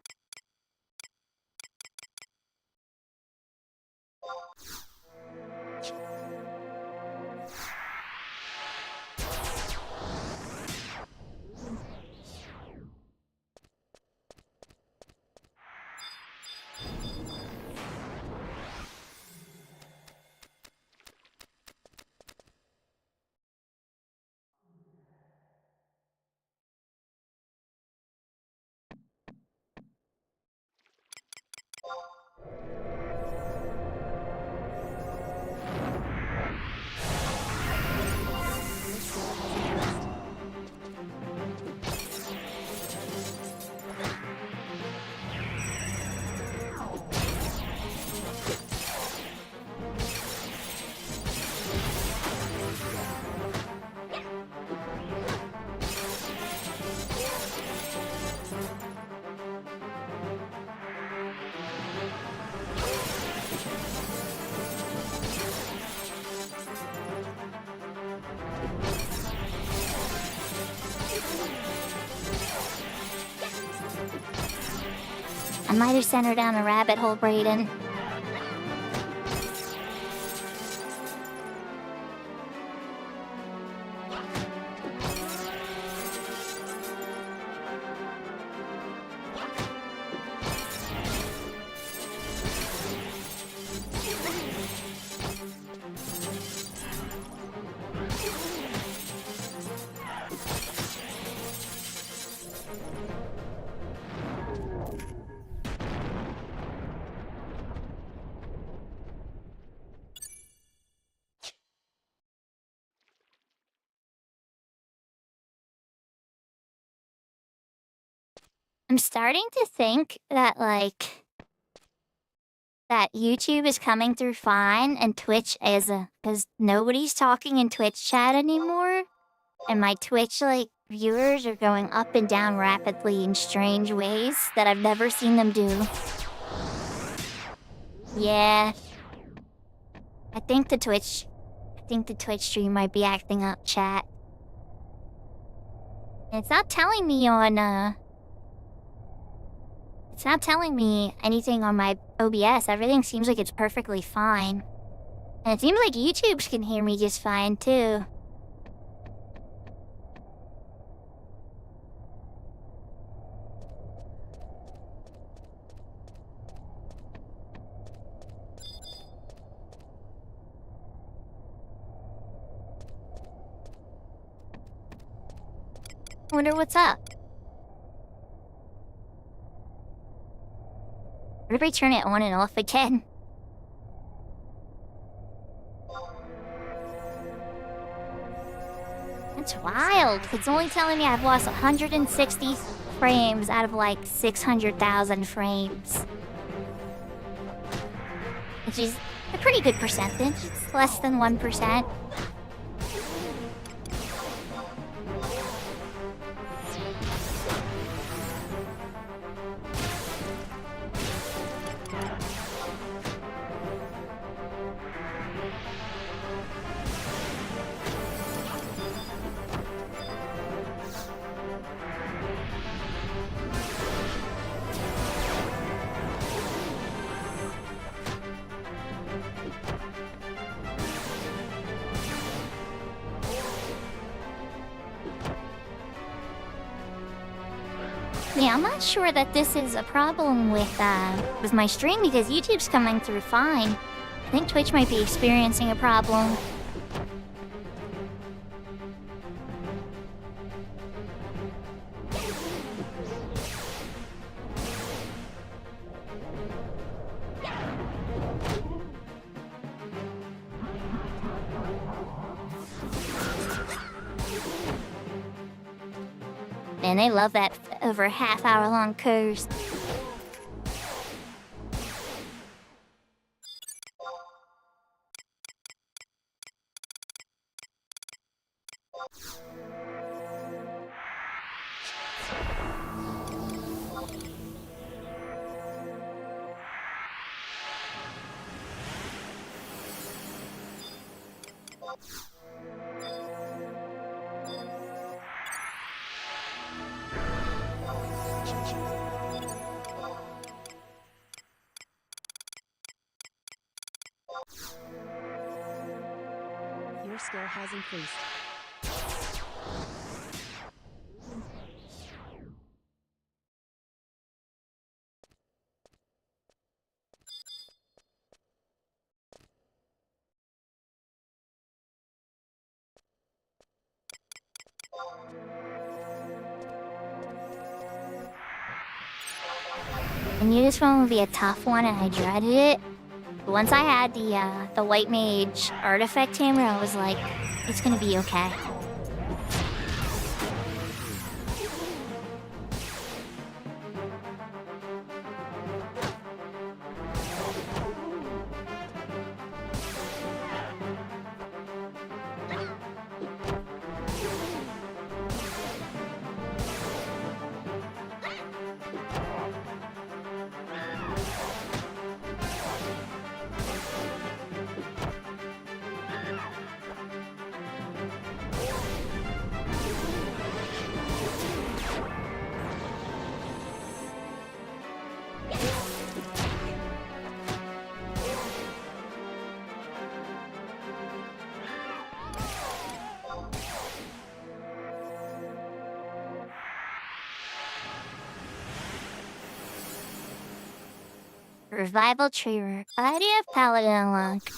S1: might have sent her down a rabbit hole, Brayden. I'm starting to think that, like, that YouTube is coming through fine and Twitch isn't, because nobody's talking in Twitch chat anymore, and my Twitch, like, viewers are going up and down rapidly in strange ways that I've never seen them do. Yeah. I think the Twitch stream might be acting up, chat. It's not telling me on, It's not telling me anything on my OBS. Everything seems like it's perfectly fine. And it seems like YouTube can hear me just fine, too. Wonder what's up. What if I turn it on and off again? That's wild. It's only telling me I've lost 160 frames out of like 600,000 frames. Which is a pretty good percentage. It's less than 1%. Yeah, I'm not sure that this is a problem with my stream because YouTube's coming through fine. I think Twitch might be experiencing a problem. And they love that over half-hour-long curse.
S2: Your skill has increased.
S1: I knew this one would be a tough one and I dreaded it. But once I had the White Mage artifact hammer, I was like, it's gonna be okay. Revival Tree. Idea of Paladin unlocked.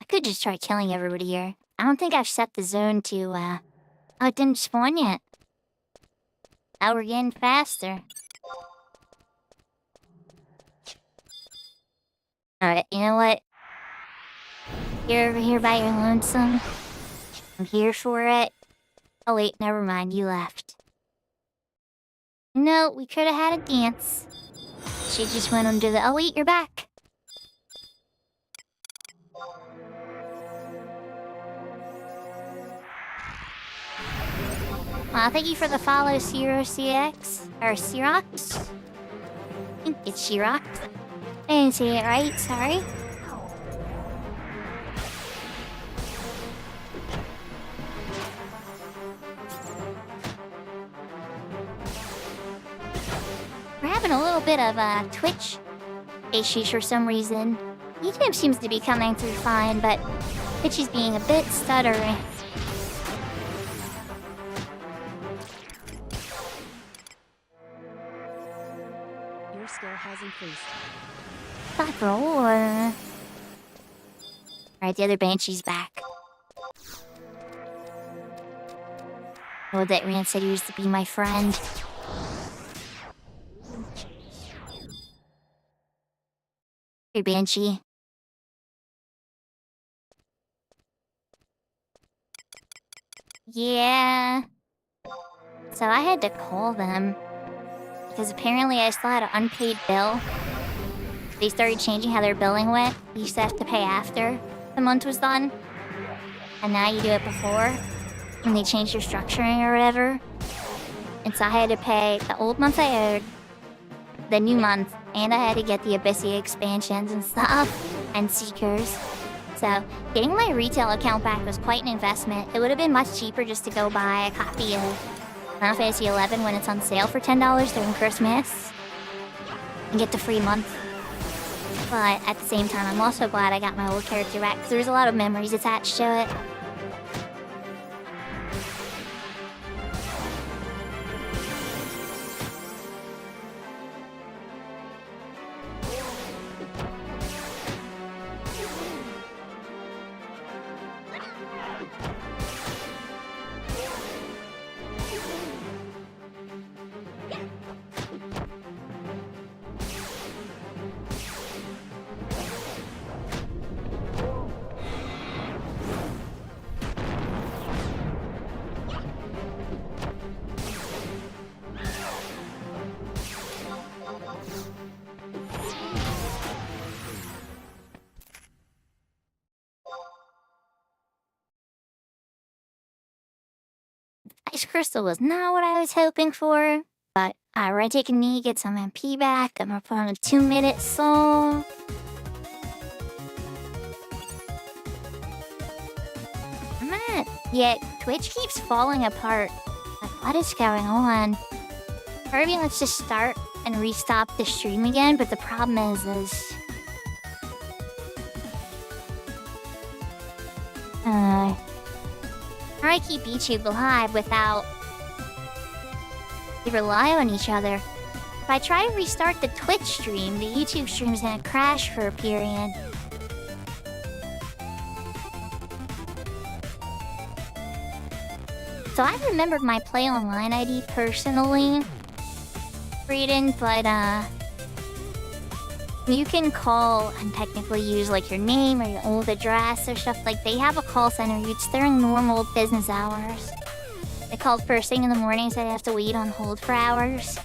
S1: I could just try killing everybody here. I don't think I've set the zone to, oh, it didn't spawn yet. Now we're getting faster. Alright, you know what? You're over here by your lonesome. I'm here for it. Oh wait, never mind, you left. No, we could have had a dance. She just went under the— oh wait, you're back. Thank you for the follow, CX. Or Cirox? I think it's Cirox. I didn't say it right, sorry. We're having a little bit of Twitch issues for some reason. YouTube seems to be coming through fine, but Twitch is being a bit stuttery.
S2: Your skill has increased.
S1: Sakura. Alright, the other Banshee's back. Oh, that Rand said he used to be my friend. Hey, Banshee. Yeah. So I had to call them. Because apparently I still had an unpaid bill. They started changing how their billing went. You used to have to pay after the month was done. And now you do it before. And they changed your structuring or whatever. And so I had to pay the old month I owed, the new month, and I had to get the Abyssia expansions and stuff, and Seekers. So getting my retail account back was quite an investment. It would have been much cheaper just to go buy a copy of Final Fantasy XI when it's on sale for $10 during Christmas. And get the free month. But at the same time, I'm also glad I got my old character back, because there's a lot of memories attached to it. Ice Crystal was not what I was hoping for, but I already take a knee, get some MP back. I'm gonna put on a 2-minute song. Yeah, Twitch keeps falling apart. Like, what is going on? Kirby, let's just start and restop the stream again, but the problem is how I keep YouTube alive without we rely on each other. If I try to restart the Twitch stream, the YouTube stream is gonna crash for a period. So I remembered my Play Online ID personally, Frieden, but you can call and technically use like your name or your old address or stuff. Like they have a call center. It's during normal business hours. They called first thing in the morning, so I have to wait on hold for hours.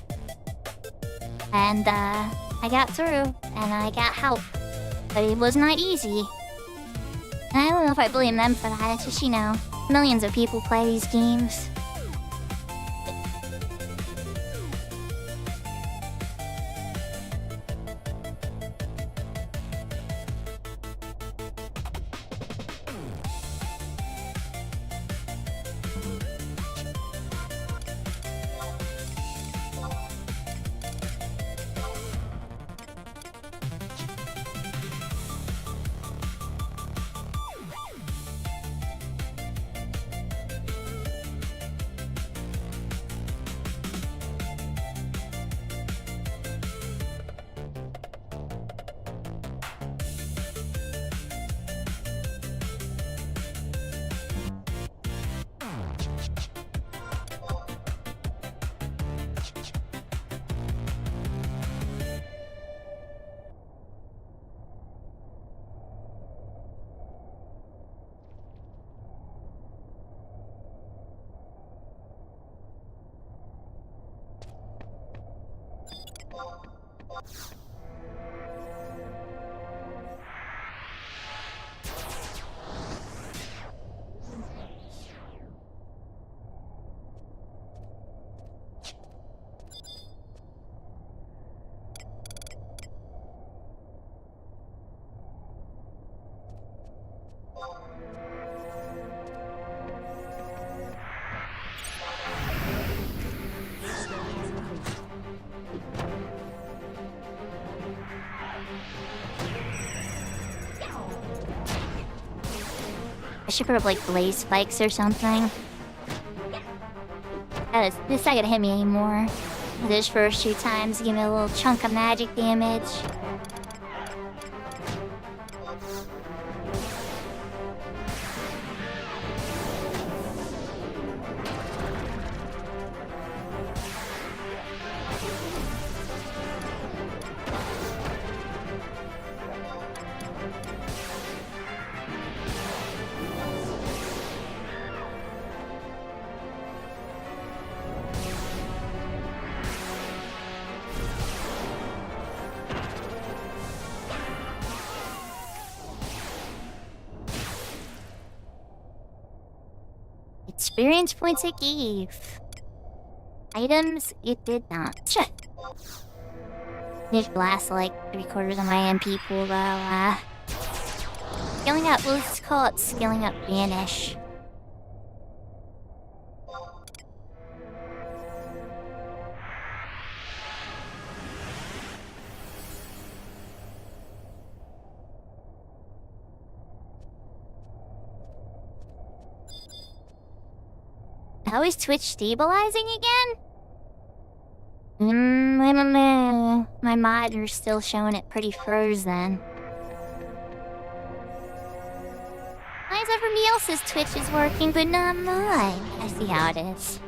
S1: And I got through and I got help, but it was not easy. And I don't know if I blame them for that. It's just, you know, millions of people play these games. I should put up like blaze spikes or something. This not gonna hit me anymore. Those first 2 times give me a little chunk of magic damage. Experience points it gave. Items it did not. Shit. Need to blast like 3/4 of my MP pool though. Scaling up, let's call it scaling up Vanish. How is Twitch stabilizing again? I don't know. My monitor's still showing it pretty frozen. Why is everybody else's Twitch is working but not mine? I see how it is.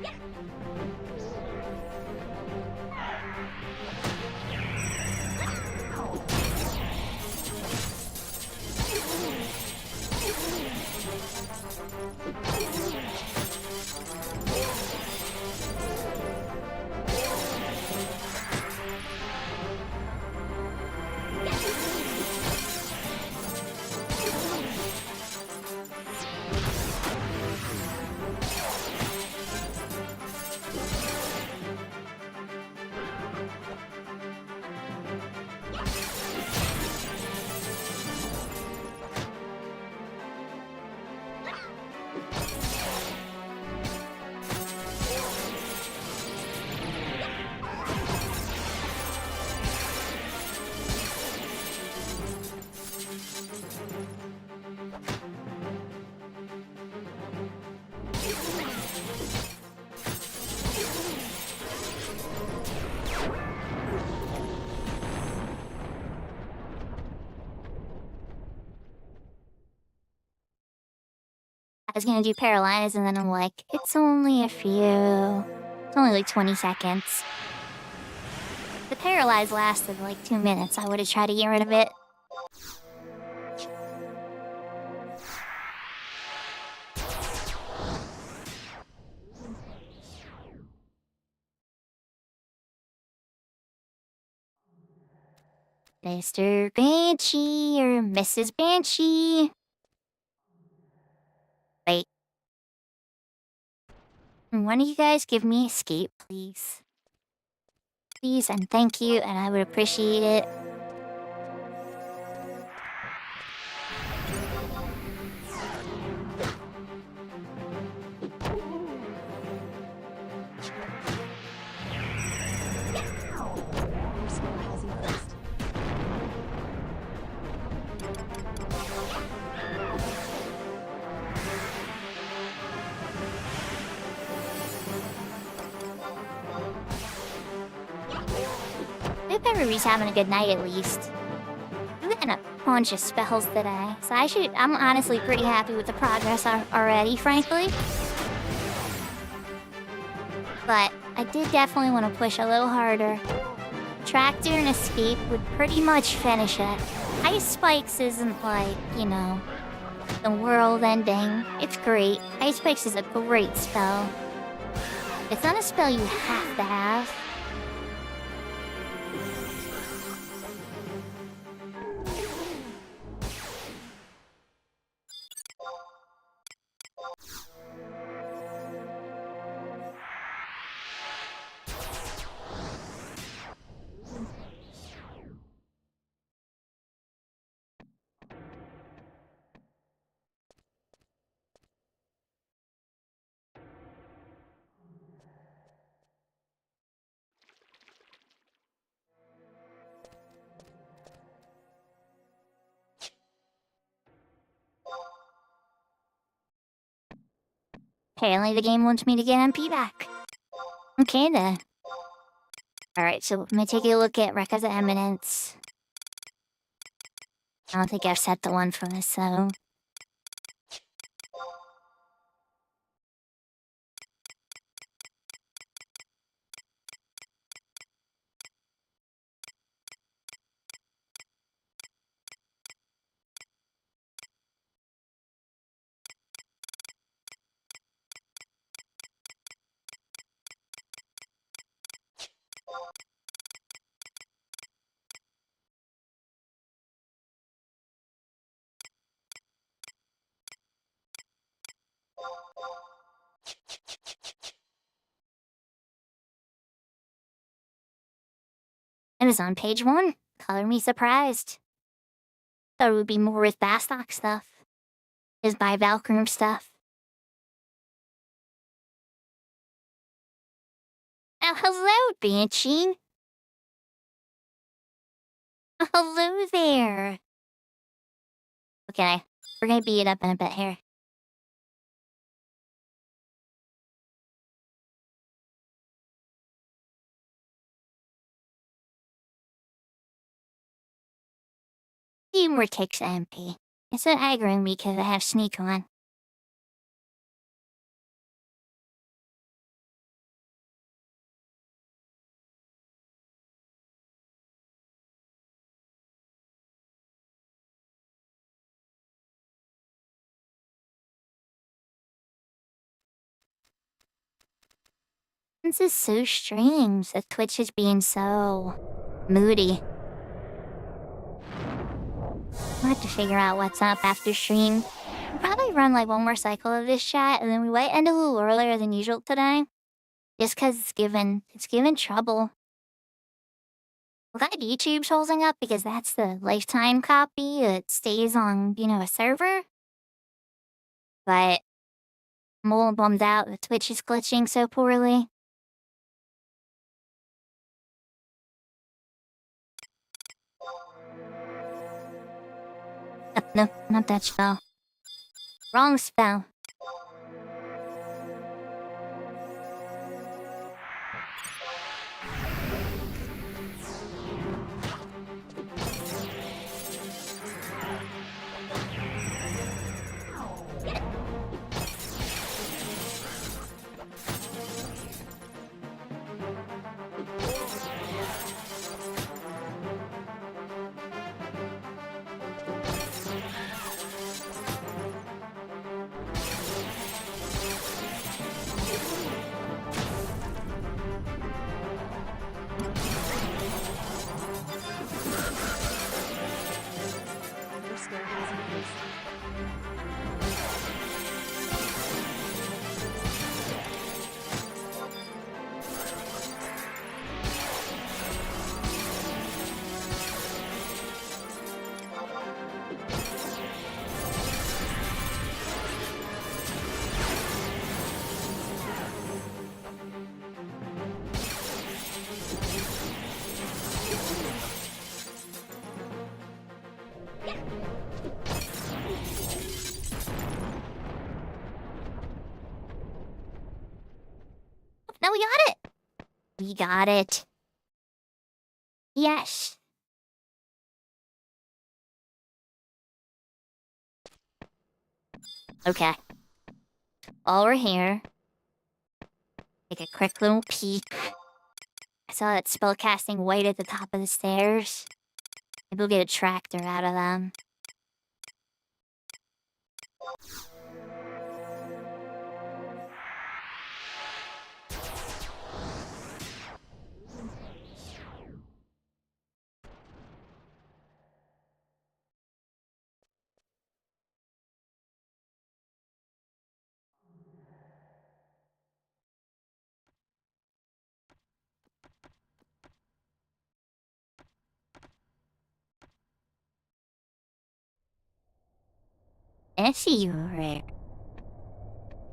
S1: I was gonna do Paralyze, and then I'm like, it's only a few. It's only like 20 seconds. If the Paralyze lasted like 2 minutes, I would have tried to get rid of it. Mr. Banshee or Mrs. Banshee. Wait. One of you guys give me escape, please. Please and thank you, and I would appreciate it.
S2: Your skill has increased.
S1: I hope everybody's having a good night at least. I'm getting a bunch of spells today, so I'm honestly pretty happy with the progress already, frankly. But I did definitely want to push a little harder. Tractor and Escape would pretty much finish it. Ice Spikes isn't like, you know, the world ending. It's great. Ice Spikes is a great spell. It's not a spell you have to have. Apparently the game wants me to get MP back. Okay then. Alright, so let me take a look at Record Eminence. I don't think I've set the one for this, so... It is on page 1. Color me surprised. Thought it would be more with Bastock stuff. Just buy Valkyrie stuff. Oh, hello, Banshee. Oh, hello there. Okay, we're gonna beat it up in a bit here. Few more kicks MP. It's not aggroing me because I have sneak on. This is so strange that Twitch is being so moody. I'll have to figure out what's up after stream. We'll probably run like one more cycle of this chat and then we might end a little earlier than usual today. Just cause it's given trouble. I'm glad YouTube's holding up because that's the lifetime copy that stays on, a server. But I'm a little bummed out that Twitch is glitching so poorly. No, not that spell. Wrong spell.
S2: Your skill has increased.
S1: No, we got it! We got it. Yes. Okay. While we're here, take a quick little peek. I saw that spellcasting white at the top of the stairs. Maybe we'll get a tractor out of them. I see you over there.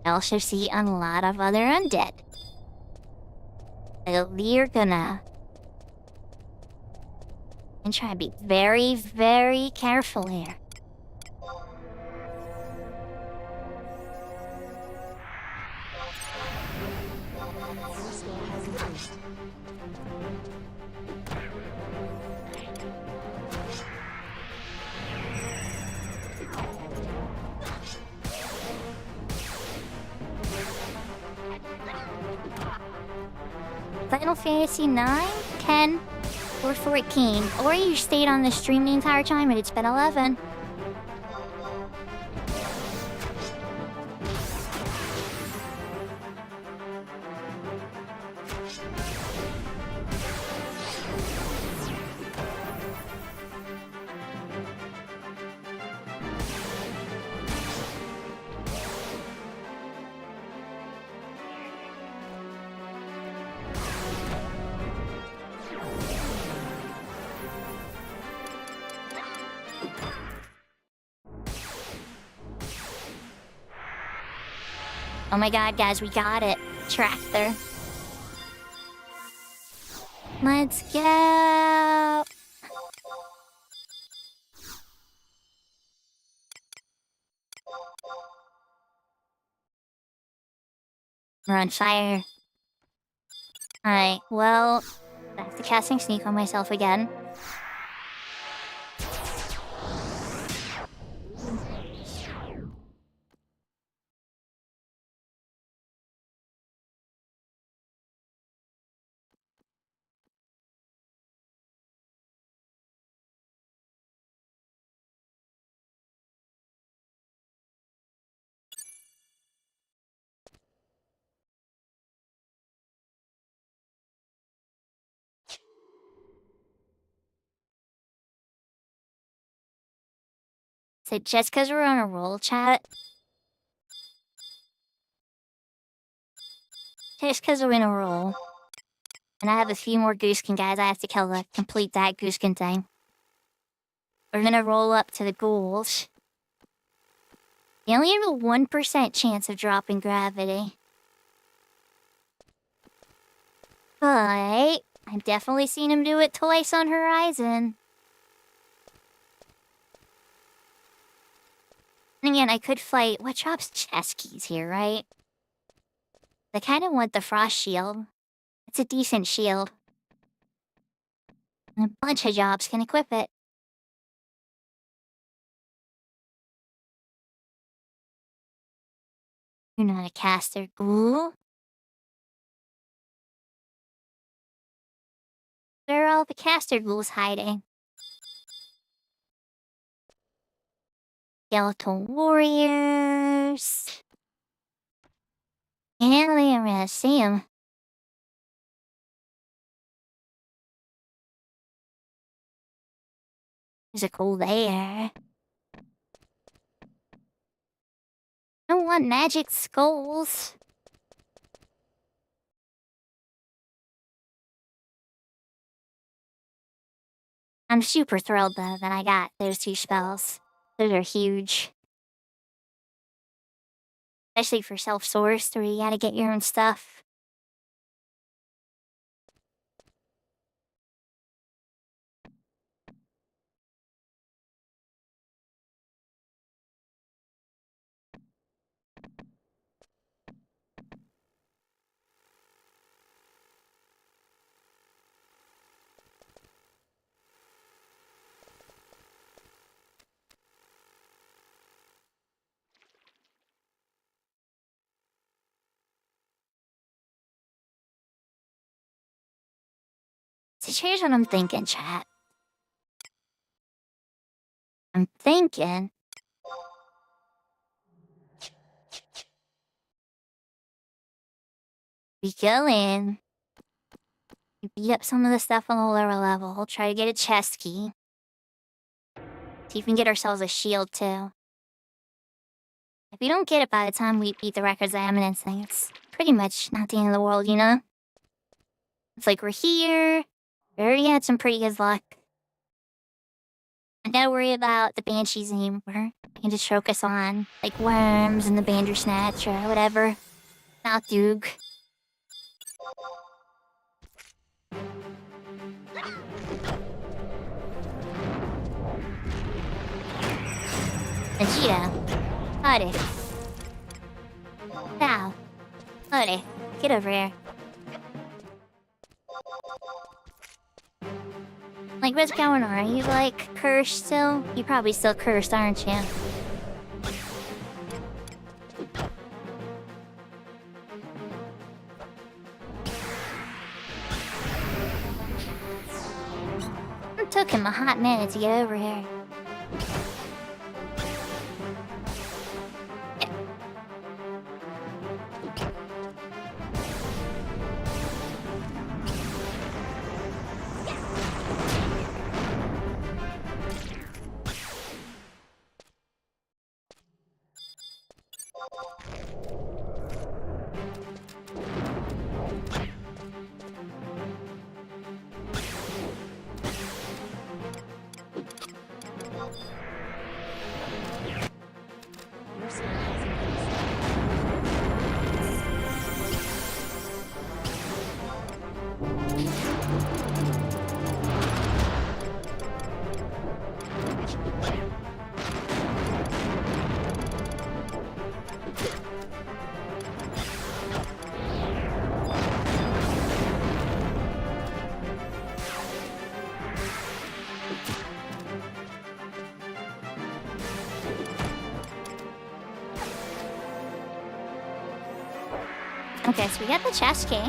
S1: I also see a lot of other undead. So we're gonna... and try to be very, very careful here. Final Fantasy 9, 10, or 14. Or you stayed on the stream the entire time and it's been 11. Oh my god, guys, we got it. Tractor. Let's go. We're on fire. Alright, well, back to casting sneak on myself again. So just because we're on a roll, chat? Just because we're in a roll. And I have a few more Gooskin guys I have to kill to complete that Gooskin thing. We're gonna roll up to the ghouls. They only have a 1% chance of dropping gravity. But I've definitely seen him do it twice on Horizon. And again, I could fight... What drops chest keys here, right? I kind of want the frost shield. It's a decent shield. And a bunch of jobs can equip it. You're not a caster, ghoul. Where are all the caster ghouls hiding? Skeletal warriors. Yeah, they are gonna see him. There's a ghoul there. I don't want magic skulls. I'm super thrilled though that I got those two spells. Those are huge. Especially for self-sourced, where you gotta get your own stuff. So here's what I'm thinking, chat. I'm thinking... we go in. We beat up some of the stuff on the lower level. Try to get a chest key. See if we can get ourselves a shield, too. If we don't get it by the time we beat the Records of Eminence thing, it's pretty much not the end of the world, you know? It's like we're here. We already had some pretty good luck. I gotta worry about the Banshees anymore. I can just focus on, like, worms and the Bandersnatch or whatever. Not Doog. Vegeta. Howdy. Now. Howdy. Get over here. Like, what's going on? Are you, like, cursed still? You're probably still cursed, aren't you? taking a hot minute to get over here.
S2: Your server has increased.
S1: Okay, so we got the chest key.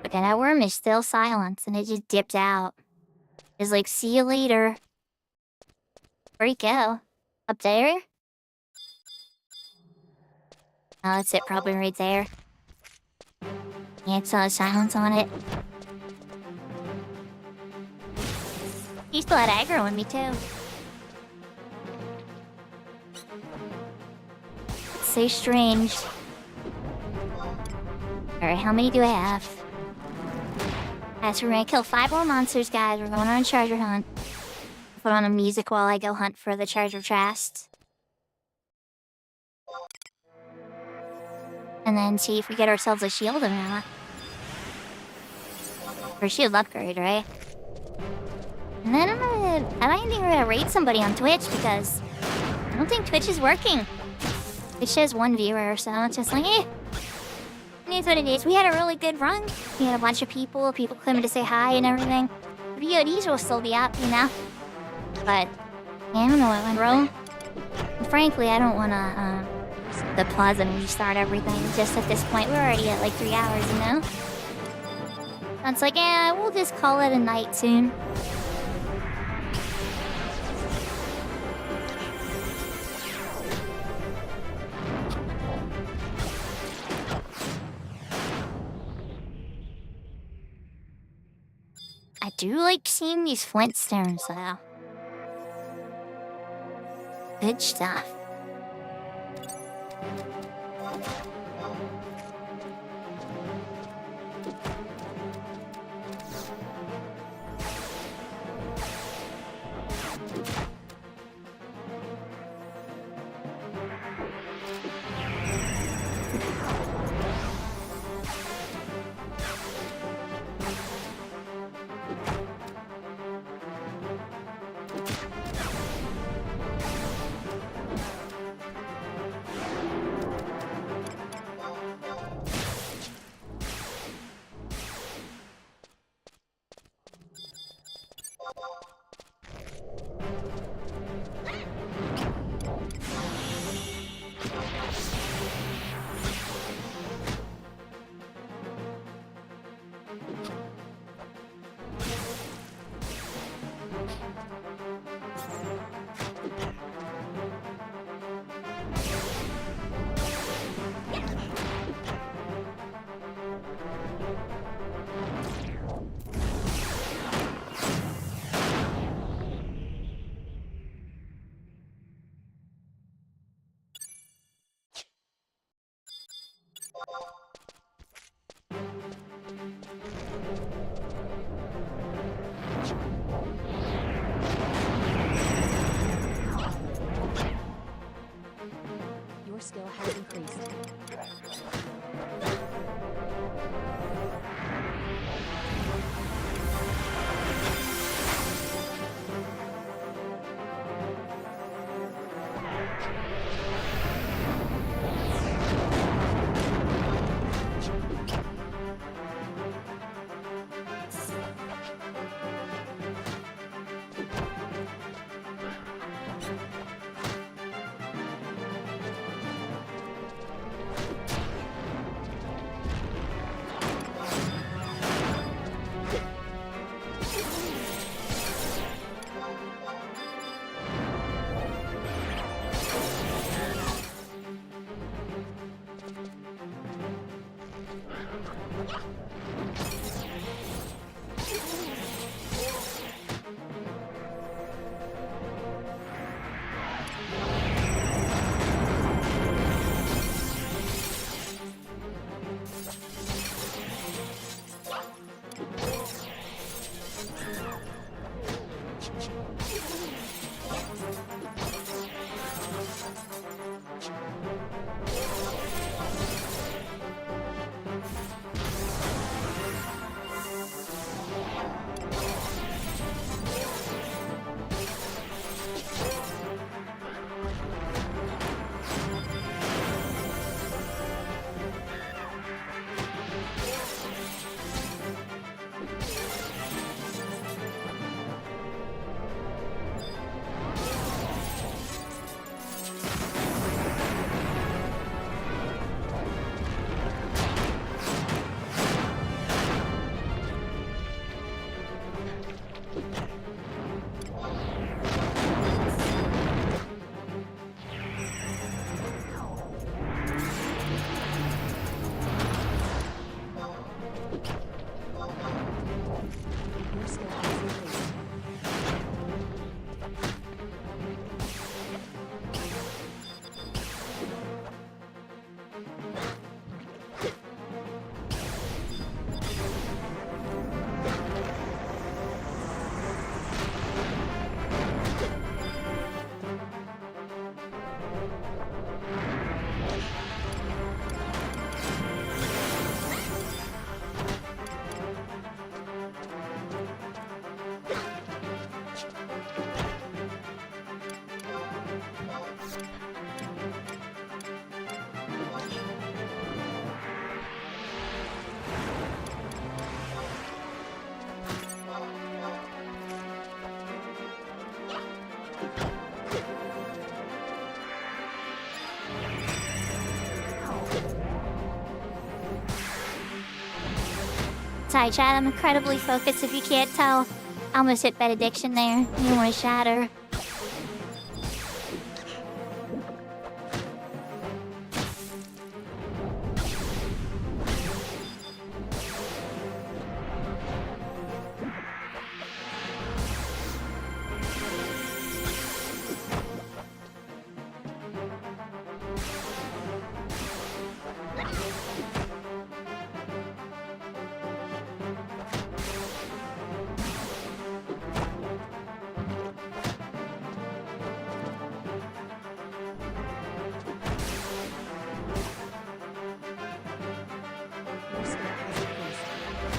S1: But then that worm is still silent, and it just dipped out. It's like, see you later. Where'd he go? Up there? Oh, that's it, probably right there. Yeah, it's silence on it. He still had aggro on me, too. It's so strange. Alright, how many do I have? Alright, so we're gonna kill 5 more monsters, guys. We're going on a treasure hunt. Put on a music while I go hunt for the treasure chest. And then see if we get ourselves a shield or not. Or a shield upgrade, right? And then I don't think we're gonna raid somebody on Twitch because I don't think Twitch is working. It shows 1 viewer, so it's just like, eh. It is what it is. We had a really good run. We had a bunch of people coming to say hi and everything. The VODs will still be up, you know? But, yeah, I don't know what went wrong. And frankly, I don't wanna, the pause and restart everything. Just at this point, we're already at like 3 hours, you know? So it's like, yeah, we'll just call it a night soon. I do like seeing these flint stones, though. Good stuff. Sorry, chat, I'm incredibly focused if you can't tell. I almost hit benediction there. You want to shatter.
S2: Your skill has increased.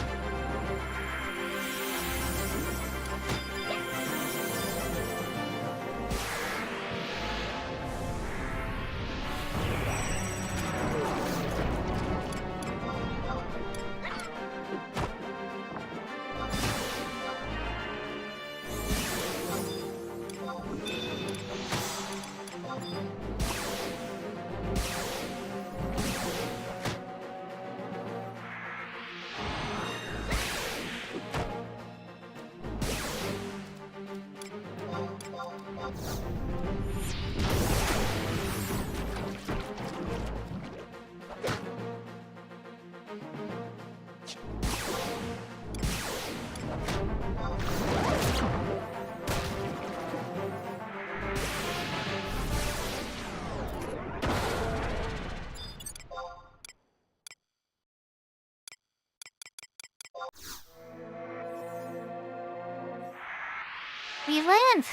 S1: We live!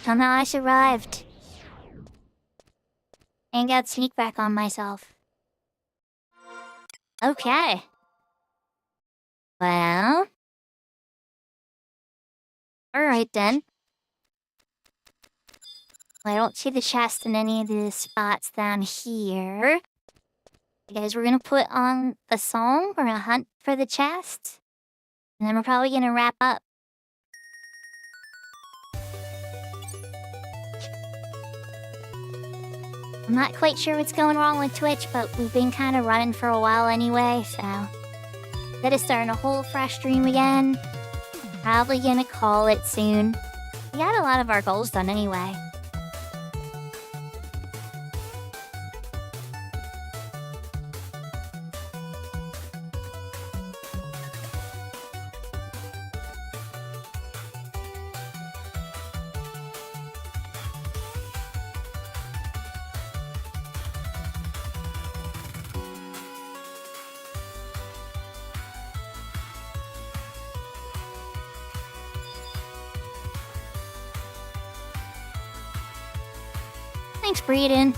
S1: Somehow I survived. Ain't got sneak back on myself. Okay. Well. Alright then. I don't see the chest in any of the spots down here. Guys, we're gonna put on a song. We're gonna hunt for the chest. And then we're probably gonna wrap up. I'm not quite sure what's going wrong with Twitch, but we've been kind of running for a while anyway, so... Gotta start a whole fresh stream again. Probably gonna call it soon. We got a lot of our goals done anyway. Thanks, Breeden.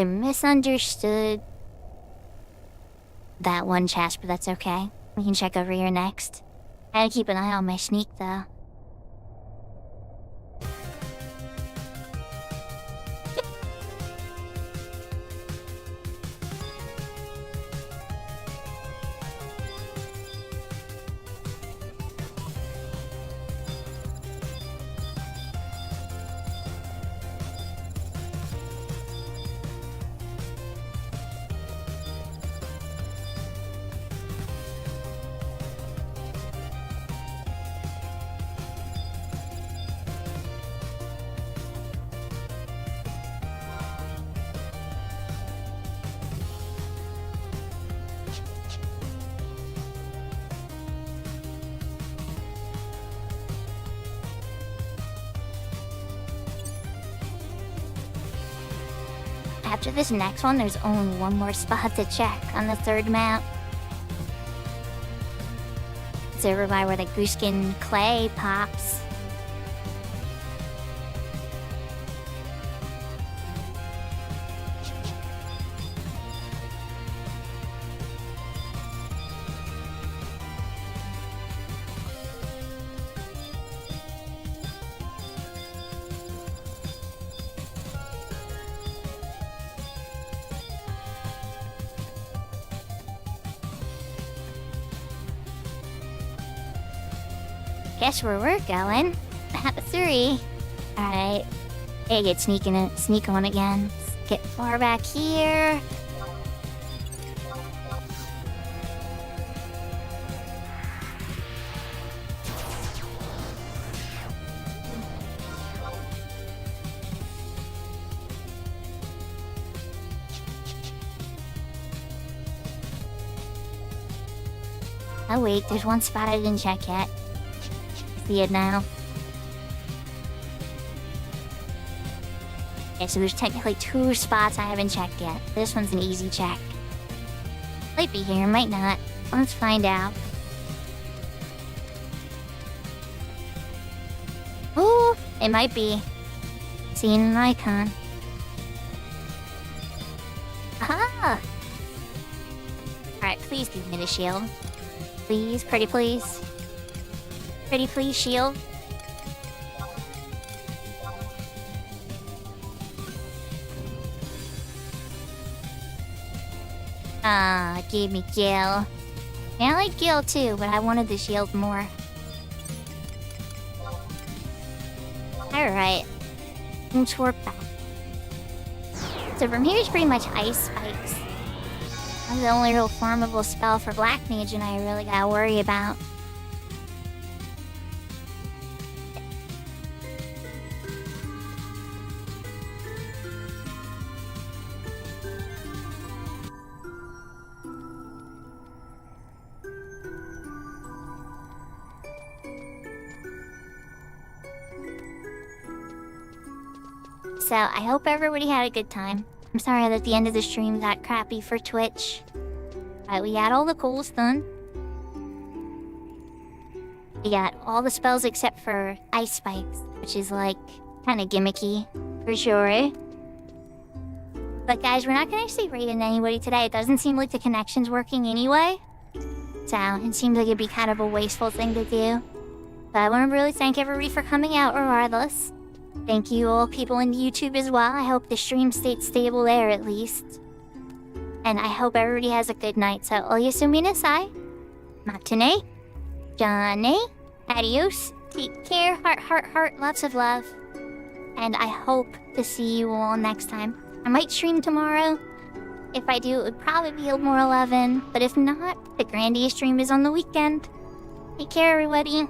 S1: I misunderstood that one chest, but that's okay. We can check over here next. I gotta keep an eye on my sneak, though. After this next one, there's only one more spot to check on the third map. It's over by where the gooskin clay pops. Guess where we're going. Map 3. Alright. Hey, get sneak on again. Let's get far back here. Oh wait, there's one spot I didn't check yet. See it now. Okay, so there's technically 2 spots I haven't checked yet. This one's an easy check. Might be here, might not. Let's find out. Ooh, it might be. Seeing an icon. Aha! Alright, please give me the shield. Please, pretty please. Pretty please, shield. Ah, gave me Gil. I like Gil too, but I wanted the shield more. Alright. Let's warp back. So from here is pretty much ice spikes. That's the only real farmable spell for Black Mage and I really gotta worry about. So, I hope everybody had a good time. I'm sorry that the end of the stream got crappy for Twitch. But we got all the goals done. We got all the spells except for Ice Spikes, which is like, kinda gimmicky, for sure. But guys, we're not gonna actually raid into anybody today. It doesn't seem like the connection's working anyway. So, it seems like it'd be kind of a wasteful thing to do. But I want to really thank everybody for coming out regardless. Thank you all people in YouTube as well. I hope the stream stayed stable there at least. And I hope everybody has a good night. So, oyasumi nasai. Matane. Jane. Adios. Take care. Heart, heart, heart. Lots of love. And I hope to see you all next time. I might stream tomorrow. If I do, it would probably be more 11. But if not, the Grandia stream is on the weekend. Take care, everybody.